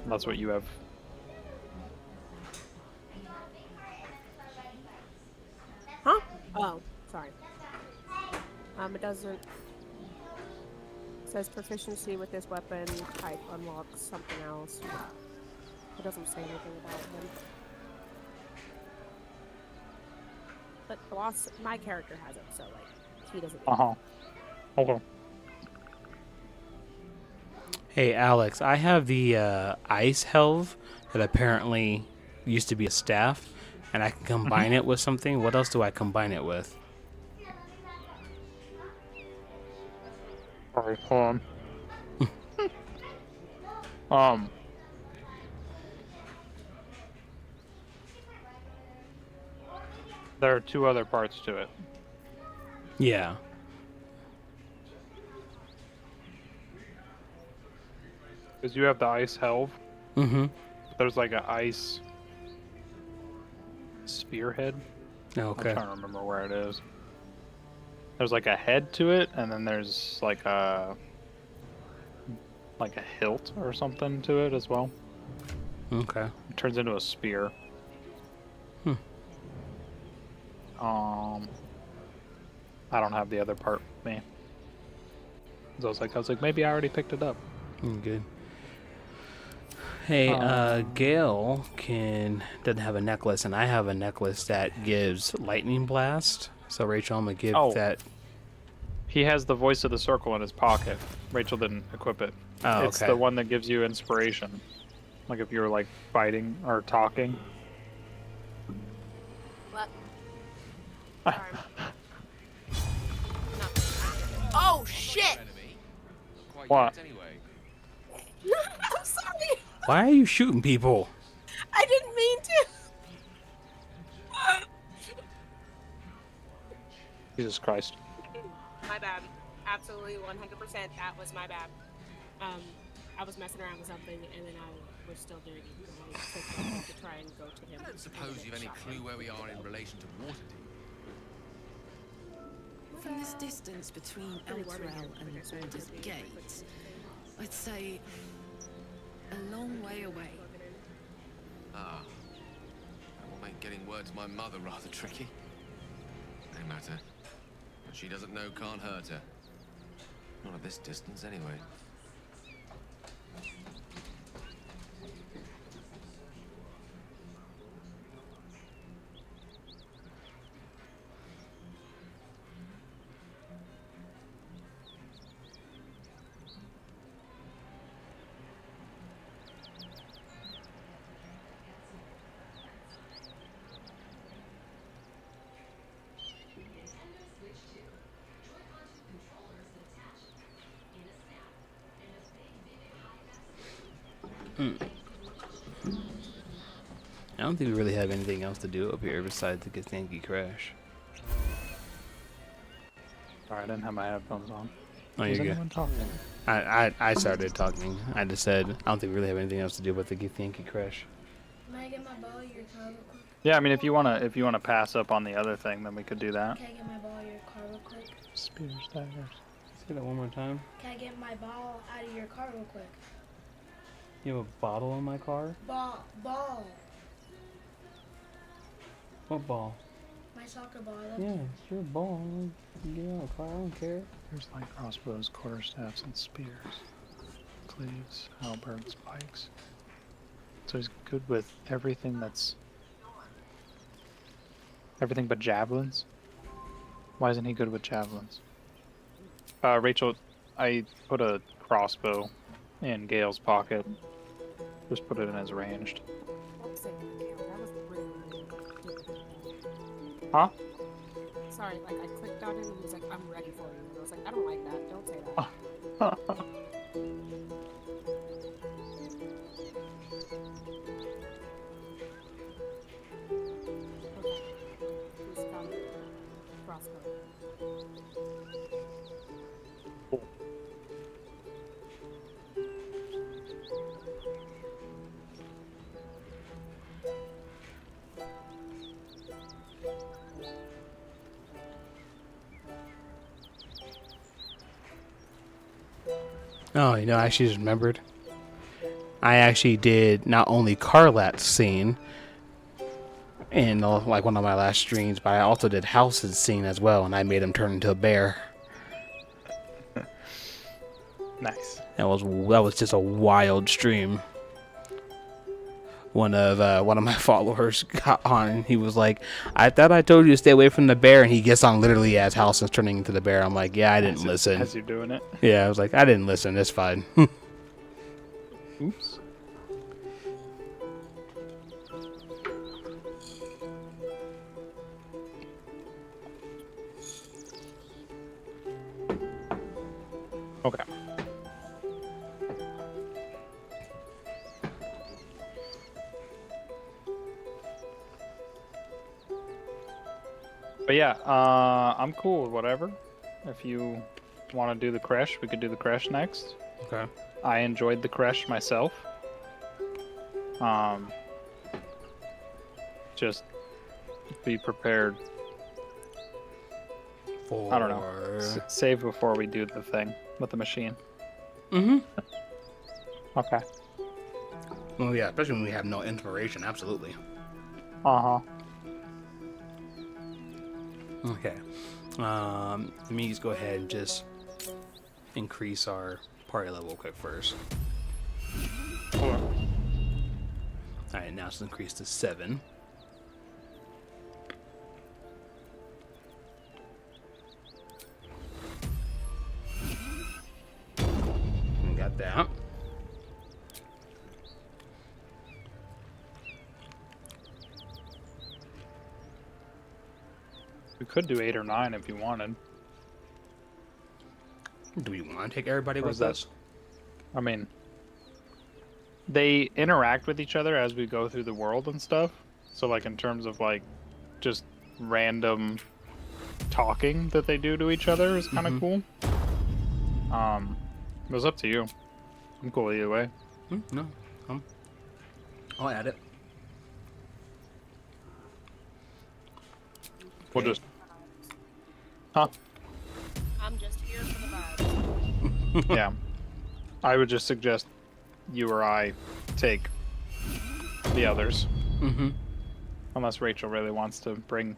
That's what you have. Huh? Oh, sorry. It doesn't. It says proficiency with this weapon type unlocks something else. It doesn't say anything about him. But my character has it, so like he doesn't. Okay. Hey Alex, I have the ice helve that apparently used to be a staff, and I can combine it with something. What else do I combine it with? Alright, hold on. There are 2 other parts to it. Yeah. Because you have the ice helve. Mm-hmm. There's like an ice spearhead. Okay. I'm trying to remember where it is. There's like a head to it, and then there's like a hilt or something to it as well. Okay. It turns into a spear. Hmm. I don't have the other part with me. So I was like, maybe I already picked it up. Good. Hey, Gale doesn't have a necklace, and I have a necklace that gives lightning blast. So Rachel, I'm gonna give that. He has the voice of the circle in his pocket. Rachel didn't equip it. Oh, It's okay. the one that gives you inspiration. Like if you're like fighting or talking. What? Sorry. Oh shit! What? I'm sorry. Why are you shooting people? I didn't mean to. Jesus Christ. My bad. Absolutely 100%. That was my bad. I was messing around with something and then I was still doing it. And I took to try and go to him. I don't suppose you've any clue where we are in relation to Waterdeep. From this distance between Elturel and Baldur's Gate, I'd say a long way away. Ah, that will make getting word to my mother rather tricky. No matter. What she doesn't know can't hurt her. Not at this distance, anyway. I don't think we really have anything else to do up here besides the Githyanki crash. Sorry, I didn't have my headphones on. Oh, Was you're good. anyone talking? I started talking. I just said I don't think we really have anything else to do but the Githyanki crash. Can I get my ball your car real quick? Yeah, I mean, if you wanna pass up on the other thing, then we could do that. Can I get my ball your car real quick? Spears, daggers. Say that one more time. Can I get my ball out of your car real quick? You have a bottle in my car? Ball. What ball? My soccer ball. Yeah, it's your ball. You get out of the car, I don't care. There's like crossbows, quarterstaffs, and spears. Cleaves, halberds, pikes. So he's good with everything that's... everything but javelins? Why isn't he good with javelins? Rachel, I put a crossbow in Gale's pocket. Just put it in as ranged. Huh? Sorry, like I clicked on him and he was like, I'm ready for you. And I was like, I don't like that. Don't say that. He's got a crossbow. Oh, you know, I actually just remembered. I actually did not only Carlat's scene in like one of my last streams, but I also did House's scene as well, and I made him turn into a bear. Nice. That was just a wild stream. One of my followers got on, and he was like, "I thought I told you to stay away from the bear," and he gets on literally as House is turning into the bear. I'm like, "Yeah, I didn't listen." As you're doing it. Yeah, I was like, "I didn't listen. It's fine." Oops. Okay. But yeah, I'm cool with whatever. If you want to do the crash, we could do the crash next. Okay. I enjoyed the crash myself. Just be prepared. I don't know. Save before we do the thing with the machine. Mm-hmm. Okay. Well, yeah, especially when we have no inspiration. Absolutely. Uh-huh. Okay. Let me just go ahead and just increase our party level quick first. Alright, now it's increased to 7. We got that. We could do 8 or 9 if you wanted. Do we want to take everybody Or with is that- us? I mean, they interact with each other as we go through the world and stuff. So, like, in terms of, like, just random talking that they do to each other is kind of cool. It was up to you. I'm cool either way. No. I'll add it. We'll just... Huh? I'm just here for the vibes. Yeah. I would just suggest you or I take the others. Mm-hmm. Unless Rachel really wants to bring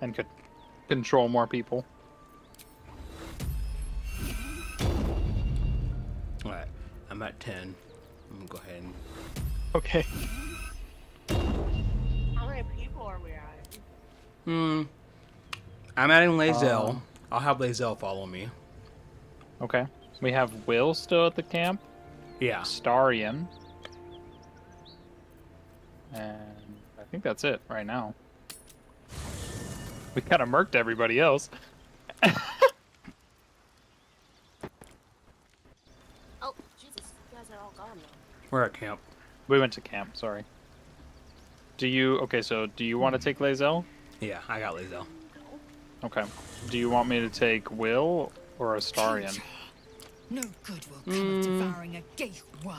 and control more people. Alright, I'm at 10. I'm gonna go ahead and... Okay. How many people are we at? I'm adding Lae'zel. I'll have Lae'zel follow me. Okay. We have Will still at the camp. Yeah. Starion. And I think that's it right now. We kind of murked everybody else. Oh, Jesus. You guys are all gone now. We're at camp. We went to camp, sorry. Do you... Okay, so do you want to take Lae'zel? Yeah, I got Lae'zel. Okay. Do you want me to take Will or Astarion? No good will come of devouring a gate worm,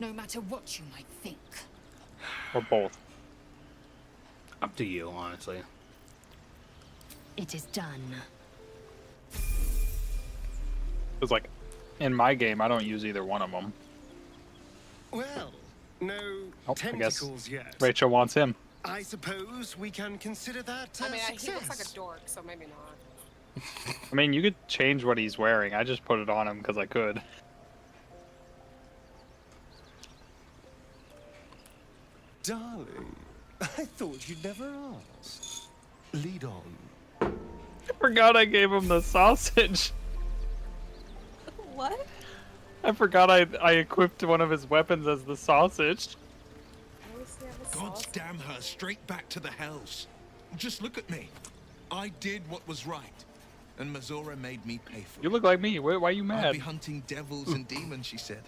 no matter what you might think. Or both? Up to you, honestly. It is done. It's like, in my game, I don't use either one of them. Well, no I guess tentacles yet. Rachel wants him. I suppose we can consider that I mean, he success. looks like a dork, so maybe not. I mean, you could change what he's wearing. I just put it on him because I could. Darling, I thought you'd never ask. Lead on. I forgot I gave him the sausage. What? I forgot I equipped one of his weapons as the sausage. God damn her, straight back to the hells. Just look at me. I did what was right, and Mazora made me pay for it. You look like me. Why are you I'd mad? be hunting devils and demons, she said.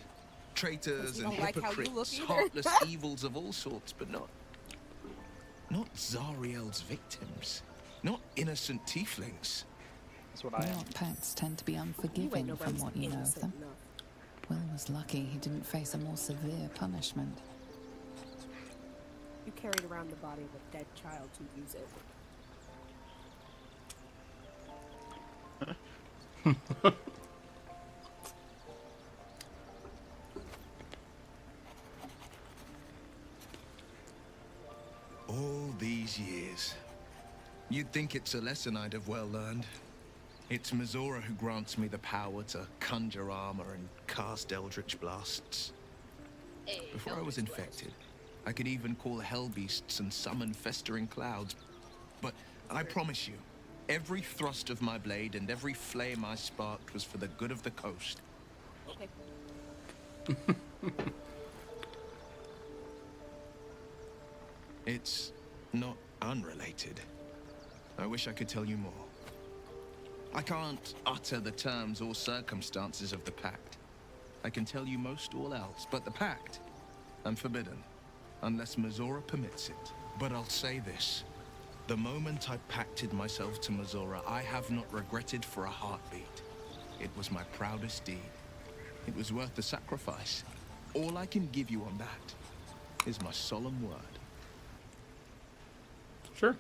Traitors You and don't like how you look hypocrites, either. heartless evils of all sorts, but not Zariel's victims. Not innocent tieflings. That's what I am. Your pets tend to be unforgiving from what you know of them. Will was lucky he didn't face a more severe punishment. You carried around the body of a dead child to use it. All these years. You'd think it's a lesson I'd have well learned. It's Mazora who grants me the power to conjure armor and cast eldritch blasts. Before I was infected, I could even call hell beasts and summon festering clouds. But I promise you, every thrust of my blade and every flame I sparked was for the good of the coast. Okay. It's not unrelated. I wish I could tell you more. I can't utter the terms or circumstances of the pact. I can tell you most all else, but the pact, I'm forbidden, unless Mazora permits it. But I'll say this. The moment I pacted myself to Missoura, I have not regretted for a heartbeat. It was my proudest deed. It was worth the sacrifice. All I can give you on that is my solemn word. Sure.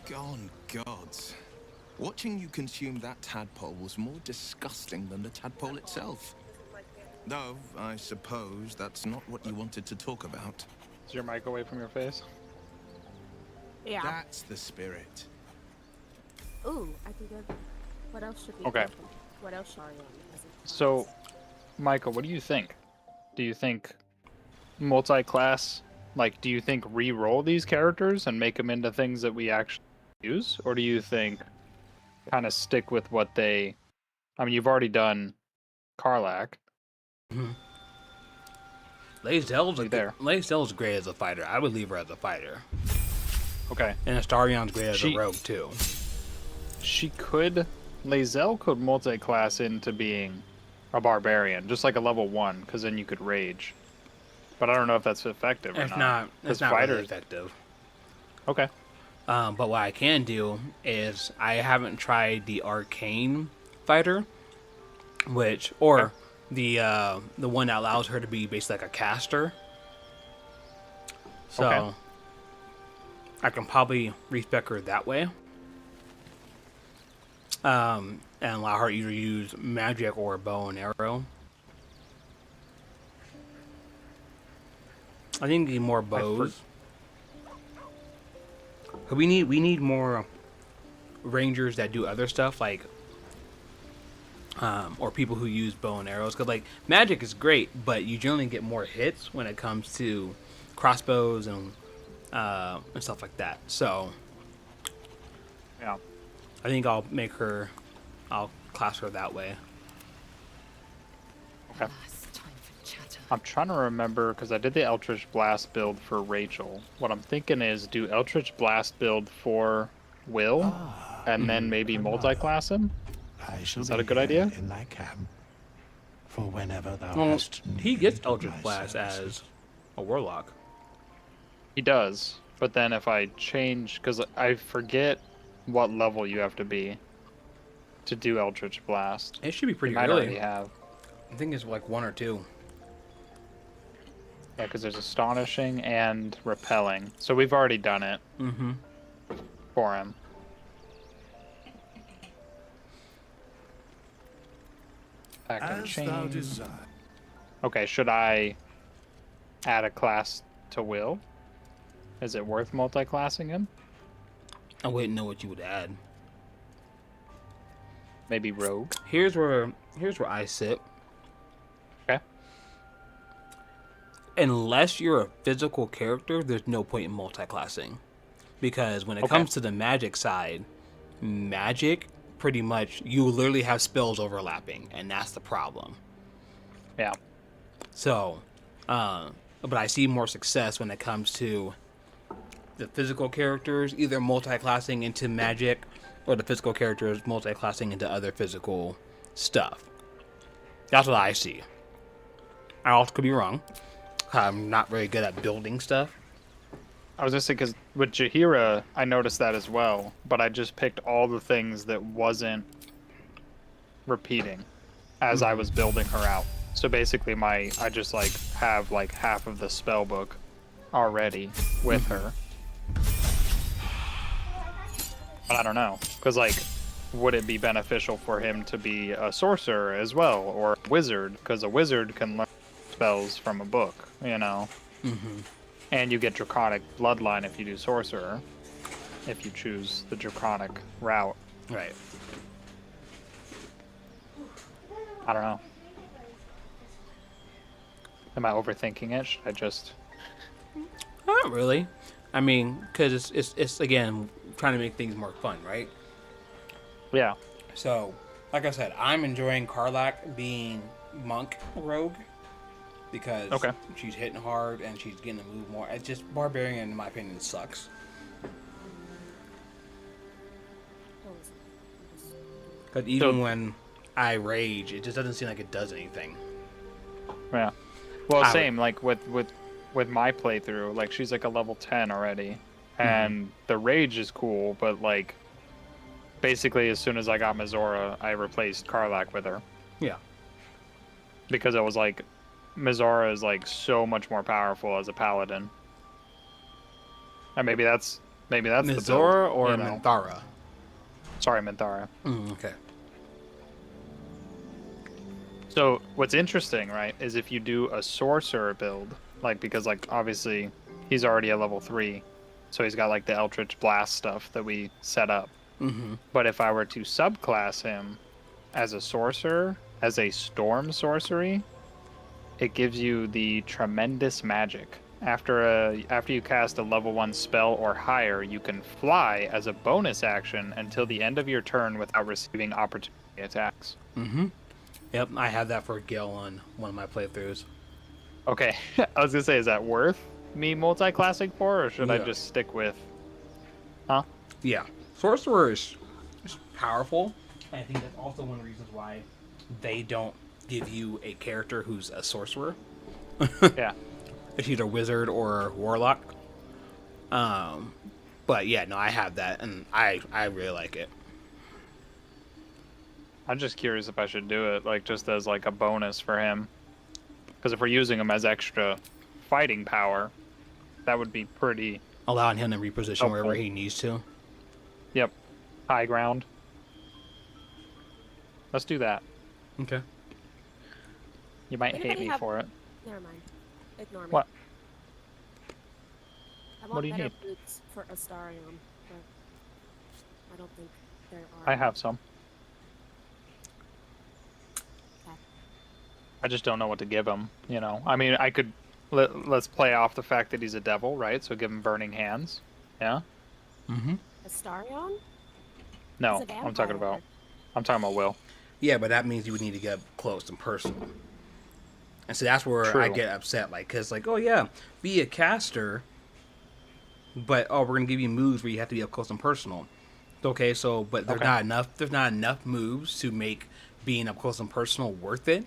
Gone gods. Watching you consume that tadpole was more disgusting than the tadpole itself. Though, I suppose that's not what you wanted to talk about. Is your mic away from your face? Yeah. That's the spirit. Ooh, I can get. What else should we? Okay. do? What else are you on? So, Michael, what do you think? Do you think multi-class, like, do you think re-roll these characters and make them into things that we actually use? Or do you think kind of stick with what they... I mean, you've already done Karlak. Mm-hmm. Lae'zel's great as a fighter. I would leave her as a fighter. Okay. And Astarion's great as a rogue, too. She could... Lae'zel could multi-class into being a barbarian, just like a level 1, because then you could rage. But I don't know if that's effective or not. It's not really effective. Okay. But what I can do is I haven't tried the arcane fighter, the one that allows her to be basically like a caster. So I can probably respec her that way. And allow her to either use magic or bow and arrow. I think we need more bows. We need more rangers that do other stuff, like or people who use bow and arrows. Because like magic is great, but you generally get more hits when it comes to crossbows and stuff like that. So yeah. I think I'll class her that way. Okay. I'm trying to remember, because I did the Eldritch Blast build for Rachel. What I'm thinking is do Eldritch Blast build for Will, and then maybe multi-class him? Is that a good idea? In thy camp, for whenever thou Well, hast he gets Eldritch Blast as a warlock. He does, but then if I change, because I forget what level you have to be to do Eldritch Blast. It should be pretty might early. already have. I think it's like 1 or 2. Yeah, because there's Astonishing and Repelling. So we've already done it for him. Back in As thou chain. desire. Okay, should I add a class to Will? Is it worth multi-classing him? I wouldn't know what you would add. Maybe Rogue. Here's where I sit. Okay. Unless you're a physical character, there's no point in multi-classing. Because when it comes to the magic side, magic, pretty much, you literally have spells overlapping, and that's the problem. Yeah. So, but I see more success when it comes to the physical characters, either multi-classing into magic, or the physical characters multi-classing into other physical stuff. That's what I see. I also could be wrong. I'm not very good at building stuff. I was just saying, because with Jaheira, I noticed that as well, but I just picked all the things that wasn't repeating as I was building her out. So basically I just like have like half of the spell book already with her. But I don't know, because like, would it be beneficial for him to be a sorcerer as well, or a wizard? Because a wizard can learn spells from a book, you know? And you get Draconic Bloodline if you do Sorcerer, if you choose the Draconic route. Right. I don't know. Am I overthinking it? Should I just... Not really. I mean, because it's again, trying to make things more fun, right? Yeah. So, like I said, I'm enjoying Karlak being monk rogue. Because she's hitting hard and she's getting to move more. It's just barbarian, in my opinion, sucks. But even when I rage, it just doesn't seem like it does anything. Yeah. Well, same like with my playthrough. Like she's like a level 10 already, and the rage is cool, but like basically as soon as I got Mizora, I replaced Karlak with her Yeah. because it was like Mizora is like so much more powerful as a paladin. And maybe that's the build, Mizora or you know? Minthara? Sorry, Minthara. Okay. So what's interesting, right, is if you do a sorcerer build, like because like obviously he's already a level 3, so he's got like the Eldritch Blast stuff that we set up. Mm-hmm. But if I were to subclass him as a sorcerer, as a storm sorcery, it gives you the tremendous magic. After you cast a level 1 spell or higher, you can fly as a bonus action until the end of your turn without receiving opportunity attacks. Mm-hmm. Yep, I had that for Gil on one of my playthroughs. Okay, I was gonna say, is that worth me multi-classing for, or should I Yeah. just stick with? Huh? Yeah, Sorcerer is powerful. I think that's also one of the reasons why they don't give you a character who's a sorcerer. Yeah. It's either wizard or warlock. But yeah, no, I have that, and I really like it. I'm just curious if I should do it, like just as like a bonus for him. Because if we're using him as extra fighting power, that would be pretty. Allowing him to reposition wherever he needs to. Yep. High ground. Let's do that. Okay. You might hate Anybody me have- for it. Never mind. Ignore me. What? I want What do you better need? boots for Astarion, but I don't think there are. I have some. Okay. I just don't know what to give him, you know. I mean, I could let's play off the fact that he's a devil, right? So give him burning hands. Yeah? Mm-hmm. Astarion? No, He's a I'm talking vampire. about Will. Yeah, but that means you would need to get close and personal. And so that's where I True. get upset, like, because, like, oh yeah, be a caster, but oh, we're gonna give you moves where you have to be up close and personal. Okay, so but there's not enough. There's not enough moves to make being up close and personal worth it.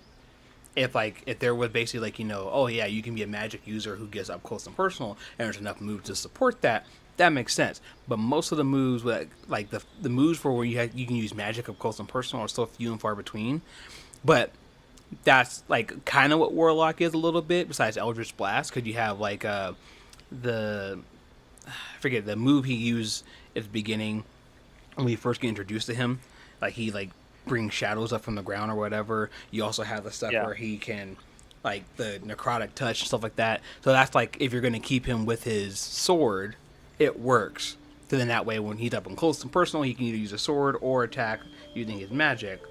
If there was basically like, you know, oh yeah, you can be a magic user who gets up close and personal, and there's enough moves to support that. That makes sense. But most of the moves, like the moves for where you can use magic up close and personal, are still few and far between. But that's like kind of what Warlock is a little bit. Besides Eldritch Blast, because you have like I forget the move he used at the beginning when we first get introduced to him. Like he like brings shadows up from the ground or whatever. You also have the stuff where he can like the necrotic touch and stuff like that. So that's like if you're going to keep him with his sword, it works. So then that way when he's up and close and personal, he can either use a sword or attack using his magic.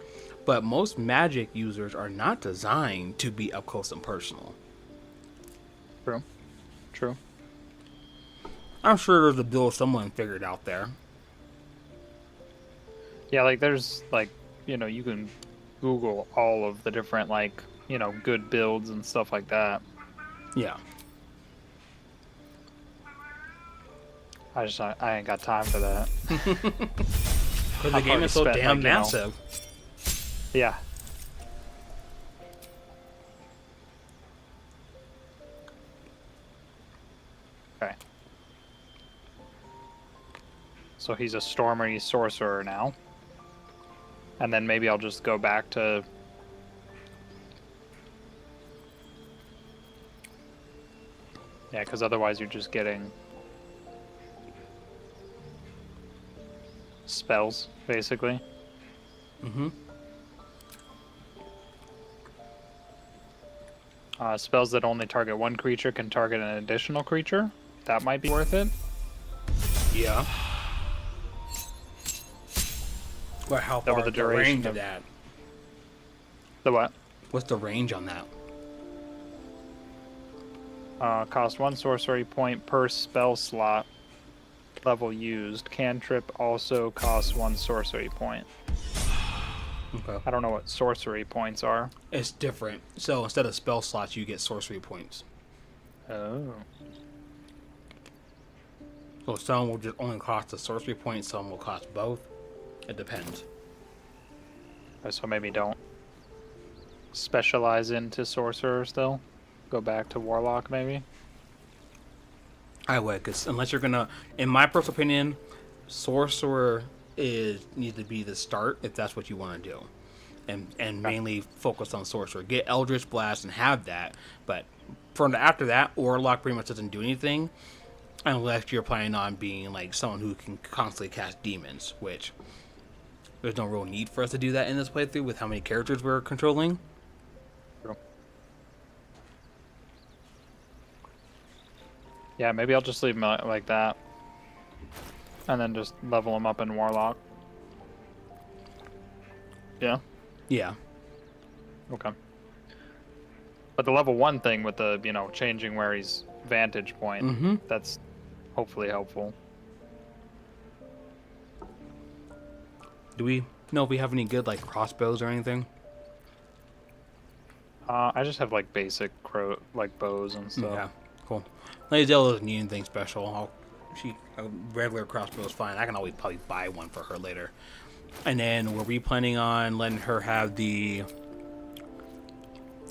But most magic users are not designed to be up close and personal. True. I'm sure there's a build someone figured out there. Yeah, like there's like, you know, you can Google all of the different like, you know, good builds and stuff like that. Yeah. I ain't got time for that. Because the game is so damn massive. Yeah. Okay. So he's a Stormery sorcerer now. And then maybe I'll just go back to... Yeah, because otherwise you're just getting... spells, basically. Mm-hmm. Spells that only target one creature can target an additional creature. That might be worth it. Yeah. But how That far was the the duration range of- of that? The what? What's the range on that? Cost 1 sorcery point per spell slot level used. Cantrip also costs 1 sorcery point. Okay. I don't know what sorcery points are. It's different. So instead of spell slots, you get sorcery points. Oh. So some will just only cost a sorcery point, some will cost both. It depends. So maybe don't specialize into sorcerer still. Go back to warlock maybe. I would, because unless you're gonna, in my personal opinion, sorcerer needs to be the start if that's what you want to do, and mainly focus on sorcerer. Get Eldritch Blast and have that, but after that, Warlock pretty much doesn't do anything unless you're planning on being like someone who can constantly cast demons, which there's no real need for us to do that in this playthrough with how many characters we're controlling. Yeah, maybe I'll just leave him like that. And then just level him up in Warlock. Yeah? Yeah. Okay. But the level 1 thing with the, changing where he's vantage point, that's hopefully helpful. Do we know if we have any good, like, crossbows or anything? I just have, like, basic bows and stuff. Yeah, cool. Lady Zell doesn't need anything special. A regular crossbow is fine. I can always probably buy one for her later. And then were we planning on letting her have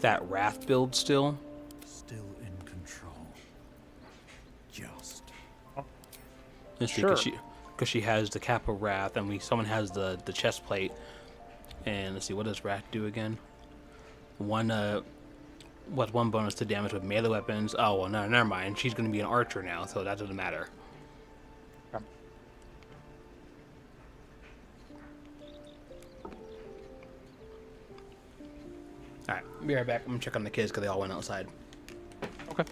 that Wrath build still? Still in control. Just. Sure. Because she has the Cap of Wrath, and someone has the chest plate. And let's see, what does Wrath do again? One bonus to damage with melee weapons. Oh well, no, never mind. She's going to be an archer now, so that doesn't matter. Alright, be right back. I'm gonna check on the kids because they all went outside. Okay.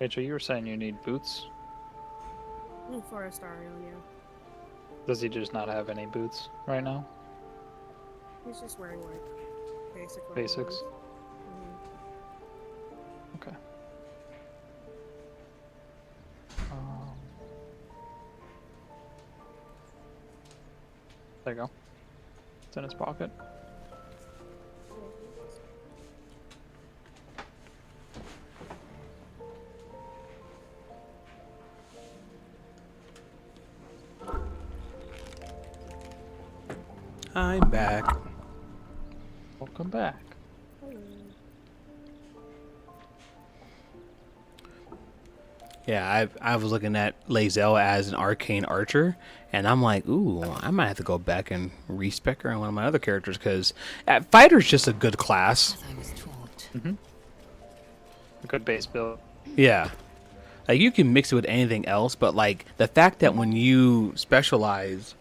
Rachel, you were saying you need boots? For Astario, yeah. Does he just not have any boots right now? He's just wearing like basics. Okay. There you go. It's in his pocket. I'm back. Welcome back. Yeah, I was looking at Lae'zel as an arcane archer, and I'm like, ooh, I might have to go back and respec her on one of my other characters, because fighter's just a good class. A good base build. Yeah. Like, you can mix it with anything else, but, like, the fact that when you specialize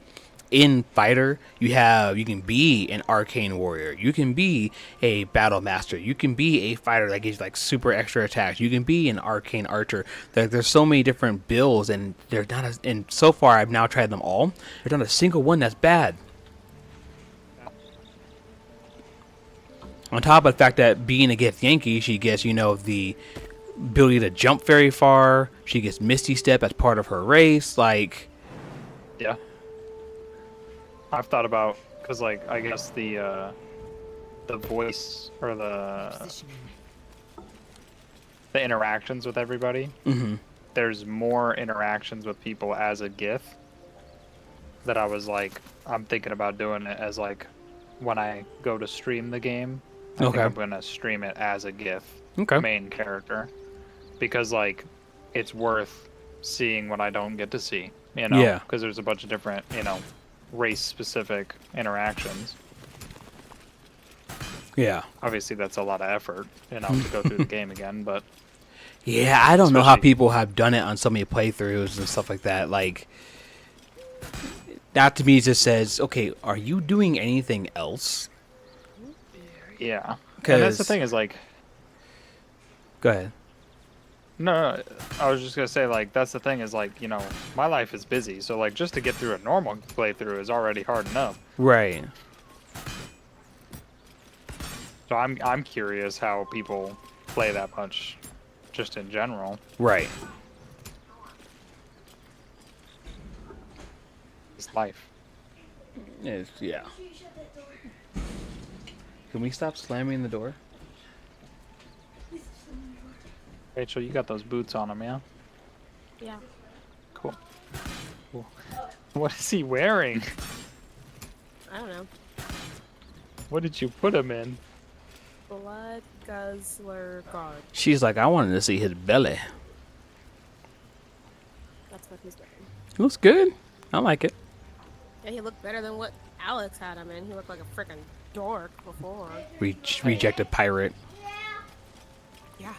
in fighter, you can be an arcane warrior, you can be a battle master, you can be a fighter that gives like super extra attacks, you can be an arcane archer. There's so many different builds, and and so far I've now tried them all. There's not a single one that's bad. On top of the fact that being a Gith Yankee, she gets the ability to jump very far. She gets Misty Step as part of her race. Like, yeah. I've thought about, because like I guess the voice or the interactions with everybody. There's more interactions with people as a Gith that I was like, I'm thinking about doing it as like when I go to stream the game. I think I'm gonna stream it as a Gith main character, because like it's worth seeing what I don't get to see. Yeah. Because there's a bunch of different race-specific interactions. Yeah. Obviously, that's a lot of effort, to go through the game again, but... Yeah, I don't know how people have done it on so many playthroughs and stuff like that. Like, that to me just says, okay, are you doing anything else? Yeah. And that's the thing is, like... Go ahead. No, I was just gonna say, like, that's the thing is, like, my life is busy, so, like, just to get through a normal playthrough is already hard enough. Right. So I'm curious how people play that much, just in general. Right. It's life. Yeah. Can we stop slamming the door? Rachel, you got those boots on him, yeah? Yeah. Cool. Cool. What is he wearing? I don't know. What did you put him in? Blood Guzzler Guard. She's like, I wanted to see his belly. That's what he's wearing. It looks good. I like it. Yeah, he looked better than what Alex had him in. He looked like a freaking dork before. Rejected pirate. Yeah.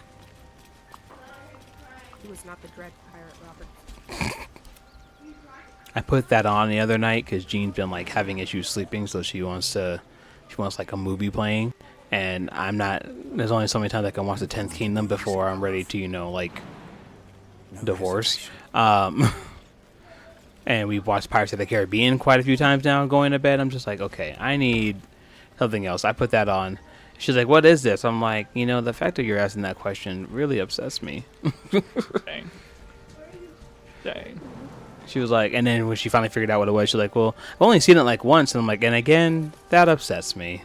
He was not the dread pirate, Robert. I put that on the other night because Jean's been like having issues sleeping, so she wants like a movie playing, and I'm not. There's only so many times I can watch the 10th Kingdom before I'm ready to, like, divorce. And we've watched Pirates of the Caribbean quite a few times now. Going to bed, I'm just like, okay, I need something else. I put that on. She's like, what is this? I'm like, the fact that you're asking that question really upsets me. Dang. Dang. She was like, and then when she finally figured out what it was, she's like, well, I've only seen it like once. And I'm like, and again, that upsets me.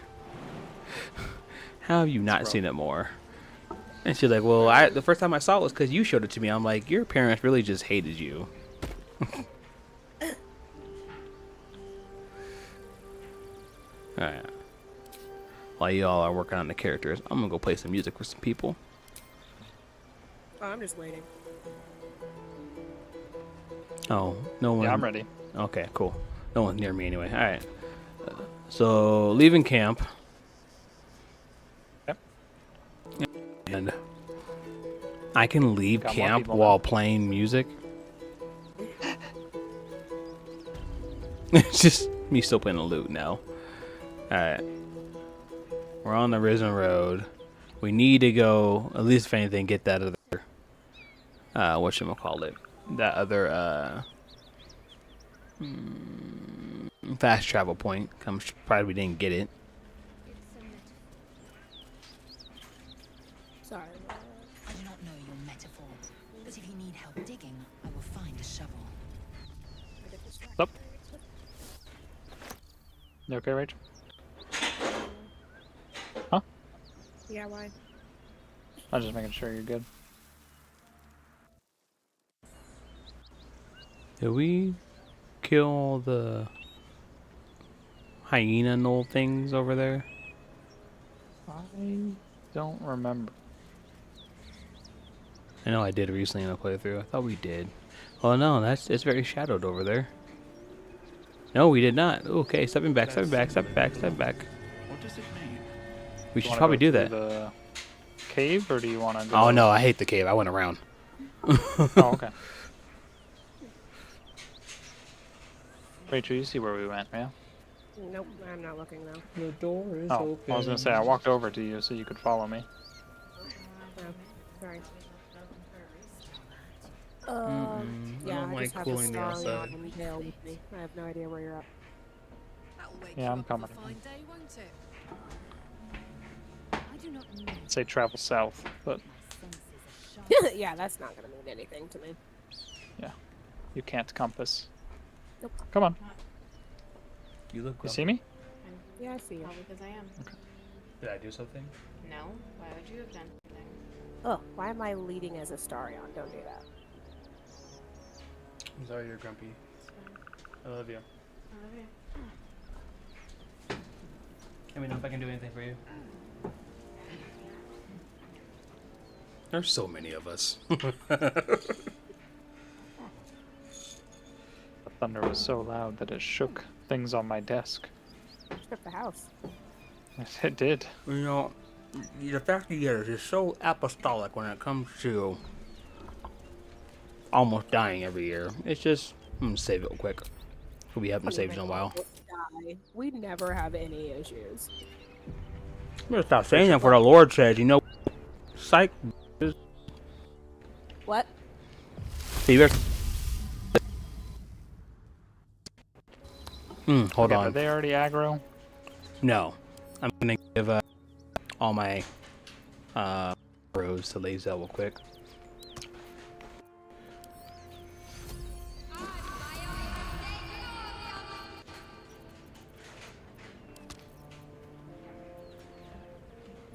How have you not seen it more? And she's like, well, the first time I saw it was because you showed it to me. I'm like, your parents really just hated you. Alright. While you all are working on the characters, I'm gonna go play some music with some people. Oh, I'm just waiting. Oh, no one. Yeah, I'm ready. Okay, cool. No one's near me anyway. All right. So leaving camp. Yep. And I can leave Got more camp people while playing music. It's just me still playing the lute now. All right. We're on the Risen Road. We need to go, at least if anything, get that other, whatchamacallit, that other, fast travel point. I'm surprised we didn't get it. Sorry. I do not know your metaphor, but if you need help digging, I will find a shovel. Up. You okay, Rachel? Huh? Yeah, why? I'm just making sure you're good. Did we kill the hyena knoll things over there? I don't remember. I know I did recently in a playthrough. I thought we did. Oh no, it's very shadowed over there. No, we did not. Okay, stepping back, stepping back, stepping back, stepping back. What does it mean? We should probably do that. The cave, or do you want to go? Oh no, I hate the cave. I went around. Oh, okay. Rachel, you see where we went, yeah? Nope, I'm not looking though. The door is open. I was gonna say I walked over to you so you could follow me. Oh, sorry. I Yeah, don't I like just have cooling the a outside. star and Dale with me. I have no idea where you're at. Yeah, I'm coming. Fine day, won't it? I do not know. Say travel south, but Yeah, that's not gonna mean anything to me. yeah, you can't compass. Nope. Come on. You look. You see me? Yeah, I see you. Probably because I am. Did I do something? No? Why would you have done anything? Oh, why am I leading as Astarion? Don't do that. I'm sorry you're grumpy. I love you. I love you. Let me know if I can do anything for you. There's so many of us. The thunder was so loud that it shook things on my desk. Shook the house. Yes, it did. You know, the fact that yours is so apostolic when it comes to almost dying every year. It's just, I'm gonna save it real quick. We haven't saved in a while. We never have any issues. I'm gonna stop saying that for the Lord says, you know, psych. What? Fever. Hold Okay, on. Are they already aggro? No. I'm gonna give all my bros to Lazel real quick.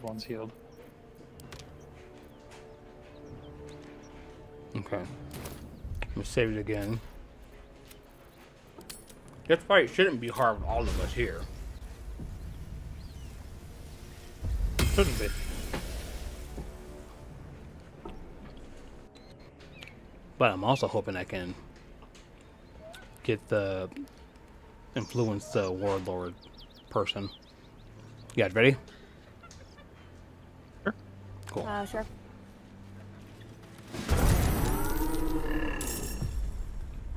Everyone's healed. Okay. I'm gonna save it again. This fight shouldn't be hard with all of us here. Shouldn't be. But I'm also hoping I can get the influence the warlord person. You guys ready? Sure. Cool. Sure.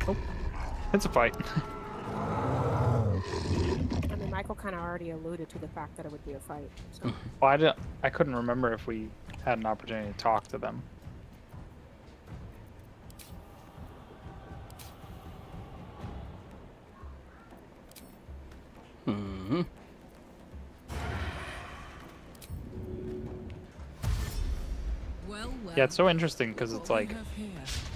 Oh, it's a fight. I mean, Michael kind of already alluded to the fact that it would be a fight. So. Well, I couldn't remember if we had an opportunity to talk to them. Mm-hmm. Yeah, it's so interesting because it's like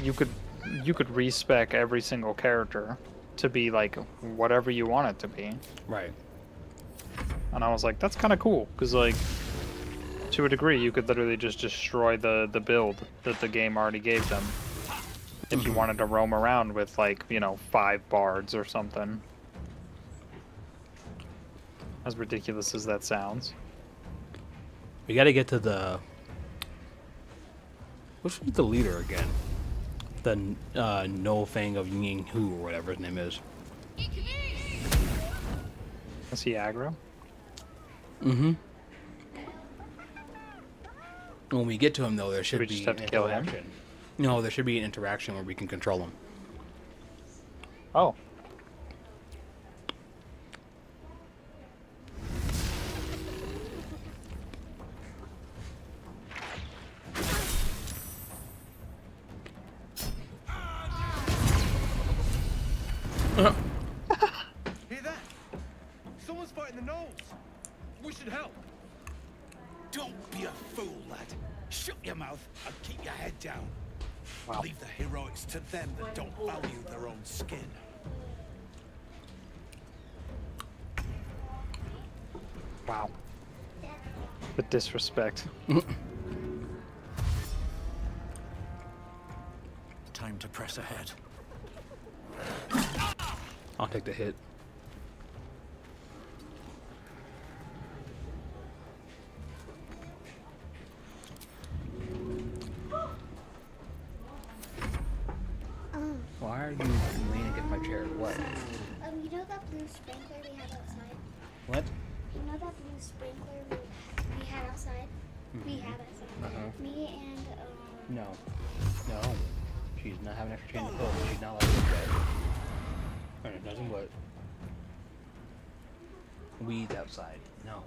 you could respec every single character to be like whatever you want it to be. Right. And I was like, that's kind of cool because like to a degree you could literally just destroy the build that the game already gave them if you wanted to roam around with like, you know, 5 bards or something. As ridiculous as that sounds. We gotta get to the... Which one's the leader again? The No Fang of Ying Hu or whatever his name is. Is he aggro? Mm-hmm. When we get to him, though, there should we be just have an to kill him? interaction. No, there should be an interaction where we can control him. Oh. Hear that? Someone's fighting the gnolls. We should help. Don't be a fool, lad. Shut your mouth and keep your head down. Wow. Leave the heroics to them that don't value their own skin. Wow. The disrespect. Time to press ahead. I'll take the hit. Why are you leaning against my chair? What? You know that blue sprinkler we had outside? What? You know that blue sprinkler we had outside? We had outside. Me and, No. No. She's not having extra change of clothes. She's not allowed to look at it. And there's nothing but weeds outside. No.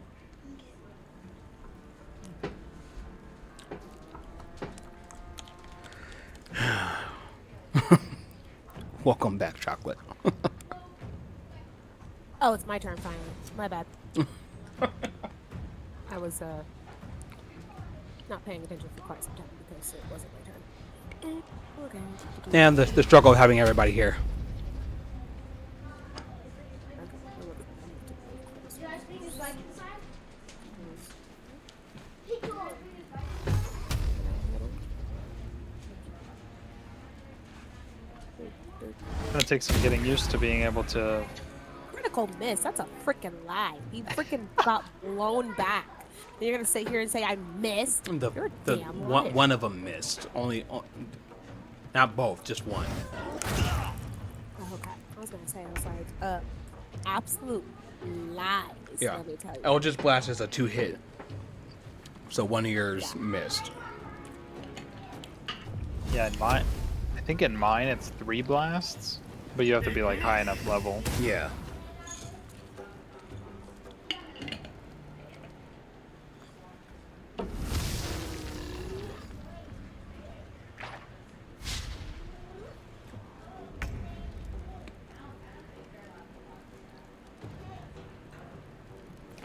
Welcome back, chocolate. Oh, it's my turn finally. My bad. I was not paying attention for quite some time because it wasn't my turn. Okay. And the struggle of having everybody here. You guys think it's like inside? It's gonna take some getting used to being able to. Critical miss. That's a freaking lie. He freaking got blown back. And you're gonna sit here and say I missed? You're a damn liar. One of them missed. Only, not both, just one. Oh, okay. I was gonna say, I was like, absolute lies. Yeah. Let me tell you. Eldritch Blast is a 2-hit. So one of yours missed. Yeah, in mine. I think in mine it's 3 blasts, but you have to be like high enough level. Yeah.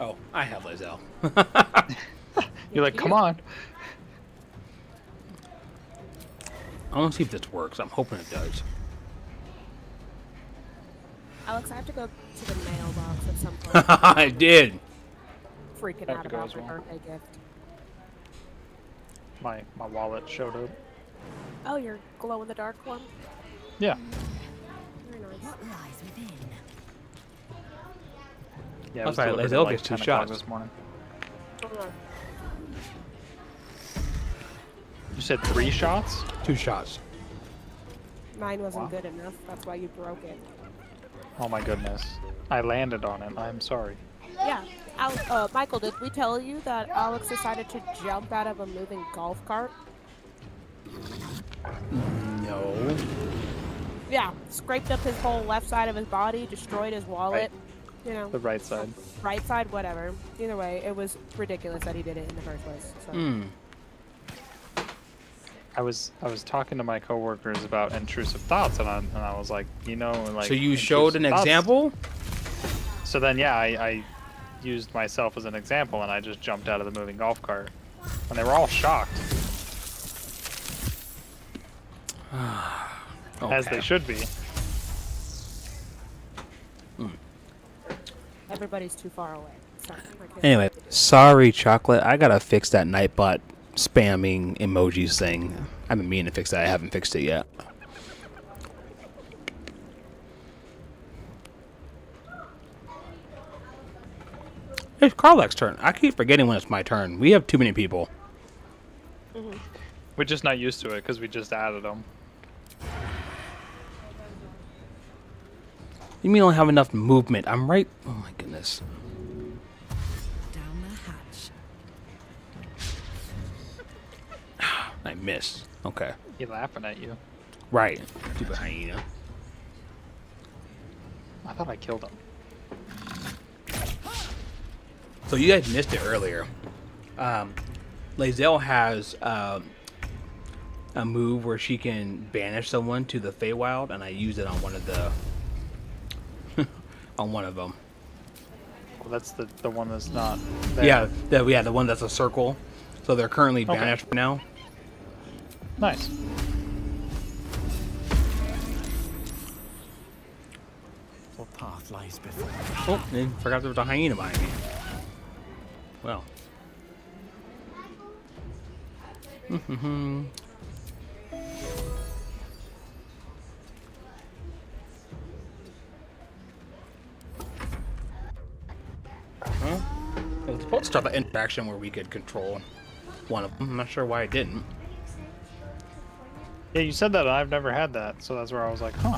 Oh, I have Lizelle. You're like, come on. I want to see if this works. I'm hoping it does. Alex, I have to go to the mailbox at some point. I did. Freaking Have out to go about as my well. birthday gift. My wallet showed up. Oh, your glow in the dark one. Yeah. Very nice. What lies within? Yeah, it Oh, was sorry, delivered at Lazelle like gets 2 10 o'clock shots. this morning. Hold on. You said 3 shots? 2 shots. Mine wasn't Wow. good enough. That's why you broke it. Oh my goodness. I landed on it. I'm sorry. Yeah. Michael, did we tell you that Alex decided to jump out of a moving golf cart? No. Yeah. Scraped up his whole left side of his body, destroyed his wallet. You know. The right side. Right side, whatever. Either way, it was ridiculous that he did it in the first place. So. I was talking to my coworkers about intrusive thoughts, and I was like, you know, like. So you showed an example? So then, yeah, I used myself as an example, and I just jumped out of the moving golf cart, and they were all shocked, as they should be. Everybody's too far away. So I can't Anyway, sorry, Chocolate. I gotta fix that Nightbot spamming emojis thing. I've been meaning to fix that. I haven't fixed it yet. It's Karlak's turn. I keep forgetting when it's my turn. We have too many people. We're just not used to it because we just added them. You mean I don't have enough movement? I'm right. Oh my goodness. Down the hatch. I missed. Okay. He laughing at you. Right. Stupid hyena. I thought I killed him. So you guys missed it earlier. Lazelle has a move where she can banish someone to the Feywild, and I used it on one of the on one of them. Well, that's the one that's not there. Yeah, the one that's a circle. So they're currently Okay. banished for now. Nice. What path lies before? Oh, and forgot there was a hyena behind me. Well. Huh? It was supposed to start the interaction where we could control one of them. I'm not sure why it didn't. Yeah, you said that, and I've never had that, so that's where I was like, huh.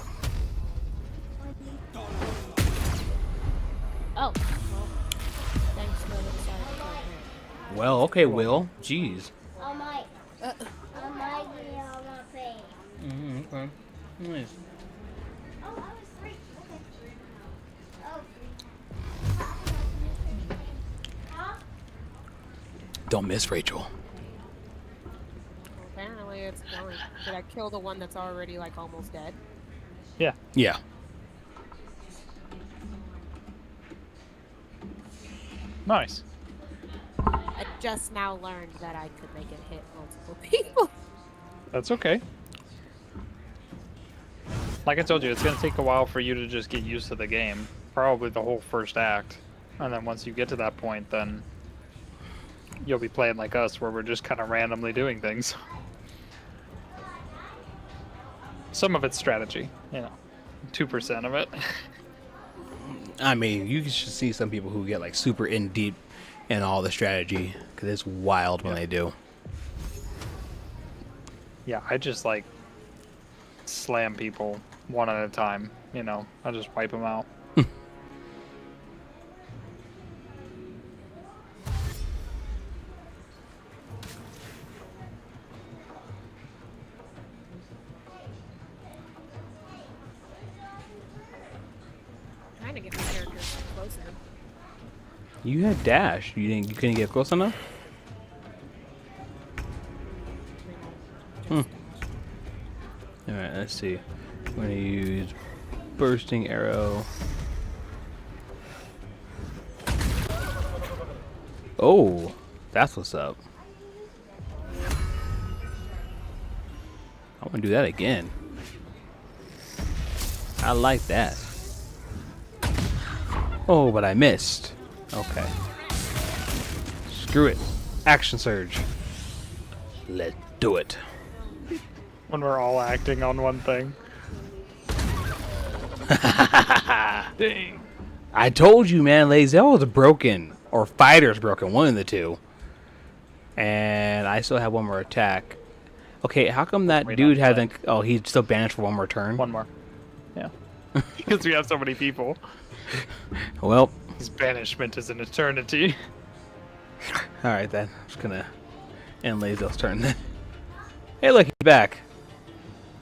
Oh. Well, thanks for the side. Well, okay, Will. Jeez. I might be on my face. Okay. Nice. Oh, I was free. Okay. Don't miss Rachel. Apparently it's going. Did I kill the one that's already like almost dead? Yeah. Yeah. Nice. I just now learned that I could make it hit multiple people. That's okay. Like I told you, it's going to take a while for you to just get used to the game. Probably the whole first act. And then once you get to that point, then you'll be playing like us, where we're just kind of randomly doing things. Some of it's strategy, you know. 2% of it. I mean, you should see some people who get like super in deep in all the strategy, because it's wild when they do. Yeah, I just like slam people one at a time, you know. I just wipe them out. Trying to get my character closer. You had dash. You couldn't get close enough. All right, let's see. I'm gonna use bursting arrow. Oh, that's what's up. I want to do that again. I like that. Oh, but I missed. Okay. Screw it. Action surge. Let's do it. When we're all acting on one thing. Dang. I told you, man, Lae'zel was broken. Or Fighter's broken, one of the two. And I still have one more attack. Okay, how come that dude hasn't... Oh, he's still banished for one more turn? One more. Yeah. Because we have so many people. Well. His banishment is an eternity. Alright then. I'm just gonna end Lae'zel's turn then. Hey look, he's back.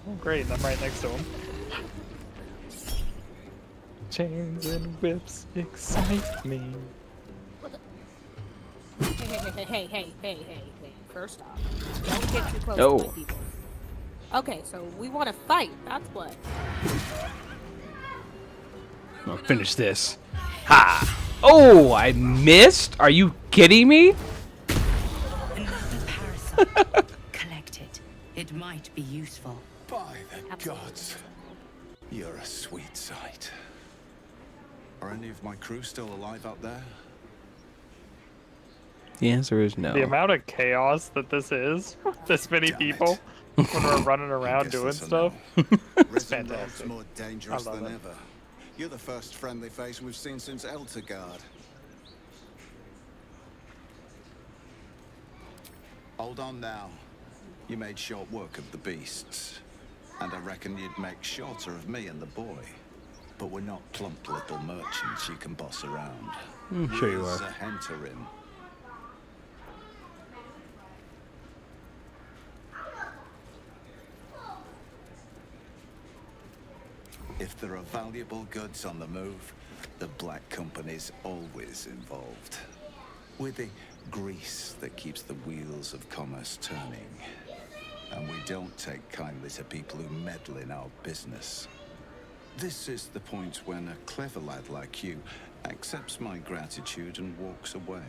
Oh great, I'm right next to him. Chains and whips excite me. Hey. First off, don't get too close Oh. to my people. Okay, so we want to fight. That's what. I'm gonna finish this. Ha! Oh, I missed? Are you kidding me? Another parasite. Collect it. It might be useful. By the gods, you're a sweet sight. Are any of my crew still alive up there? The answer is no. The amount of chaos that this is, this many people, when we're running around doing stuff, it's fantastic. More dangerous I love than it. ever. You're the first friendly face we've seen since Eltergard. Hold on now. You made short work of the beasts. And I reckon you'd make shorter of me and the boy. But we're not plump little merchants you can boss around. Sure you We're are. Zahenterim. If there are valuable goods on the move, the Black Company's always involved. We're the grease that keeps the wheels of commerce turning. And we don't take kindly to people who meddle in our business. This is the point when a clever lad like you accepts my gratitude and walks away.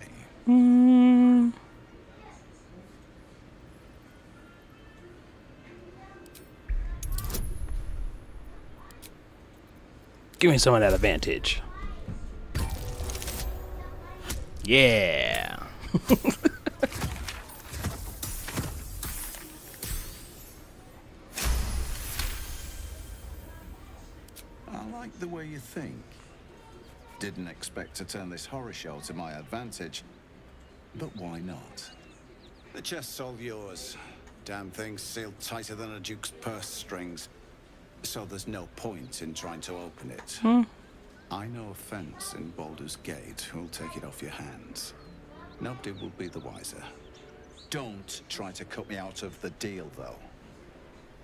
Give me some of that advantage. Yeah. I like the way you think. Didn't expect to turn this horror show to my advantage, but why not? The chest's all yours. Damn thing's sealed tighter than a duke's purse strings, so there's no point in trying to open it. I know a fence in Baldur's Gate who'll take it off your hands. Nobody will be the wiser. Don't try to cut me out of the deal, though.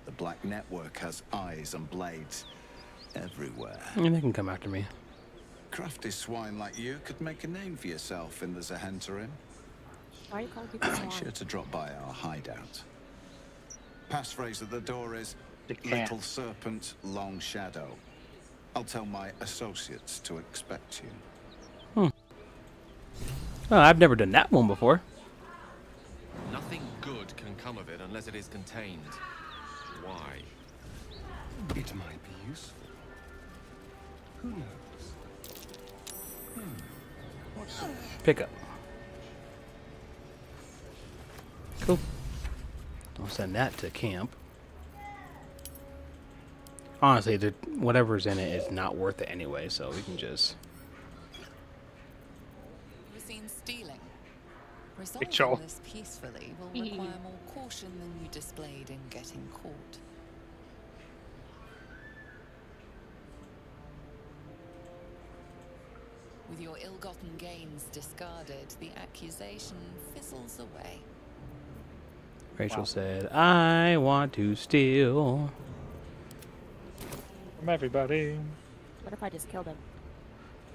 The Black Network has eyes and blades everywhere. And they can come after me. Crafty swine like you could make a name for yourself in the Zahenterim. Why are you calling people Make swine? sure to drop by our hideout. Passphrase at the door is can't. Little Serpent, Long Shadow. I'll tell my associates to expect you. Oh, I've never done that one before. Nothing good can come of it unless it is contained. Why? It might be useful. Who knows? Pick up. Cool. I'll send that to camp. Honestly, whatever's in it is not worth it anyway, so we can just... You were seen stealing. Rachel. Resolving this peacefully will require more caution than you displayed in getting caught. With your ill-gotten gains discarded, the accusation fizzles away. Rachel said, I want to steal. From everybody. What if I just killed him?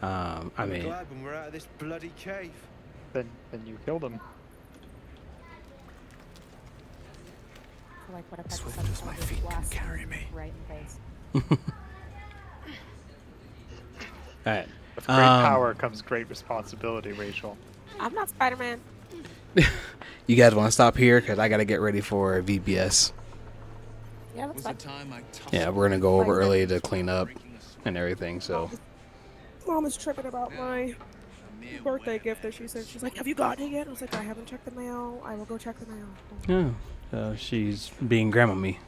I mean... Glad when we're out of this bloody cave. Then you killed him. So, like, what if I Swift just as my feet can carry me. right in the face? Alright. With great power comes great responsibility, Rachel. I'm not Spider-Man. You guys want to stop here? Because I got to get ready for VBS. Yeah, that's fine. Yeah, we're going to go over early to clean up and everything, so... Mom is tripping about birthday gift that she sent. She's like, "Have you gotten it yet?" I was like, "I haven't checked the mail. I will go check the mail." Oh, so she's being grandma me.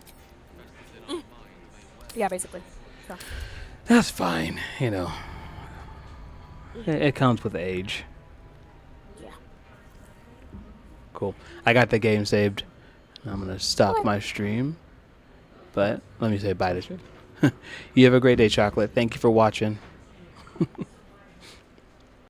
Yeah, basically. So. That's fine, you know. It comes with age. Yeah. Cool. I got the game saved. I'm gonna stop my stream. But let me say bye to you. You have a great day, Chocolate. Thank you for watching.